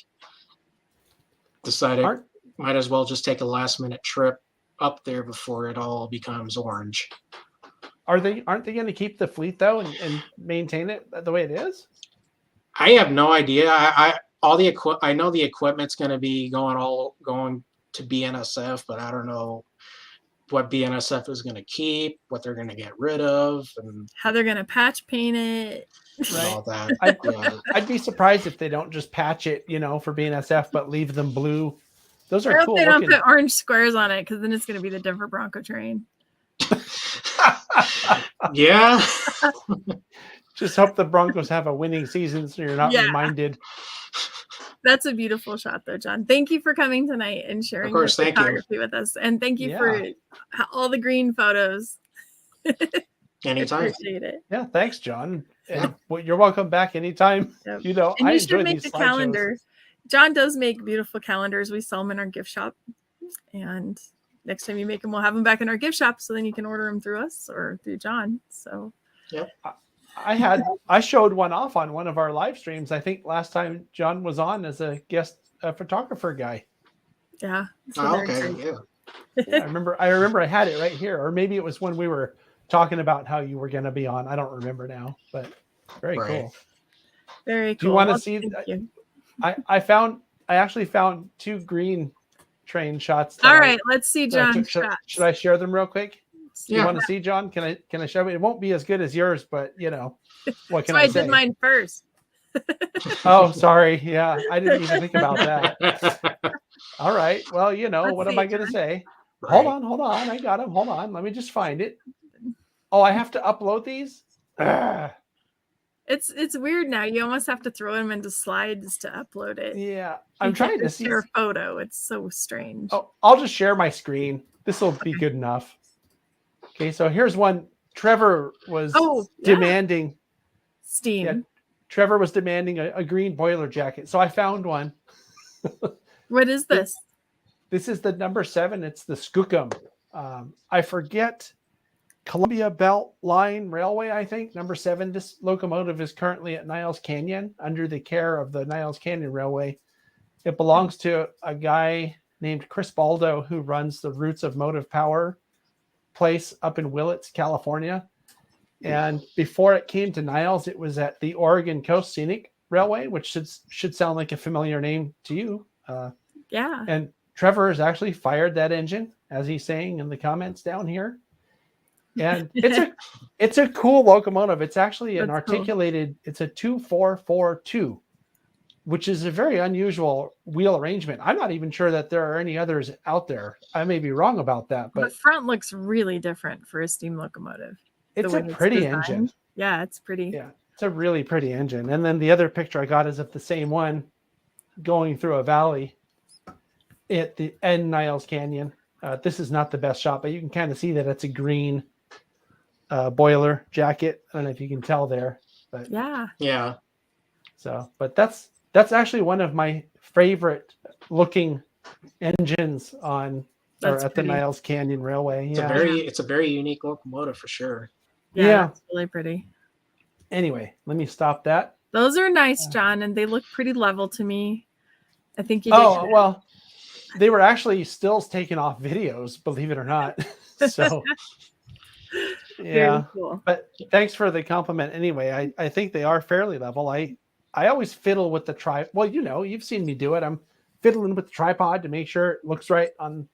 S7: decided might as well just take a last minute trip up there before it all becomes orange.
S1: Aren't they going to keep the fleet though and maintain it the way it is?
S7: I have no idea. I know the equipment's going to be going to BNSF, but I don't know what BNSF is going to keep, what they're going to get rid of, and
S2: how they're going to patch paint it.
S1: Right.
S7: All that.
S1: I'd be surprised if they don't just patch it, for BNSF, but leave them blue. Those are cool.
S2: They don't put orange squares on it, because then it's going to be the Denver Bronco train.
S7: Yeah.
S1: Just hope the Broncos have a winning season so you're not reminded.
S2: That's a beautiful shot, though, John. Thank you for coming tonight and sharing your photography with us. And thank you for all the green photos.
S7: Anytime.
S2: Appreciate it.
S1: Yeah, thanks, John. And you're welcome back anytime.
S2: Yep.
S1: And
S2: I
S1: you
S2: should make the calendar. John does make beautiful calendars. We sell them in our gift shop. And next time you make them, we'll have them back in our gift shop, so then you can order them through us or through John. So
S1: I showed one off on one of our live streams. I think last time John was on as a guest photographer guy.
S2: yeah. So
S7: Oh,
S2: they're
S7: okay.
S2: great.
S7: Yeah.
S1: I remember I had it right here, or maybe it was when we were talking about how you were going to be on. I don't remember now, but very
S7: Right.
S1: cool.
S2: Very cool.
S1: Do you want to
S2: Well,
S1: see?
S2: thank you.
S1: I actually found 2 green train shots.
S2: All right, let's see John's
S1: should
S2: shots.
S1: I share them real quick?
S2: Yeah.
S1: You want to see, John? Can I show it? It won't be as good as yours, but what can
S2: So
S1: I
S2: I
S1: say?
S2: did mine first.
S1: Oh, sorry. Yeah, I didn't even think about that. All right. Well,
S2: Let's
S1: what am
S2: see,
S1: I going to
S2: John.
S1: say?
S7: Right.
S1: Hold on. I got them. Hold on. Let me just find it. Oh, I have to upload these?
S2: It's weird now. You almost have to throw them into slides to upload it.
S1: Yeah.
S2: You
S1: I'm
S2: can't
S1: trying to
S2: just
S1: see.
S2: share a photo. It's so strange.
S1: Oh, I'll just share my screen. This will be good enough. Okay, so here's one. Trevor was demanding
S2: Steam.
S1: Yeah, Trevor was demanding a green boiler jacket. So I found one.
S2: What is this?
S1: This is the number 7. It's the Skookum. I forget. Columbia Belt Line Railway, I think, number 7. This locomotive is currently at Niles Canyon under the care of the Niles Canyon Railway. It belongs to a guy named Chris Baldo, who runs the Roots of Motive Power place up in Willits, California. And before it came to Niles, it was at the Oregon Coast Scenic Railway, which should sound like a familiar name to you.
S2: Yeah.
S1: And Trevor has actually fired that engine, as he's saying in the comments down here. And it's a cool locomotive. It's actually an articulated, it's a 2442, which is a very unusual wheel arrangement. I'm not even sure that there are any others out there. I may be wrong about that, but
S2: the front looks really different for a steam locomotive.
S1: It's a pretty engine.
S2: Yeah, it's pretty.
S1: Yeah, it's a really pretty engine. And then the other picture I got is of the same one going through a valley at the end Niles Canyon. This is not the best shot, but you can kind of see that it's a green boiler jacket. I don't know if you can tell there, but
S7: Yeah.
S1: So, but that's actually one of my favorite looking engines on at the Niles Canyon Railway.
S7: It's a very unique locomotive for sure.
S1: Yeah.
S2: It's really pretty.
S1: Anyway, let me stop that.
S2: Those are nice, John, and they look pretty level to me. I think you
S1: did. Well, they were actually stills taken off videos, believe it or not. So yeah,
S2: cool.
S1: But thanks for the compliment anyway. I think they are fairly level. I always fiddle with the well, you've seen me do it. I'm fiddling with the tripod to make sure it looks right on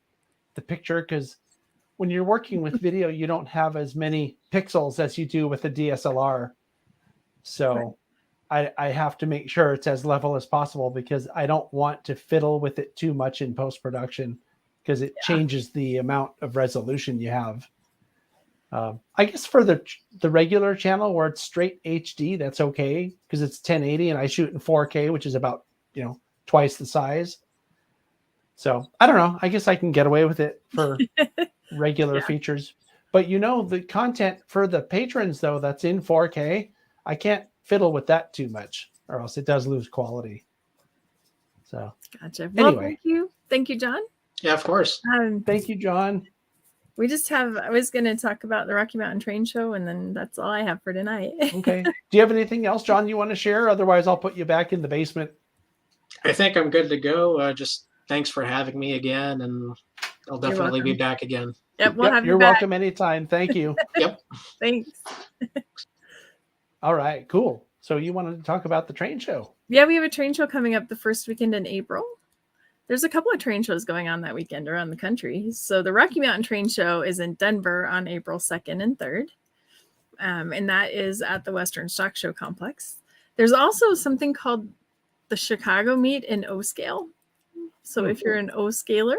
S1: the picture, because when you're working with video, you don't have as many pixels as you do with a DSLR. So I have to make sure it's as level as possible, because I don't want to fiddle with it too much in post-production, because it changes the amount of resolution you have. I guess for the regular channel where it's straight HD, that's okay, because it's 1080 and I shoot in 4K, which is about, twice the size. So I don't know. I guess I can get away with it for regular features. But the content for the patrons, though, that's in 4K, I can't fiddle with that too much, or else it does lose quality. So
S2: gotcha. Well,
S1: anyway,
S2: thank you, John.
S7: Yeah, of course.
S1: Thank you, John.
S2: I was going to talk about the Rocky Mountain Train Show, and then that's all I have for tonight.
S1: Okay. Do you have anything else, John, you want to share? Otherwise, I'll put you back in the basement.
S7: I think I'm good to go. Just thanks for having me again, and I'll definitely be back again.
S2: Yep, we'll have you
S1: you're
S2: back.
S1: welcome anytime. Thank you.
S7: Yep.
S2: Thanks.
S1: All right, cool. So you wanted to talk about the train show?
S2: Yeah, we have a train show coming up the first weekend in April. There's a couple of train shows going on that weekend around the country. So the Rocky Mountain Train Show is in Denver on April 2nd and 3rd. And that is at the Western Stock Show Complex. There's also something called the Chicago Meet in O-Scale. So if you're an O-Scaler,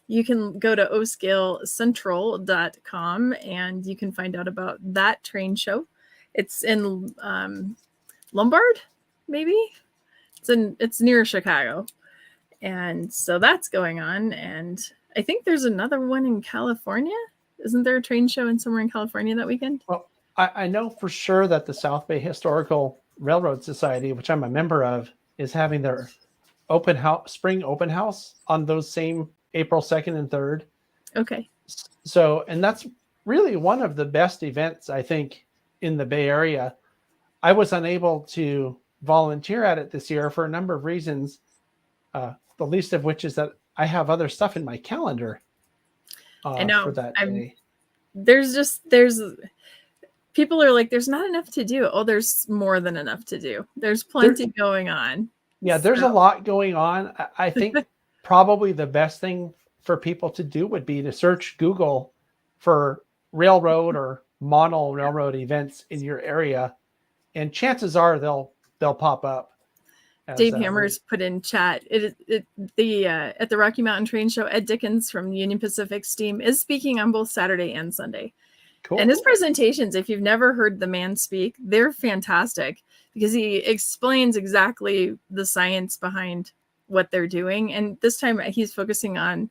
S2: you can go to oscalecentral.com and you can find out about that train show. It's in Lombard, maybe? It's near Chicago. And so that's going on. And I think there's another one in California. Isn't there a train show somewhere in California that weekend?
S1: Well, I know for sure that the South Bay Historical Railroad Society, which I'm a member of, is having their spring open house on those same April 2nd and 3rd.
S2: Okay.
S1: So, and that's really one of the best events, I think, in the Bay Area. I was unable to volunteer at it this year for a number of reasons, the least of which is that I have other stuff in my calendar
S2: I know.
S1: for that day.
S2: There's people are like, there's not enough to do. Oh, there's more than enough to do. There's plenty going on.
S1: Yeah, there's a lot going on. I think probably the best thing for people to do would be to search Google for railroad or model railroad events in your area, and chances are they'll pop up.
S2: Dave Hammers put in chat. At the Rocky Mountain Train Show, Ed Dickens from Union Pacific Steam is speaking on both Saturday and Sunday. Cool. And his presentations, if you've never heard the man speak, they're fantastic because he explains exactly the science behind what they're doing. And this time he's focusing on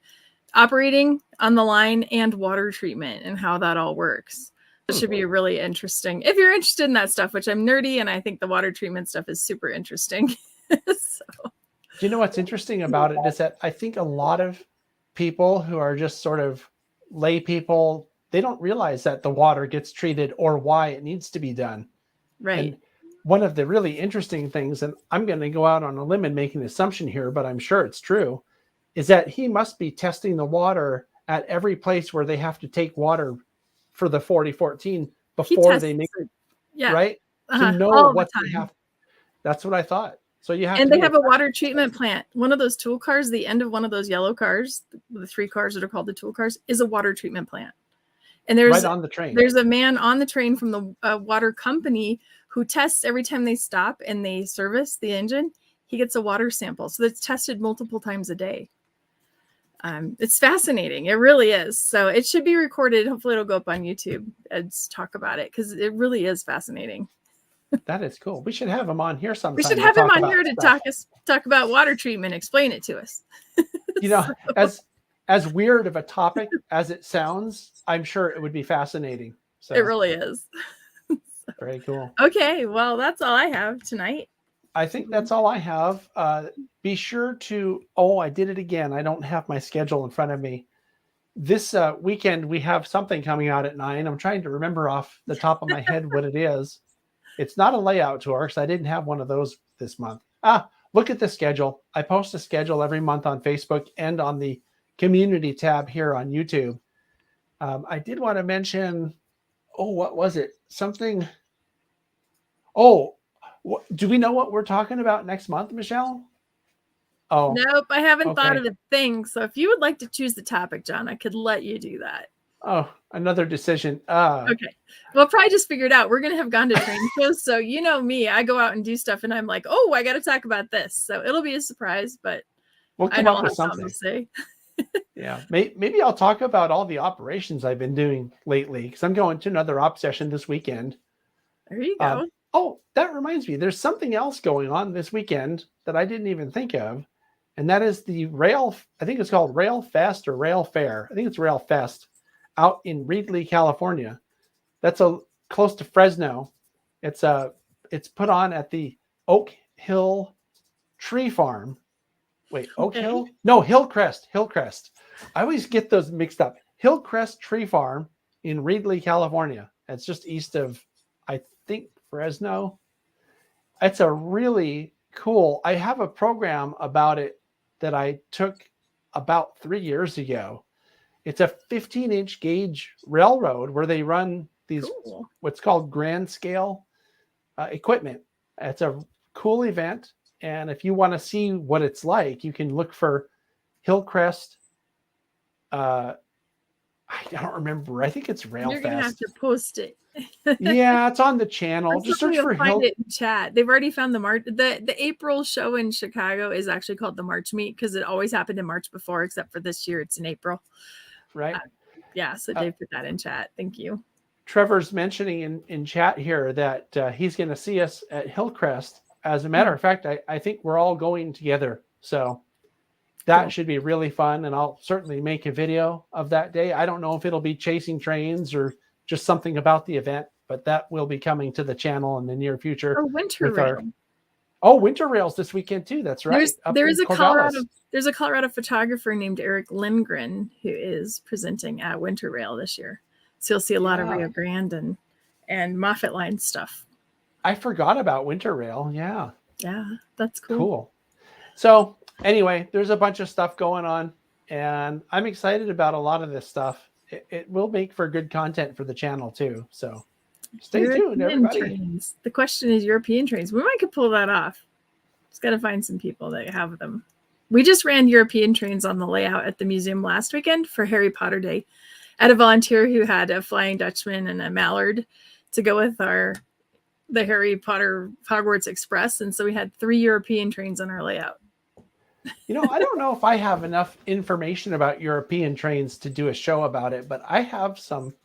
S2: operating on the line and water treatment and how that all works. It should be really interesting if you're interested in that stuff, which I'm nerdy, and I think the water treatment stuff is super interesting. So.
S1: You know what's interesting about it is that I think a lot of people who are just sort of lay people, they don't realize that the water gets treated or why it needs to be done.
S2: Right.
S1: And one of the really interesting things, and I'm going to go out on a limb and make an assumption here, but I'm sure it's true, is that he must be testing the water at every place where they have to take water for the 4014 before they make it, right? To know what they have. That's what I thought. So you have,
S2: and they have a water treatment plant. One of those tool cars, the end of one of those yellow cars, the 3 cars that are called the tool cars, is a water treatment plant. And there's
S1: right on the train.
S2: There's a man on the train from the water company who tests every time they stop and they service the engine. He gets a water sample, so that's tested multiple times a day. It's fascinating. It really is. So it should be recorded. Hopefully it'll go up on YouTube and talk about it because it really is fascinating.
S1: That is cool. We should have him on here sometime.
S2: We should have him on here to talk about water treatment, explain it to us.
S1: You know, as weird of a topic as it sounds, I'm sure it would be fascinating. So
S2: it really is.
S1: Very cool.
S2: Okay, well, that's all I have tonight.
S1: I think that's all I have. Be sure to, I did it again. I don't have my schedule in front of me. This weekend, we have something coming out at 9. I'm trying to remember off the top of my head what it is. It's not a layout tour because I didn't have one of those this month. Look at the schedule. I post a schedule every month on Facebook and on the community tab here on YouTube. I did want to mention, what was it? Something. Do we know what we're talking about next month, Michelle?
S2: Nope, I haven't thought of a thing. So if you would like to choose the topic, John, I could let you do that.
S1: Another decision.
S2: Okay. Well, probably just figured out we're going to have gone to train shows. So you know me, I go out and do stuff and I'm like, I got to talk about this. So it'll be a surprise, but
S1: we'll come up with something
S2: to say.
S1: Yeah. Maybe I'll talk about all the operations I've been doing lately because I'm going to another op session this weekend.
S2: There you go.
S1: That reminds me. There's something else going on this weekend that I didn't even think of. And that is the I think it's called Rail Fest or Rail Fair. I think it's Rail Fest out in Reedley, California. That's close to Fresno. It's put on at the Oak Hill Tree Farm. Wait, Oak Hill? No, Hillcrest. I always get those mixed up. Hillcrest Tree Farm in Reedley, California. It's just east of, I think, Fresno. It's a really cool. I have a program about it that I took about 3 years ago. It's a 15-inch gauge railroad where they run these what's called grand scale equipment. It's a cool event, and if you want to see what it's like, you can look for Hillcrest. I don't remember. I think it's Rail Fest.
S2: You're gonna have to post it.
S1: Yeah, it's on the channel. Just search for
S2: find it in chat. They've already found the April show in Chicago is actually called the March Meet because it always happened in March before, except for this year it's in April.
S1: Right.
S2: So Dave put that in chat. Thank you.
S1: Trevor's mentioning in chat here that he's going to see us at Hillcrest. As a matter of fact, I think we're all going together. So that should be really fun. And I'll certainly make a video of that day. I don't know if it'll be chasing trains or just something about the event, but that will be coming to the channel in the near future.
S2: Winter rail.
S1: Oh, winter rails this weekend too. That's right.
S2: There's a Colorado photographer named Eric Lindgren who is presenting at Winter Rail this year. So you'll see a lot of Rio Grande and Moffett Line stuff.
S1: I forgot about winter rail. Yeah.
S2: Yeah, that's cool.
S1: Cool. So anyway, there's a bunch of stuff going on, and I'm excited about a lot of this stuff. It will make for good content for the channel too. So stay tuned, everybody.
S2: Trains. The question is European trains. We might could pull that off. Just got to find some people that have them. We just ran European trains on the layout at the museum last weekend for Harry Potter Day. I had a volunteer who had a Flying Dutchman and a Mallard to go with the Harry Potter Hogwarts Express. And so we had 3 European trains on our layout.
S1: You know, I don't know if I have enough information about European trains to do a show about it, but I have some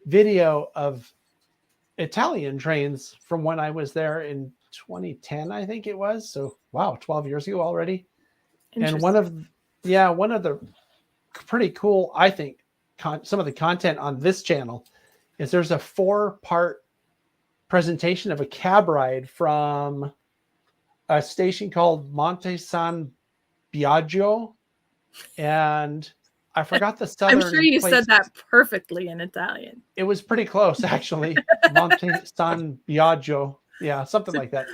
S1: video of Italian trains from when I was there in 2010, I think it was. So, wow, 12 years ago already. And one of the pretty cool, I think, some of the content on this channel is there's a 4-part presentation of a cab ride from a station called Monte San Biagio, and I forgot the southern.
S2: I'm sure you said that perfectly in Italian.
S1: It was pretty close, actually. Monte San Biagio, yeah, something like that.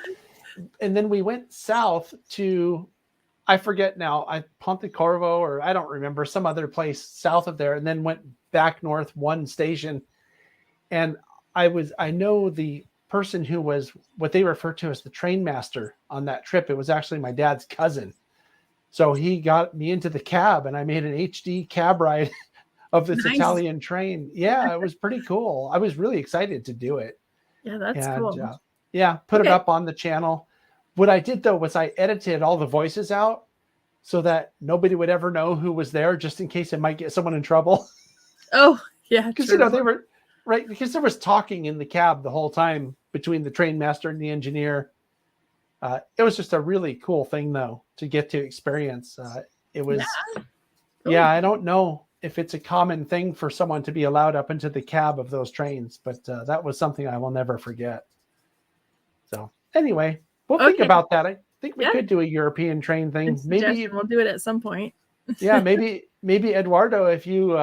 S1: And then we went south to, I forget now, Ponte Corvo, or I don't remember, some other place south of there, and then went back north one station. And I know the person who was what they refer to as the train master on that trip. It was actually my dad's cousin. So he got me into the cab, and I made an HD cab ride of this Italian train. Yeah, it was pretty cool. I was really excited to do it.
S2: Yeah, that's cool.
S1: Put it up on the channel. What I did though was I edited all the voices out so that nobody would ever know who was there, just in case it might get someone in trouble.
S2: Oh, yeah.
S1: Because they were right, because there was talking in the cab the whole time between the train master and the engineer. It was just a really cool thing though to get to experience. It was cool. I don't know if it's a common thing for someone to be allowed up into the cab of those trains, but that was something I will never forget. So anyway, we'll think about that. I think we could do a European train thing. Maybe
S2: we'll do it at some point.
S1: Yeah, maybe Eduardo, if you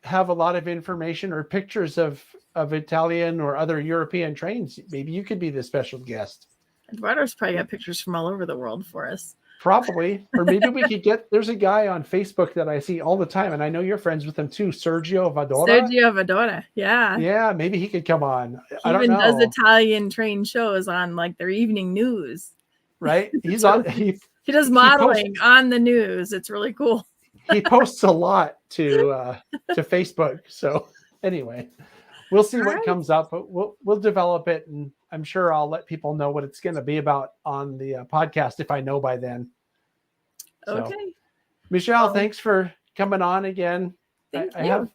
S1: have a lot of information or pictures of Italian or other European trains, maybe you could be the special guest.
S2: Eduardo's probably got pictures from all over the world for us.
S1: Probably. Or maybe we could there's a guy on Facebook that I see all the time, and I know you're friends with him too, Sergio Vadora. Yeah. Yeah, maybe he could come on. I don't know.
S2: He even does Italian train shows on like their evening news.
S1: Right? He's on he
S2: does modeling on the news. It's really cool.
S1: He posts a lot to Facebook. So anyway, we'll see what comes up, but we'll develop it, and I'm sure I'll let people know what it's going to be about on the podcast if I know by then. So,
S2: okay.
S1: Michelle, thanks for coming on again. I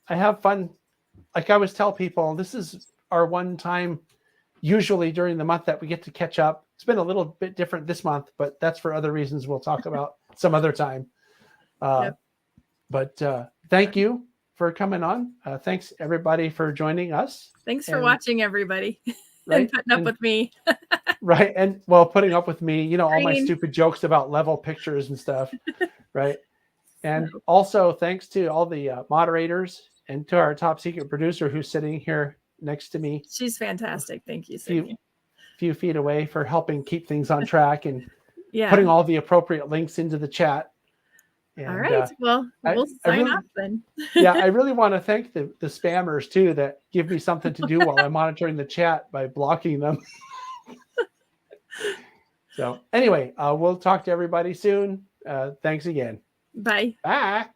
S1: have fun. Like I always tell people, this is our one time, usually during the month, that we get to catch up. It's been a little bit different this month, but that's for other reasons we'll talk about some other time. But thank you for coming on. Thanks everybody for joining us.
S2: Thanks for watching, everybody. And putting up with me.
S1: Right. And putting up with me, all my stupid jokes about level pictures and stuff. Right. And also thanks to all the moderators and to our top secret producer who's sitting here next to me.
S2: She's fantastic. Thank you, Sydney.
S1: Few feet away for helping keep things on track and putting all the appropriate links into the chat. And,
S2: all right. Well, we'll sign off then.
S1: I really want to thank the spammers too that give me something to do while I'm monitoring the chat by blocking them. So anyway, we'll talk to everybody soon. Thanks again.
S2: Bye.
S1: Bye.